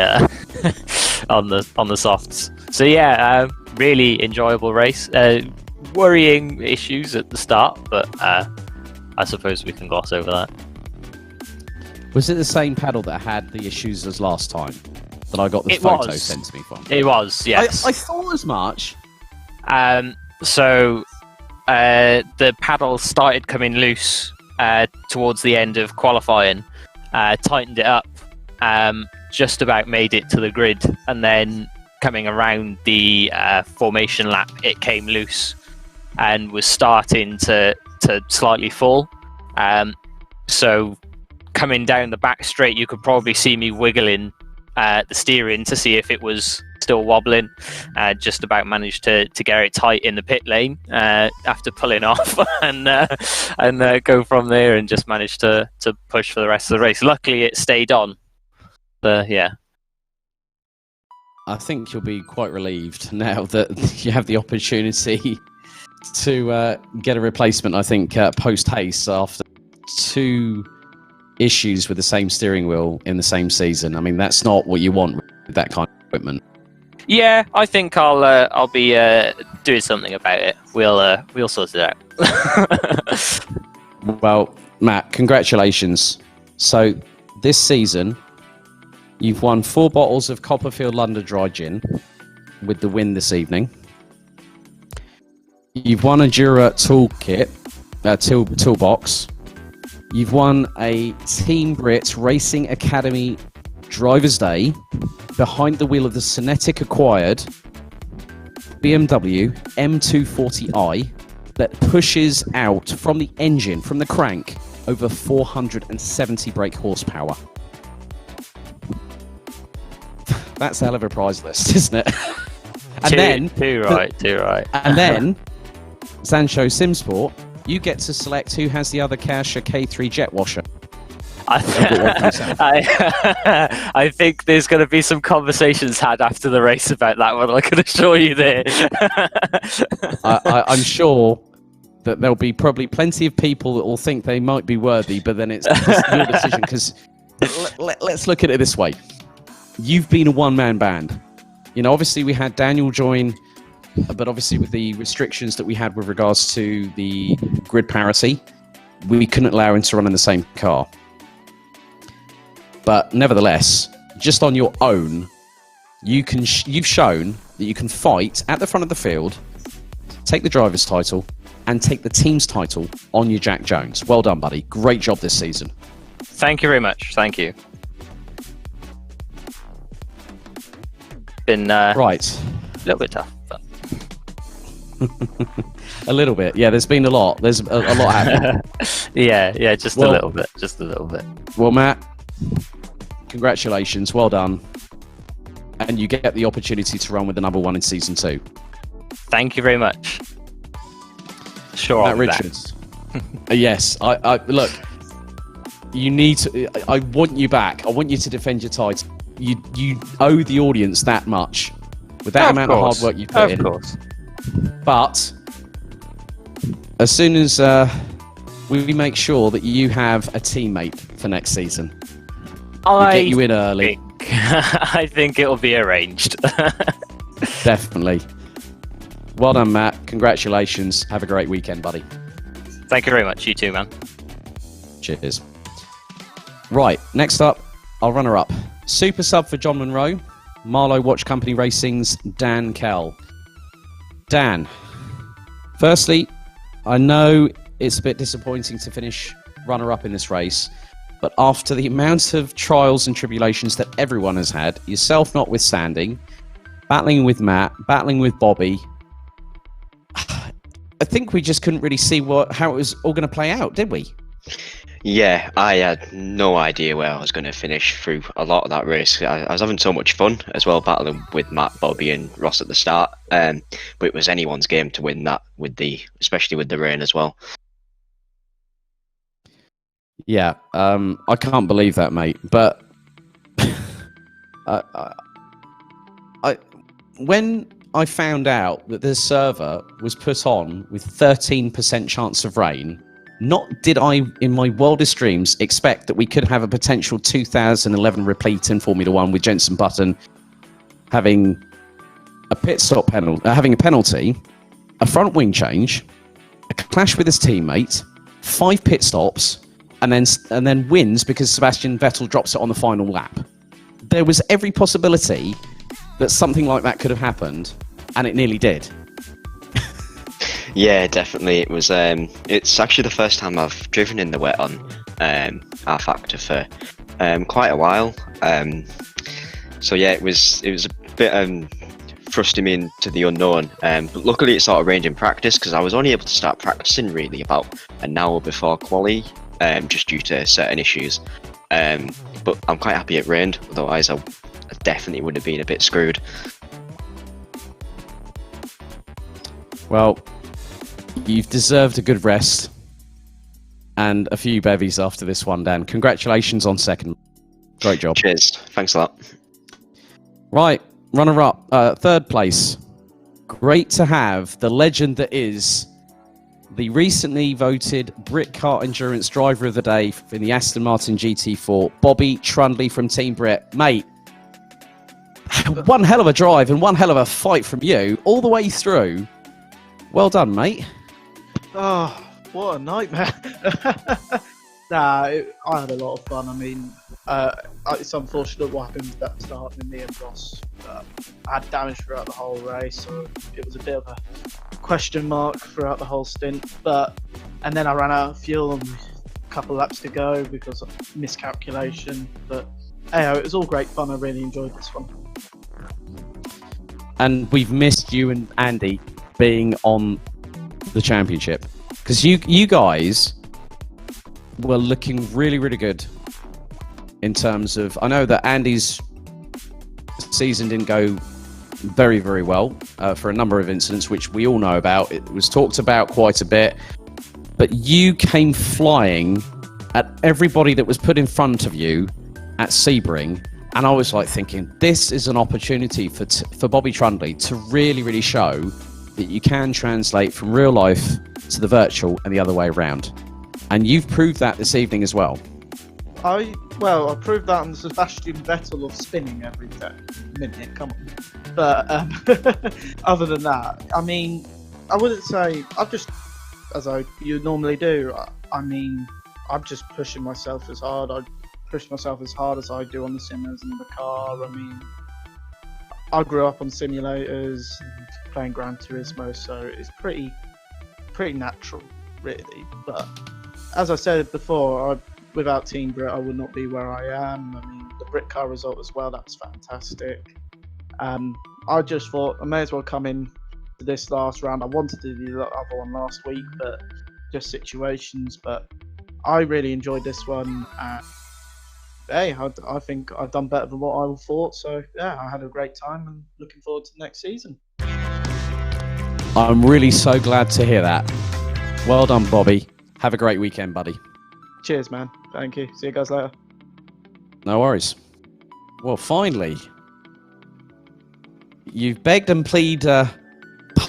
on the softs. So yeah, really enjoyable race. Worrying issues at the start, but I suppose we can gloss over that. Was it the same pedal that had the issues as last time that I got the photo sent to me from? It was, yes. I thought as much. So the paddle started coming loose towards the end of qualifying, tightened it up, just about made it to the grid, and then coming around the formation lap, it came loose and was starting to slightly fall. So coming down the back straight, you could probably see me wiggling the steering to see if it was still wobbling. Just about managed to get it tight in the pit lane after pulling off and go from there, and just managed to push for the rest of the race. Luckily it stayed on. Yeah. I think you'll be quite relieved now that you have the opportunity to get a replacement. I think post-haste, after 2 issues with the same steering wheel in the same season. I mean, that's not what you want with that kind of equipment. Yeah, I think I'll be doing something about it. We'll sort it out. Well, Matt, congratulations. So this season, you've won 4 bottles of Copperfield London Dry Gin with the win this evening. You've won a Jura toolkit, toolbox. You've won a Team BRIT Racing Academy Driver's Day behind the wheel of the SYNETIQ acquired BMW M240i that pushes out from the engine, from the crank, over 470 brake horsepower. That's a hell of a prize list, isn't it? And too right. And then, Sancho Simsport, you get to select who has the other Kausha K3 jet washer. I think there's going to be some conversations had after the race about that one, I can assure you there. I'm sure that there'll be probably plenty of people that will think they might be worthy, but then it's your decision, because let's look at it this way. You've been a one-man band. You know, obviously we had Daniel join, but obviously with the restrictions that we had with regards to the grid parity, we couldn't allow him to run in the same car. But nevertheless, just on your own, you've shown that you can fight at the front of the field, take the driver's title, and take the team's title on your Jack Jones. Well done, buddy. Great job this season. Thank you very much. Thank you. Been right. A little bit tough, but a little bit. Yeah, there's been a lot. There's a lot happening. yeah, just a little bit. Well, Matt, congratulations. Well done. And you get the opportunity to run with the number 1 in season 2. Thank you very much. Sure, Matt Richards. Yes, I look. You need to. I want you back. I want you to defend your title. You owe the audience that much with that amount of hard work you put in. Of course. But as soon as we make sure that you have a teammate for next season, we'll get you in early. I think it'll be arranged. Definitely. Well done, Matt. Congratulations. Have a great weekend, buddy. Thank you very much. You too, man. Cheers. Right, next up, our runner-up. Super sub for John Monroe, Marlowe Watch Company Racing's Dan Kell. Dan, firstly, I know it's a bit disappointing to finish runner-up in this race, but after the amount of trials and tribulations that everyone has had, yourself notwithstanding, battling with Matt, battling with Bobby, I think we just couldn't really see how it was all going to play out, did we? Yeah, I had no idea where I was going to finish through a lot of that race. I was having so much fun as well, battling with Matt, Bobby and Ross at the start. But it was anyone's game to win that, especially with the rain as well. Yeah, I can't believe that, mate. But when I found out that this server was put on with 13% chance of rain, not did I, in my wildest dreams, expect that we could have a potential 2011 repeat in Formula One with Jenson Button having a pit stop penalty, having a penalty, a front wing change, a clash with his teammate, 5 pit stops, and then wins because Sebastian Vettel drops it on the final lap. There was every possibility that something like that could have happened, and it nearly did. Yeah, definitely. It was. It's actually the first time I've driven in the wet on R Factor for quite a while. So yeah, it was a bit thrusting me into the unknown. But luckily, it sort of rained in practice because I was only able to start practicing really about an hour before quali, just due to certain issues. But I'm quite happy it rained. Otherwise, I definitely would have been a bit screwed. Well, you've deserved a good rest and a few bevies after this one, Dan. Congratulations on second. Great job. Cheers. Thanks a lot. Right, runner-up, third place. Great to have the legend that is the recently voted Brit Kart Endurance Driver of the Day in the Aston Martin GT4, Bobby Trundley from Team Brit. Mate, one hell of a drive and one hell of a fight from you all the way through. Well done, mate. Oh, what a nightmare. I had a lot of fun. I mean, it's unfortunate what happened at that start with me and Ross. I had damage throughout the whole race, so it was a bit of a question mark throughout the whole stint. And then I ran out of fuel and a couple of laps to go because of miscalculation. But anyhow, it was all great fun. I really enjoyed this one. And we've missed you and Andy being on the championship because you guys were looking really, really good in terms of, I know that Andy's season didn't go very, very well for a number of incidents, which we all know about. It was talked about quite a bit, but you came flying at everybody that was put in front of you at Sebring. And I was like thinking, this is an opportunity for Bobby Trundley to really, really show that you can translate from real life to the virtual and the other way around. And you've proved that this evening as well. I proved that on the Sebastian Vettel of spinning every minute, come on. But other than that, I mean, I wouldn't say, I've just, as you normally do, I'm just pushing myself as hard. I push myself as hard as I do on the simmers and the car. I mean, I grew up on simulators and playing Gran Turismo, so it's pretty natural, really. But as I said before, without Team Brit, I would not be where I am. I mean, the Brit car result as well, that's fantastic. I just thought I may as well come in to this last round. I wanted to do the other one last week, but just situations. But I really enjoyed this one. Hey, I think I've done better than what I thought. So yeah, I had a great time and looking forward to next season. I'm really so glad to hear that. Well done, Bobby. Have a great weekend, buddy. Cheers, man. Thank you. See you guys later. No worries. Well, finally, you've begged and pleaded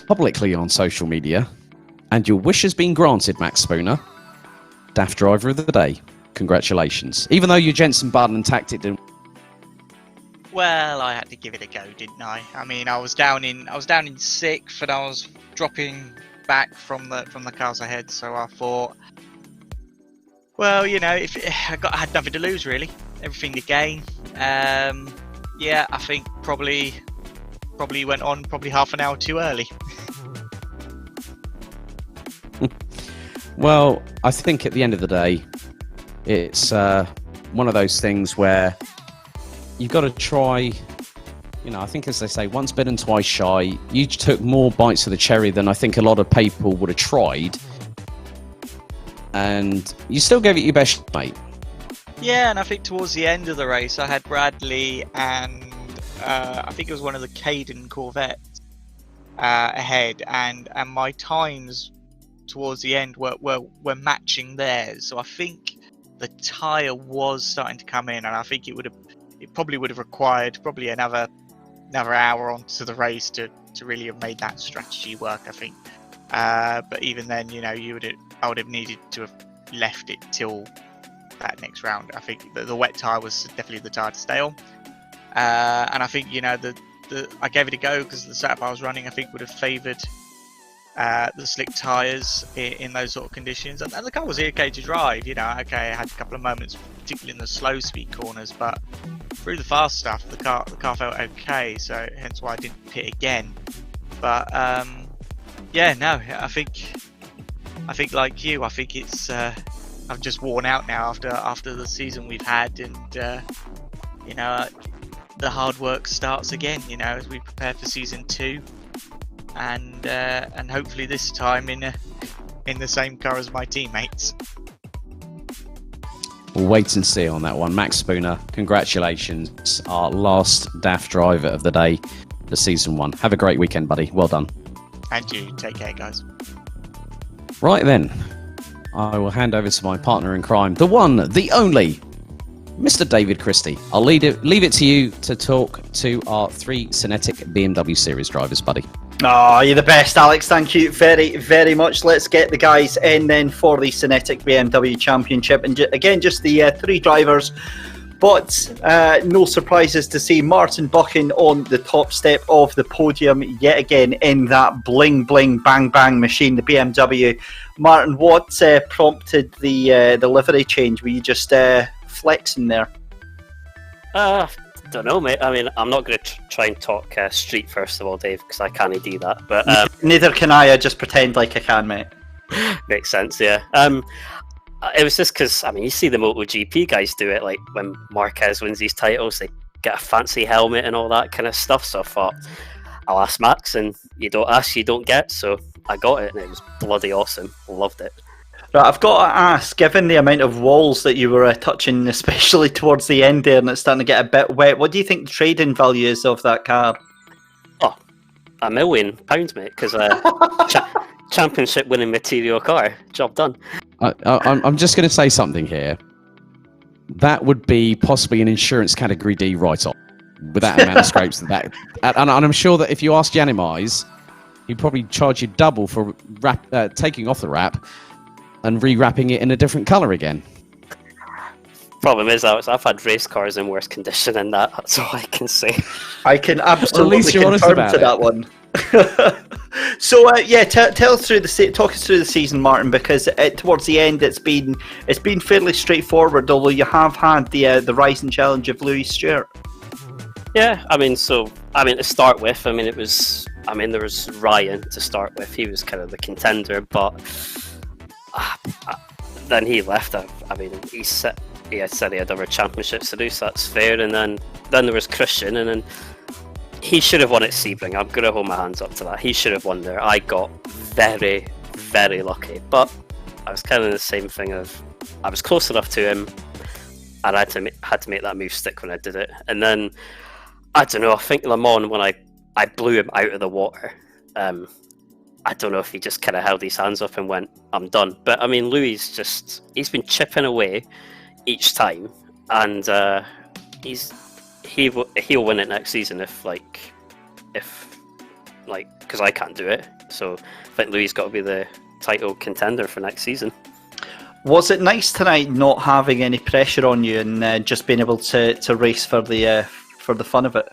publicly on social media, and your wish has been granted, Max Spooner. DAF Driver of the Day. Congratulations. Even though your Jenson Button tactic didn't. Well, I had to give it a go, didn't I? I mean, I was down in sixth, and I was dropping back from the cars ahead. So I thought, well, you know, if I had nothing to lose, really, everything to gain. Yeah, I think probably went on half an hour too early. Well, I think at the end of the day, it's one of those things where you've got to try, you know, I think as they say, once bitten, twice shy. You took more bites of the cherry than I think a lot of people would have tried. And you still gave it your best, mate. Yeah, and I think towards the end of the race, I had Bradley and I think it was one of the Caden Corvettes ahead, and my times towards the end were matching theirs. So I think the tyre was starting to come in, and I think it probably would have required probably another hour onto the race to really have made that strategy work, I think. But even then, I would have needed to have left it till that next round. I think the wet tyre was definitely the tyre to stay on, and I think I gave it a go because the setup I was running, I think, would have favoured the slick tyres in those sort of conditions, and the car was okay to drive. Okay, I had a couple of moments, particularly in the slow speed corners, but through the fast stuff, the car felt okay. So hence why I didn't pit again. But I think like you, I think it's I'm just worn out now after the season we've had, and the hard work starts again. As we prepare for season 2. And hopefully this time in the same car as my teammates. We'll wait and see on that one. Max Spooner, congratulations, our last DAF driver of the day for season 1. Have a great weekend, buddy. Well done. And you, take care, guys. Right then, I will hand over to my partner in crime, the one, the only, Mr. David Christie. I'll leave it to you to talk to our 3 SYNETIQ BMW Series drivers, buddy. Oh, you're the best, Alex. Thank you very, very much. Let's get the guys in then for the SYNETIQ BMW Championship. And again, just the 3 drivers. But no surprises to see Martin Buchan on the top step of the podium yet again in that bling, bling, bang, bang machine, the BMW. Martin, what prompted the livery change? Were you just flexing there? Don't know, mate. I mean, I'm not going to try and talk street first of all, Dave, because I can't do that. But neither can I just pretend like I can, mate. Makes sense, yeah. It was just because, I mean, you see the MotoGP guys do it, like when Marquez wins these titles, they get a fancy helmet and all that kind of stuff. So I thought, I'll ask Max, and you don't ask, you don't get. So I got it, and it was bloody awesome. Loved it. Right, I've got to ask, given the amount of walls that you were touching, especially towards the end there, and it's starting to get a bit wet, what do you think the trading value is of that car? Oh, £1 million, mate, because championship winning material car. Job done. I'm just going to say something here. That would be possibly an insurance category D write-off with that amount of scrapes. And I'm sure that if you ask Janimais, he'd probably charge you double for taking off the wrap and re-wrapping it in a different colour again. Problem is, I've had race cars in worse condition than that. That's all I can say. I can absolutely confirm to that one. So talk us through the season, Martin, because towards the end it's been fairly straightforward. Although you have had the rising challenge of Louis Stewart. Yeah, to start with, there was Ryan to start with. He was kind of the contender, but then he left. He had said he had other championships to do, so that's fair. And then there was Christian, and then he should have won at Sebring. I'm going to hold my hands up to that. He should have won there. I got very, very lucky. But I was kind of the same thing of, I was close enough to him, and I had to make that move stick when I did it. And then, I don't know, I think Le Mans, when I blew him out of the water, I don't know if he just kind of held his hands up and went, I'm done. But, Louis he's been chipping away each time, and he'll win it next season if because I can't do it. So I think Louis got to be the title contender for next season. Was it nice tonight not having any pressure on you and just being able to race for the fun of it?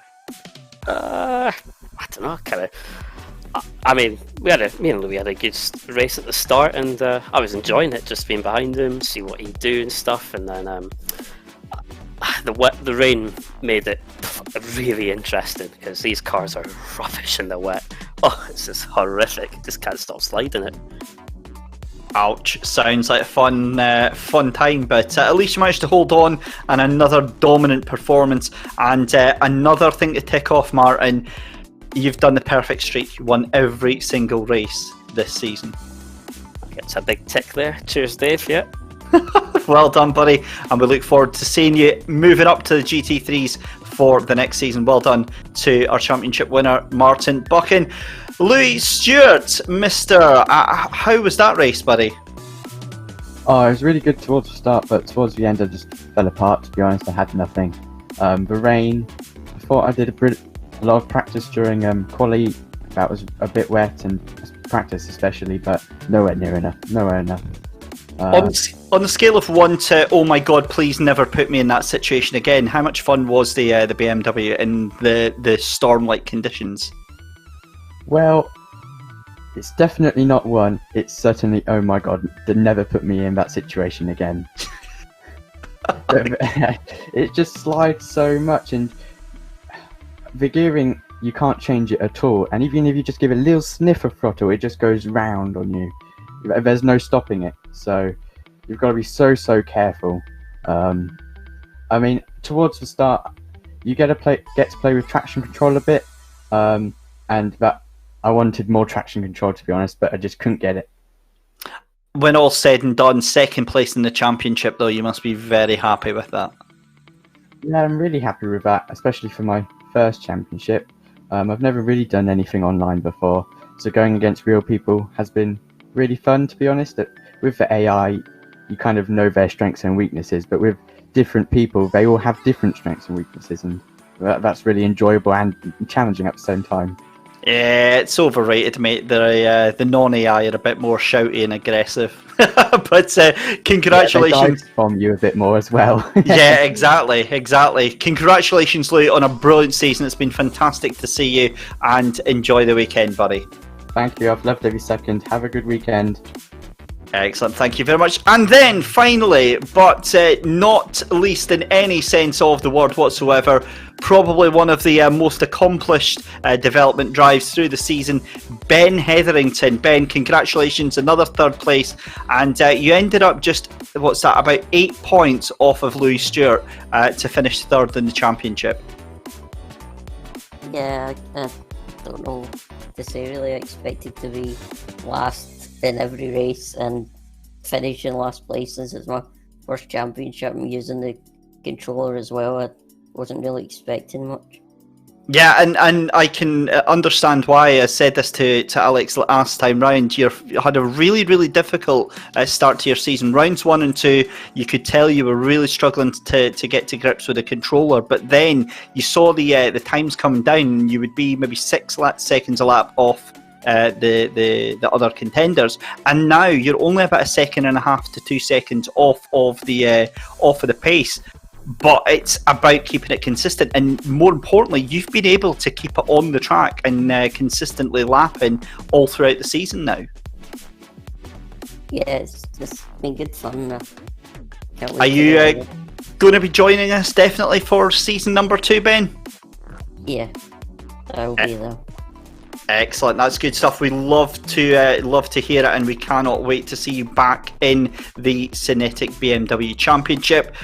I don't know, kind of. Me and Louis had a good race at the start, and I was enjoying it, just being behind him, see what he'd do and stuff. And then the rain made it really interesting because these cars are rubbish in the wet. Oh, it's just horrific. Just can't stop sliding it. Ouch. Sounds like a fun time, but at least you managed to hold on, and another dominant performance. And another thing to tick off, Martin, you've done the perfect streak. You won every single race this season. It's a big tick there. Cheers, Dave. Yeah. Well done, buddy. And we look forward to seeing you moving up to the GT3s for the next season. Well done to our championship winner, Martin Buchan. Louis Stewart, Mr. How was that race, buddy? Oh, it was really good towards the start, but towards the end I just fell apart, to be honest. I had nothing. The rain, I thought I did a lot of practice during quali. That was a bit wet, and practice especially, but nowhere near enough. On the scale of 1 to, oh my god, please never put me in that situation again, how much fun was the BMW in the storm-like conditions? Well, it's definitely not 1. It's certainly, oh my god, never put me in that situation again. It just slides so much, and the gearing, you can't change it at all. And even if you just give it a little sniff of throttle, it just goes round on you. There's no stopping it. So you've got to be so careful. I mean, towards the start, you get to play with traction control a bit, and that I wanted more traction control, to be honest, but I just couldn't get it. When all said and done, second place in the championship, though, you must be very happy with that. Yeah, I'm really happy with that, especially for my first championship. I've never really done anything online before, so going against real people has been really fun, to be honest. With the AI, you kind of know their strengths and weaknesses, but with different people, they all have different strengths and weaknesses, and that's really enjoyable and challenging at the same time. Yeah, it's overrated, mate. The non-AI are a bit more shouty and aggressive. But congratulations. They bomb you a bit more as well. Yeah, exactly. Congratulations, Lou, on a brilliant season. It's been fantastic to see you, and enjoy the weekend, buddy. Thank you. I've loved every second. Have a good weekend. Excellent, thank you very much. And then finally, but not least in any sense of the word whatsoever, probably one of the most accomplished development drives through the season, Ben Hetherington. Ben, congratulations, another third place, and you ended up just, about 8 points off of Louis Stewart to finish third in the championship. Yeah, I don't know to say really. I expected to be last in every race and finish in last place. Since it's my first championship, I'm using the controller as well. I wasn't really expecting much. Yeah, and I can understand why. I said this to Alex last time round. You had a really difficult start to your season. Rounds 1 and 2, you could tell you were really struggling to get to grips with the controller. But then you saw the times coming down, and you would be maybe 6 seconds a lap off the other contenders, and now you're only about 1.5 seconds to 2 seconds off of the pace. But it's about keeping it consistent, and more importantly, you've been able to keep it on the track and consistently lapping all throughout the season now. Yeah, it's been good fun. Are you going to be joining us definitely for season number 2, Ben? Yeah, I'll be there. Excellent, that's good stuff. We love to hear it, and we cannot wait to see you back in the SYNETIQ BMW Championship.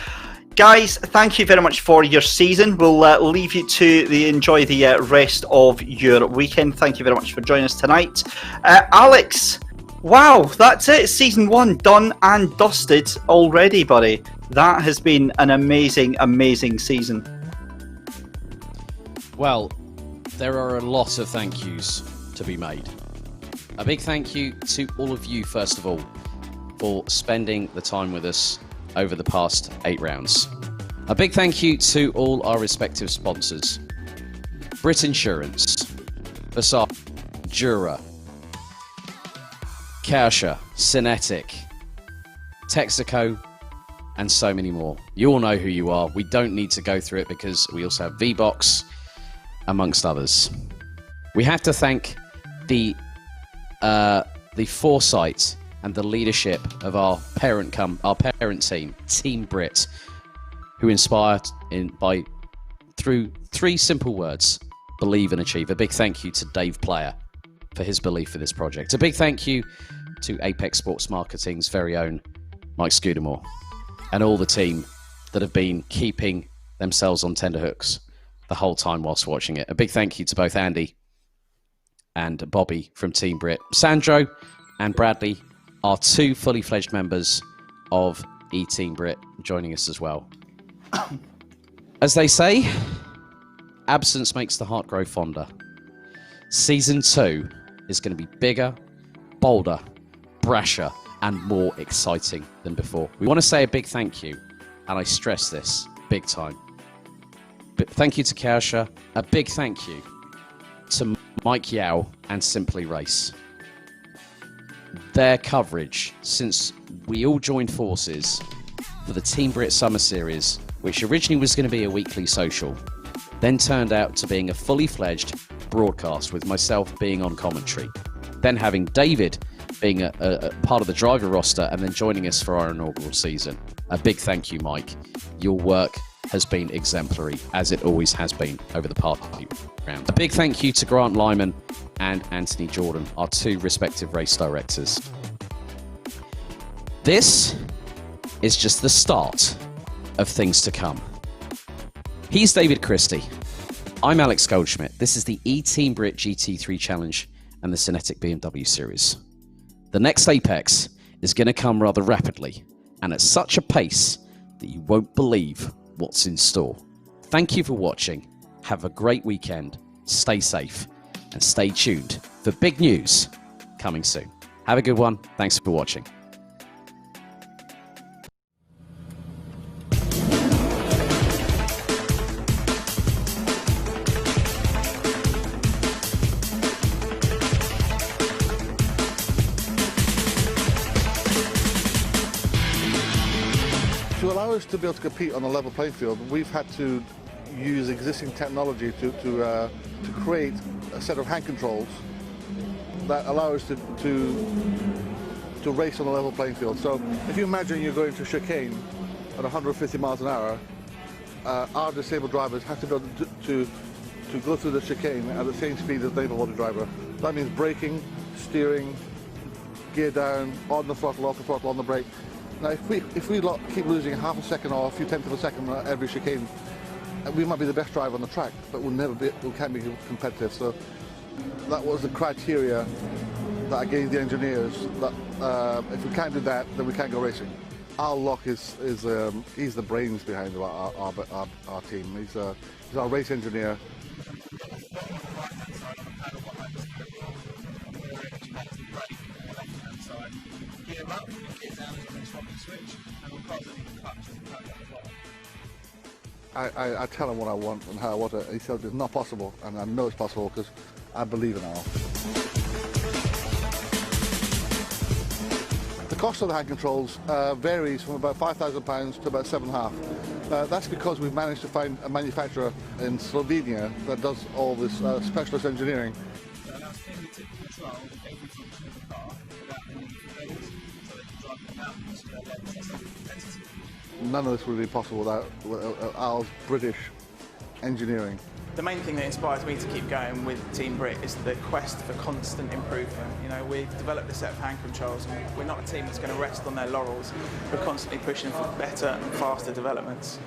Guys, thank you very much for your season. We'll leave you to enjoy the rest of your weekend. Thank you very much for joining us tonight. Alex, wow, that's it. Season 1 done and dusted already, buddy. That has been an amazing season. Well, there are a lot of thank yous to be made. A big thank you to all of you, first of all, for spending the time with us over the past 8 rounds. A big thank you to all our respective sponsors: BRIT Insurance, Versailles, Jura, Kausha, SYNETIQ, Texaco, and so many more. You all know who you are. We don't need to go through it because we also have VBox, amongst others. We have to thank the foresight and the leadership of our parent team, Team BRIT, who inspired through 3 simple words: believe and achieve. A big thank you to Dave Player for his belief in this project. A big thank you to Apex Sports Marketing's very own Mike Scudamore, and all the team that have been keeping themselves on tenterhooks the whole time whilst watching it. A big thank you to both Andy and Bobby from Team BRIT. Sandro and Bradley are 2 fully fledged members of eTeam BRIT joining us as well. As they say, absence makes the heart grow fonder. Season 2 is going to be bigger, bolder, brasher, and more exciting than before. We want to say a big thank you, and I stress this big time. But thank you to Kausha, a big thank you to Mike Yao and Simply Race. Their coverage since we all joined forces for the Team Brit Summer Series, which originally was going to be a weekly social, then turned out to being a fully fledged broadcast with myself being on commentary, then having David being a part of the driver roster and then joining us for our inaugural season. A big thank you, Mike. Your work has been exemplary, as it always has been over the past few rounds. A big thank you to Grant Lyman and Anthony Jordan, our two respective race directors. This is just the start of things to come. He's David Christie. I'm Alex Goldschmidt. This is the eTeam BRIT GT3 Challenge and the SYNETIQ BMW Series. The next apex is going to come rather rapidly and at such a pace that you won't believe what's in store. Thank you for watching. Have a great weekend. Stay safe and stay tuned for big news coming soon. Have a good one. Thanks for watching. To allow us to be able to compete on a level playing field, we've had to use existing technology to create a set of hand controls that allow us to race on a level playing field. So if you imagine you're going to chicane at 150 miles an hour, our disabled drivers have to be able to go through the chicane at the same speed as the able-bodied driver. That means braking, steering, gear down, on the throttle, off the throttle, on the brake. Now, if we keep losing half a second or a few tenths of a second at every chicane, we might be the best driver on the track, but we can't be competitive. So that was the criteria that I gave the engineers. That if we can't do that, then we can't go racing. Al Locke he's the brains behind our team. He's our race engineer. I tell him what I want and how I want it. He says it's not possible, and I know it's possible because I believe in Al. The cost of the hand controls varies from about £5,000 to about £7,500. That's because we've managed to find a manufacturer in Slovenia that does all this specialist engineering. None of this would be possible without Al's British engineering. The main thing that inspires me to keep going with Team Brit is the quest for constant improvement. You know, we've developed a set of hand controls, and we're not a team that's going to rest on their laurels. We're constantly pushing for better and faster developments.